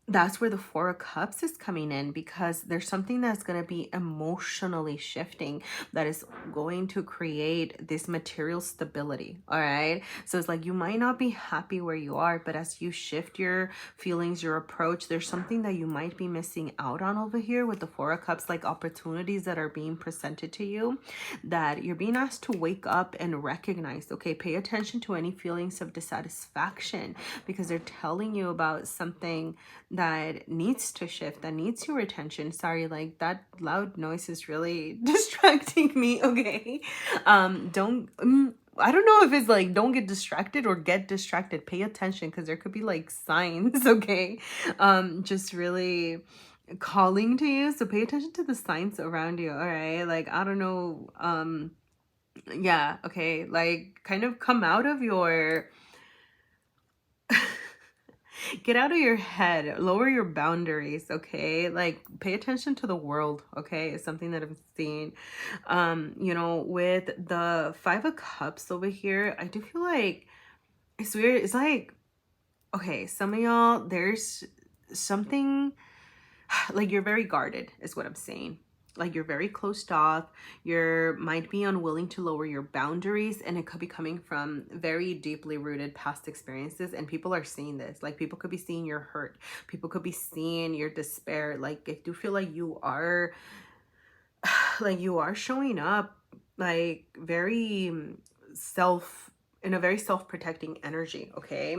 that's where the Four of Cups is coming in, because there's something that's going to be emotionally shifting that is going to create this material stability. All right. So it's like you might not be happy where you are, but as you shift your feelings, your approach, there's something that you might be missing out on over here with the Four of Cups, like opportunities that are being presented to you that you're being asked to wake up and recognize. Okay. Pay attention to any feelings of dissatisfaction because they're telling you about something that needs to shift, that needs your attention. Sorry, like that loud noise is really distracting me. Okay. Don't I don't know if it's like don't get distracted or get distracted. Pay attention because there could be like signs, okay? Just really calling to you. So pay attention to the signs around you, all right? Like I don't know, yeah, okay. Like kind of come out of your get out of your head, lower your boundaries, okay? Like pay attention to the world, okay? It's something that I've seen. You know, with the 5 of Cups over here, I do feel like it's weird. It's like, okay, some of y'all, there's something like you're very guarded is what I'm saying. Like you're very closed off. You might be unwilling to lower your boundaries, and it could be coming from very deeply rooted past experiences, and people are seeing this. Like people could be seeing your hurt. People could be seeing your despair. Like I do feel like you are like you are showing up like very self in a very self-protecting energy, okay?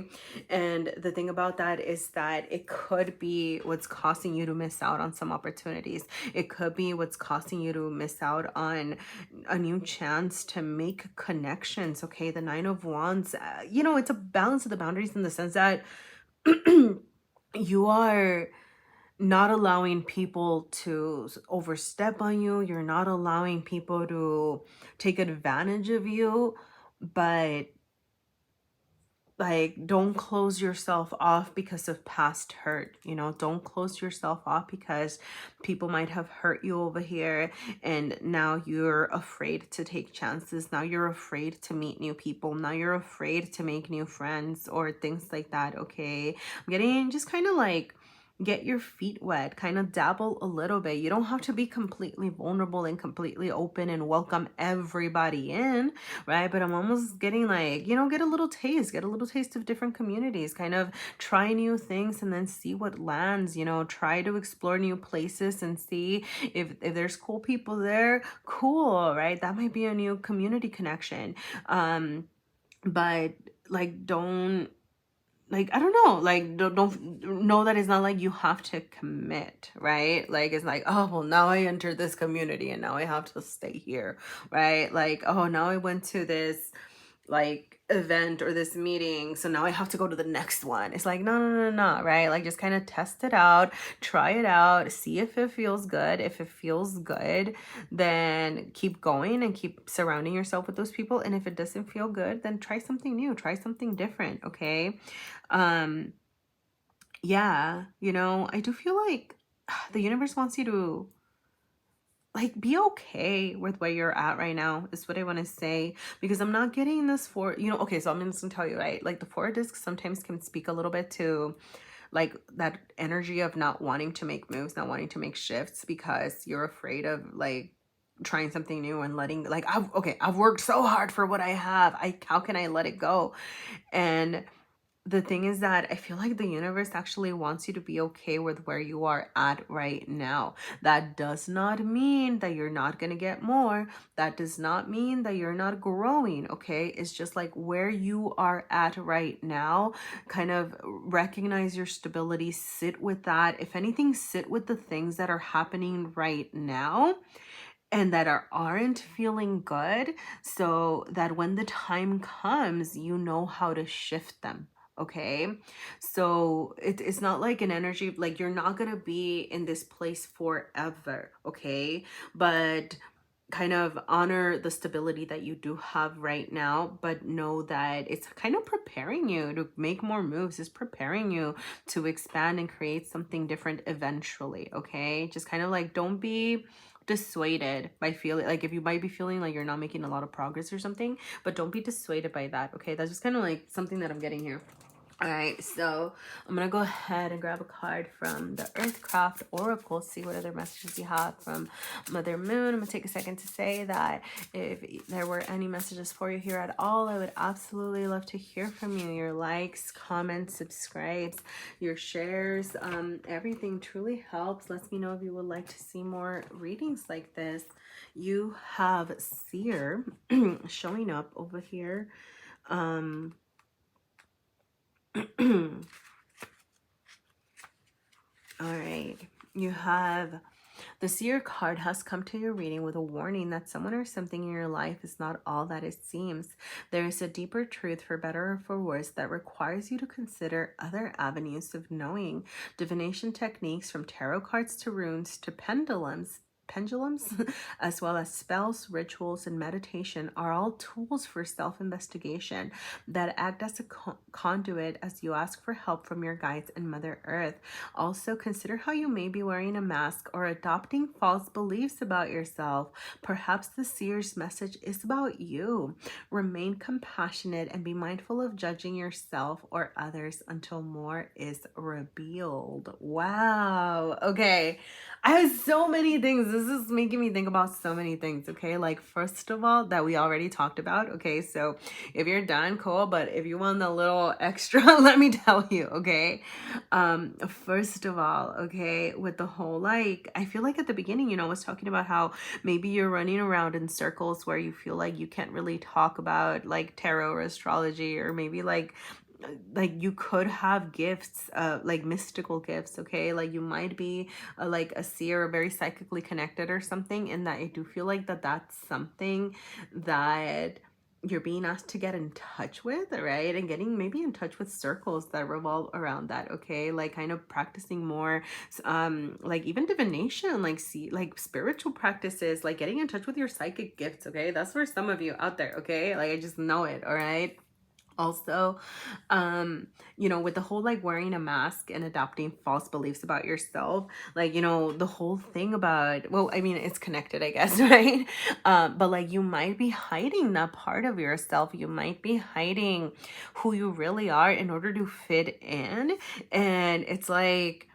And the thing about that is that it could be what's causing you to miss out on some opportunities. It could be what's causing you to miss out on a new chance to make connections, okay? The 9 of Wands, you know, it's a balance of the boundaries in the sense that you are not allowing people to overstep on you. You're not allowing people to take advantage of you, but like don't close yourself off because of past hurt. You know, don't close yourself off because people might have hurt you over here and now you're afraid to take chances. Now you're afraid to meet new people. Now you're afraid to make new friends or things like that, okay? I'm getting just kind of like get your feet wet, kind of dabble a little bit. You don't have to be completely vulnerable and completely open and welcome everybody in, right? But I'm almost getting like, you know, get a little taste of different communities, kind of try new things and then see what lands, you know, try to explore new places and see if there's cool people there, cool, right? That might be a new community connection. But like don't like I don't know, like don't know that it's not like you have to commit, right? Like it's like, oh well, now I entered this community and now I have to stay here, right? Like, oh, now I went to this like event or this meeting, so now I have to go to the next one. It's like no, right? Like just kind of test it out, try it out, see if it feels good. If it feels good, then keep going and keep surrounding yourself with those people. And if it doesn't feel good, then try something new, try something different, okay? Yeah, you know, I do feel like the universe wants you to like be okay with where you're at right now is what I want to say, because I'm not getting this for, you know, okay, so I'm just gonna tell you, right? Like the 4 of Discs sometimes can speak a little bit to like that energy of not wanting to make moves, not wanting to make shifts because you're afraid of like trying something new and letting like I've worked so hard for what I have. How can I let it go? And the thing is that I feel like the universe actually wants you to be okay with where you are at right now. That does not mean that you're not going to get more. That does not mean that you're not growing, okay? It's just like where you are at right now. Kind of recognize your stability, sit with that. If anything, sit with the things that are happening right now and that aren't feeling good, so that when the time comes, you know how to shift them. Okay, so it's not like an energy, like you're not gonna be in this place forever, okay? But kind of honor the stability that you do have right now, but know that it's kind of preparing you to make more moves. It's preparing you to expand and create something different eventually, okay? Just kind of like don't be dissuaded by feeling like if you might be feeling like you're not making a lot of progress or something, but don't be dissuaded by that, okay? That's just kind of like something that I'm getting here. All right, so I'm gonna go ahead and grab a card from the Earthcraft Oracle, see what other messages you have from Mother Moon. I'm gonna take a second to say that if there were any messages for you here at all, I would absolutely love to hear from you. Your likes, comments, subscribes, your shares, everything truly helps. Let me know if you would like to see more readings like this. You have Seer showing up over here. All right. You have the Seer card has come to your reading with a warning that someone or something in your life is not all that it seems. There is a deeper truth, for better or for worse, that requires you to consider other avenues of knowing. Divination techniques, from tarot cards to runes to pendulums as well as spells, rituals, and meditation, are all tools for self-investigation that act as a conduit as you ask for help from your guides and Mother Earth. Also, consider how you may be wearing a mask or adopting false beliefs about yourself. Perhaps the seer's message is about you. Remain compassionate and be mindful of judging yourself or others until more is revealed. Wow. Okay. I have so many things. This is making me think about so many things. Okay. Like, first of all, that we already talked about. Okay. So if you're done, cool. But if you want a little extra, let me tell you. Okay. First of all, okay, with the whole, like, I feel like at the beginning, I was talking about how maybe you're running around in circles where you feel like you can't really talk about like tarot or astrology, or maybe like you could have gifts, like mystical gifts. Okay, like you might be like a seer or very psychically connected or something, and that I do feel like that's something that you're being asked to get in touch with, right? And getting maybe in touch with circles that revolve around that. Okay, like kind of practicing more like even divination, like like spiritual practices, like getting in touch with your psychic gifts. Okay, that's for some of you out there. Okay, like I just know it. All right. Also, with the whole like wearing a mask and adopting false beliefs about yourself, like, the whole thing about, well, I mean, it's connected, I guess, right? But like you might be hiding that part of yourself. You might be hiding who you really are in order to fit in. And it's like,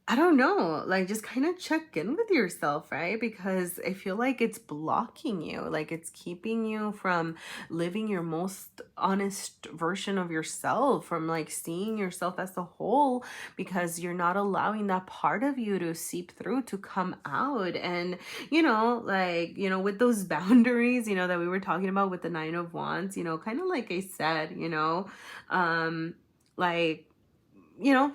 I don't know, like just kind of check in with yourself, right? Because I feel like it's blocking you, like it's keeping you from living your most honest version of yourself, from like seeing yourself as a whole, because you're not allowing that part of you to seep through, to come out. And, with those boundaries, that we were talking about with the Nine of Wands, kind of like I said, um, like,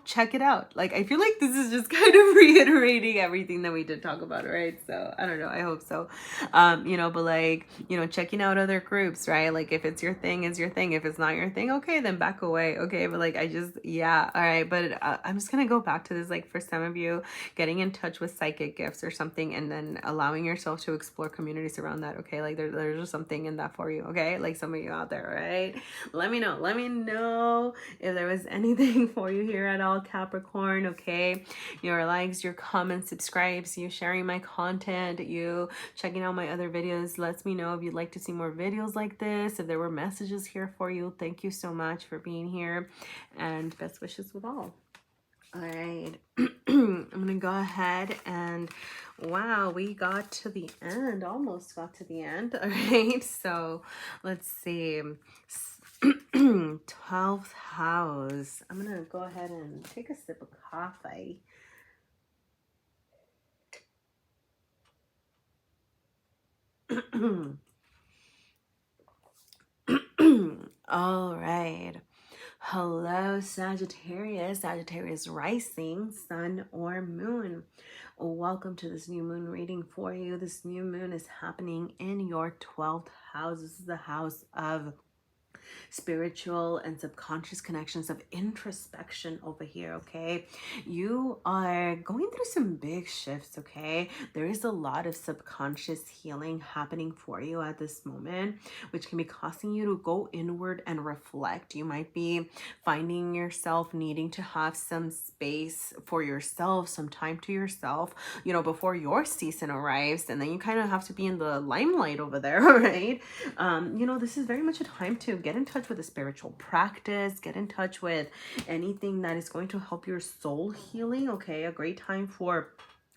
check it out. Like, I feel like this is just kind of reiterating everything that we did talk about, right? So I don't know. I hope so. But like, checking out other groups, right? Like, if it's your thing, it's your thing. If it's not your thing, okay, then back away. Okay. But like, yeah. All right. But I'm just going to go back to this, like, for some of you, getting in touch with psychic gifts or something, and then allowing yourself to explore communities around that. Okay. Like, there's just something in that for you. Okay. Like, some of you out there, right? Let me know if there was anything for you here at all, Capricorn. Okay, your likes, your comments, subscribes, you sharing my content, you checking out my other videos lets me know if you'd like to see more videos like this, if there were messages here for you. Thank you so much for being here, and best wishes with all. All right. I'm gonna go ahead and, wow, we got to the end, almost got to the end. All right, so let's see. 12th house. I'm gonna go ahead and take a sip of coffee. All right. Hello, Sagittarius rising, sun or moon. Welcome to this new moon reading for you. This new moon is happening in your 12th house. This is the house of spiritual and subconscious connections, of introspection over here. Okay, you are going through some big shifts. Okay, there is a lot of subconscious healing happening for you at this moment, which can be causing you to go inward and reflect. You might be finding yourself needing to have some space for yourself, some time to yourself, before your season arrives, and then you kind of have to be in the limelight over there. Right? This is very much a time to get in touch with a spiritual practice, get in touch with anything that is going to help your soul healing. Okay, a great time for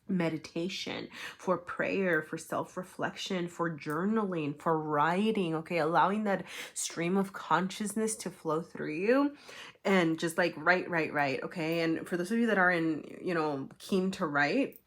meditation, for prayer, for self-reflection, for journaling, for writing. Okay, allowing that stream of consciousness to flow through you and just like write. Okay, and for those of you that are keen to write,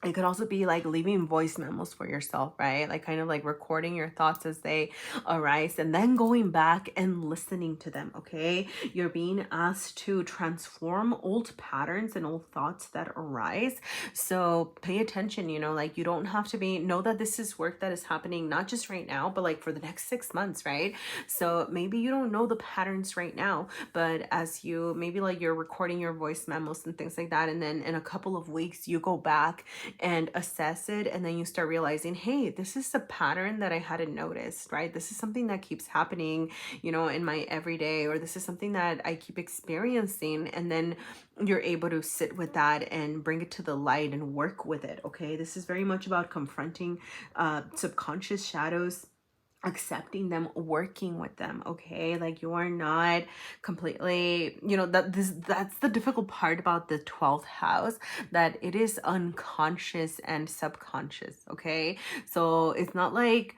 It could also be like leaving voice memos for yourself, right? Like kind of like recording your thoughts as they arise and then going back and listening to them, okay? You're being asked to transform old patterns and old thoughts that arise. So pay attention, you know, like you don't have to know that this is work that is happening not just right now, but like for the next 6 months, right? So maybe you don't know the patterns right now, but as you maybe like you're recording your voice memos and things like that, and then in a couple of weeks you go back and assess it, and then you start realizing, hey, this is a pattern that I hadn't noticed, right? This is something that keeps happening, you know, in my everyday, or this is something that I keep experiencing, and then you're able to sit with that and bring it to the light and work with it. Okay, this is very much about confronting subconscious shadows, accepting them, working with them. Okay, like you are not completely, you know, that's the difficult part about the 12th house, that it is unconscious and subconscious. Okay, so it's not like,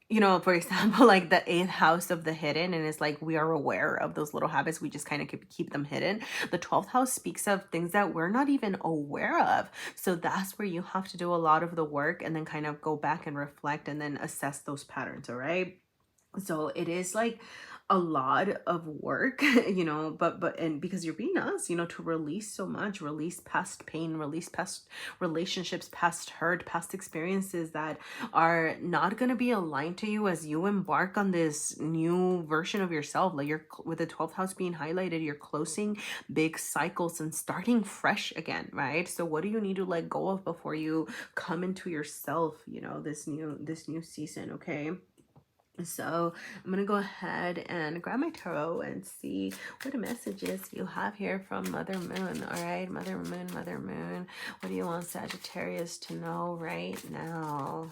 you know, for example, like the 8th house of the hidden, and it's like we are aware of those little habits, we just kind of keep them hidden. The 12th house speaks of things that we're not even aware of. So that's where you have to do a lot of the work and then kind of go back and reflect and then assess those patterns. All right. So it is like a lot of work, you know, but and because you're being asked, you know, to release so much, release past pain, release past relationships, past hurt, past experiences that are not going to be aligned to you as you embark on this new version of yourself. Like you're, with the 12th house being highlighted, you're closing big cycles and starting fresh again, right? So what do you need to let go of before you come into yourself, you know, this new season? Okay. So I'm gonna go ahead and grab my tarot and see what messages you have here from Mother Moon. All right, Mother Moon, Mother Moon, what do you want Sagittarius to know right now?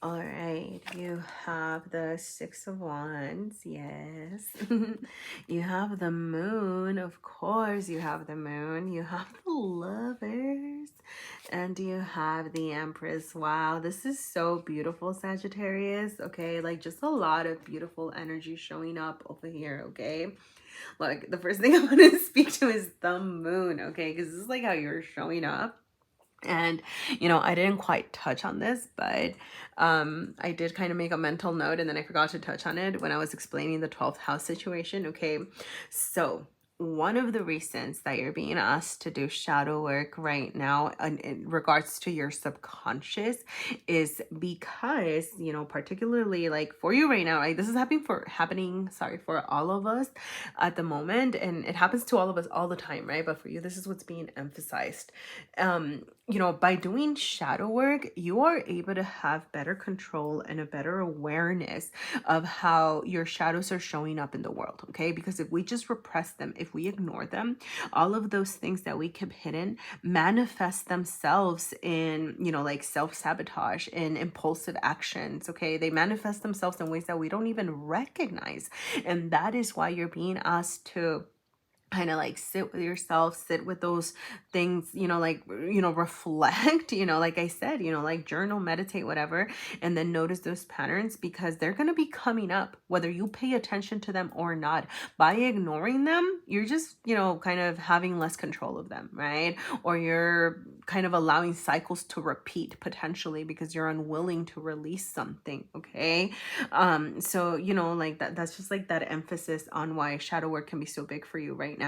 All right, you have the Six of Wands, yes. You have the Moon, of course, you have the Moon. You have the Lovers, and you have the Empress. Wow, this is so beautiful, Sagittarius. Okay, like just a lot of beautiful energy showing up over here, okay? Like the first thing I want to speak to is the Moon, okay? Because this is like how you're showing up. And, you know, I didn't quite touch on this, but I did kind of make a mental note, and then I forgot to touch on it when I was explaining the 12th house situation. Okay, so one of the reasons that you're being asked to do shadow work right now in regards to your subconscious is because, you know, particularly like for you right now, like this is happening for all of us at the moment, and it happens to all of us all the time, right? But for you, this is what's being emphasized. You know, by doing shadow work, you are able to have better control and a better awareness of how your shadows are showing up in the world, okay? Because if we just repress them, if we ignore them, all of those things that we keep hidden manifest themselves in, you know, like self-sabotage and impulsive actions, okay? They manifest themselves in ways that we don't even recognize. And that is why you're being asked to kind of like sit with yourself, sit with those things, you know, like, you know, reflect, you know, like I said, you know, like journal, meditate, whatever, and then notice those patterns, because they're going to be coming up whether you pay attention to them or not. By ignoring them, you're just, you know, kind of having less control of them, right? Or you're kind of allowing cycles to repeat potentially because you're unwilling to release something, okay? So, you know, like that's just like that emphasis on why shadow work can be so big for you right now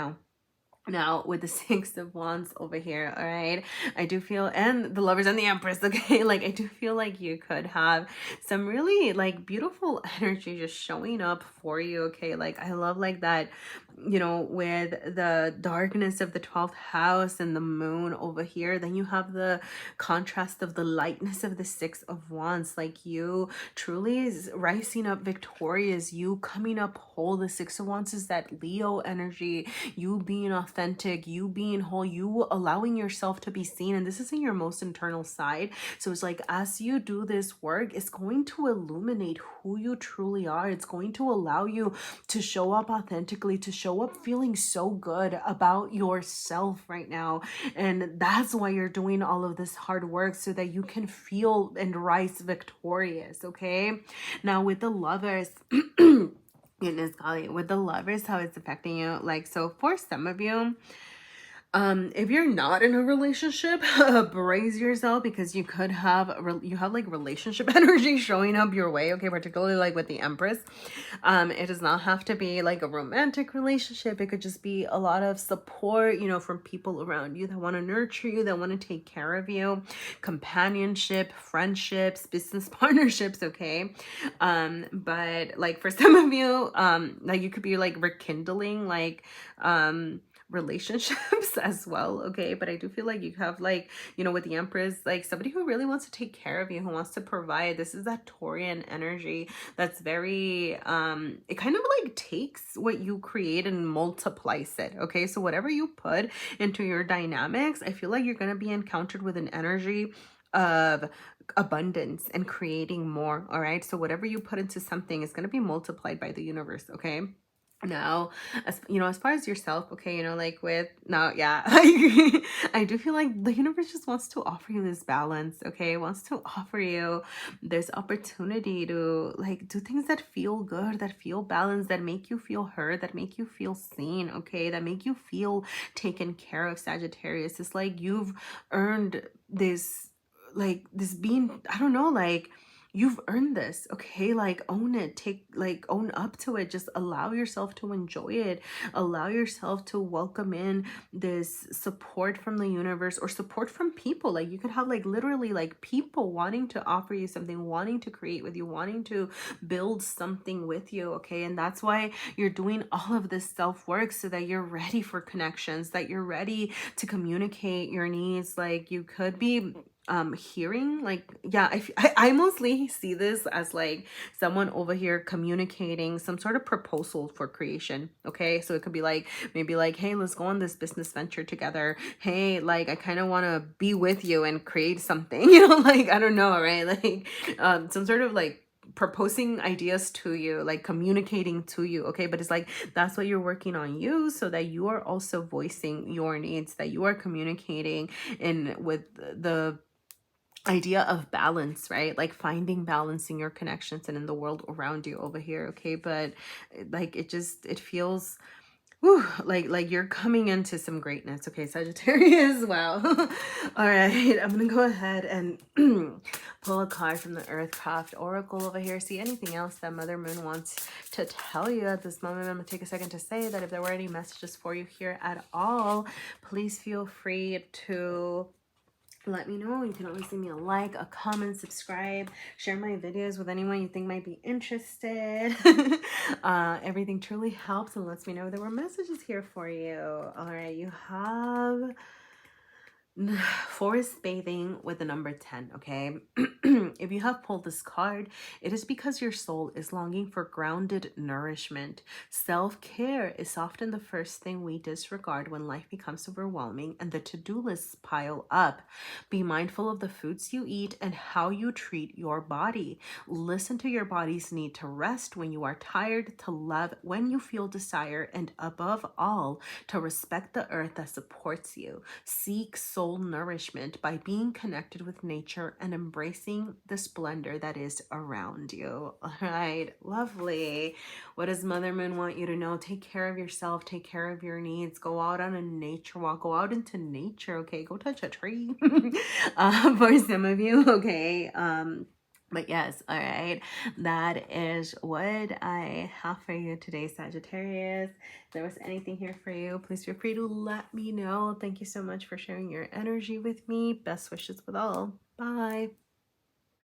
with the Six of Wands over here. All right, I do feel, and the Lovers and the Empress, okay, like I do feel like you could have some really like beautiful energy just showing up for you, okay? Like I love like that, you know, with the darkness of the 12th house and the Moon over here, then you have the contrast of the lightness of the Six of Wands. Like you truly is rising up victorious, you coming up whole. The Six of Wands is that Leo energy, you being authentic, you being whole, you allowing yourself to be seen. And this is in your most internal side. So it's like, as you do this work, it's going to illuminate who you truly are. It's going to allow you to show up authentically, to show up feeling so good about yourself right now. And that's why you're doing all of this hard work, so that you can feel and rise victorious, okay? Now with the Lovers, goodness golly, with the Lovers, how it's affecting you, like, so for some of you, If you're not in a relationship, brace yourself, because you could have you have like relationship energy showing up your way, okay, particularly like with the Empress. It does not have to be like a romantic relationship. It could just be a lot of support, you know, from people around you that want to nurture you, that want to take care of you, companionship, friendships, business partnerships, okay. But like for some of you, like you could be like rekindling like relationships as well, okay. But I do feel like you have like, you know, with the Empress, like somebody who really wants to take care of you, who wants to provide. This is that Taurian energy that's very it kind of like takes what you create and multiplies it, okay. So whatever you put into your dynamics, I feel like you're going to be encountered with an energy of abundance and creating more, all right. So whatever you put into something is going to be multiplied by the universe, okay. Now, as you know, as far as yourself, okay, you know, like with now, yeah, I do feel like the universe just wants to offer you this balance, okay, it wants to offer you this opportunity to like do things that feel good, that feel balanced, that make you feel heard, that make you feel seen, okay, that make you feel taken care of. Sagittarius, it's like you've earned this, like this being, I don't know, like you've earned this, okay. Like own it, take like own up to it, just allow yourself to enjoy it, allow yourself to welcome in this support from the universe or support from people. Like you could have like literally like people wanting to offer you something, wanting to create with you, wanting to build something with you, okay. And that's why you're doing all of this self-work, so that you're ready for connections, that you're ready to communicate your needs. Like you could be hearing like, yeah, I mostly see this as like someone over here communicating some sort of proposal for creation, okay. So it could be like maybe like, hey, let's go on this business venture together, hey, like I kind of want to be with you and create something, you know, like I don't know, right, like some sort of like proposing ideas to you, like communicating to you, okay. But it's like that's what you're working on you, so that you are also voicing your needs, that you are communicating in with the idea of balance, right, like finding balance in your connections and in the world around you over here, okay. But like it just, it feels, whew, like you're coming into some greatness, okay, Sagittarius. Wow. All right, I'm gonna go ahead and pull a card from the Earthcraft Oracle over here. See anything else that Mother Moon wants to tell you at this moment. I'm gonna take a second to say that if there were any messages for you here at all, please feel free to let me know. You can always leave me a like, a comment, subscribe, share my videos with anyone you think might be interested. Everything truly helps and lets me know there were messages here for you. All right, you have forest bathing with the number 10, okay. If you have pulled this card, it is because your soul is longing for grounded nourishment. Self-care is often the first thing we disregard when life becomes overwhelming and the to-do lists pile up. Be mindful of the foods you eat and how you treat your body. Listen to your body's need to rest when you are tired, to love when you feel desire, and above all, to respect the earth that supports you. Seek soul nourishment by being connected with nature and embracing the splendor that is around you. All right, lovely. What does Mother Moon want you to know? Take care of yourself, take care of your needs. Go out on a nature walk, go out into nature, okay? Go touch a tree. For some of you, okay? But yes, all right, that is what I have for you today, Sagittarius. If there was anything here for you, please feel free to let me know. Thank you so much for sharing your energy with me. Best wishes with all. Bye.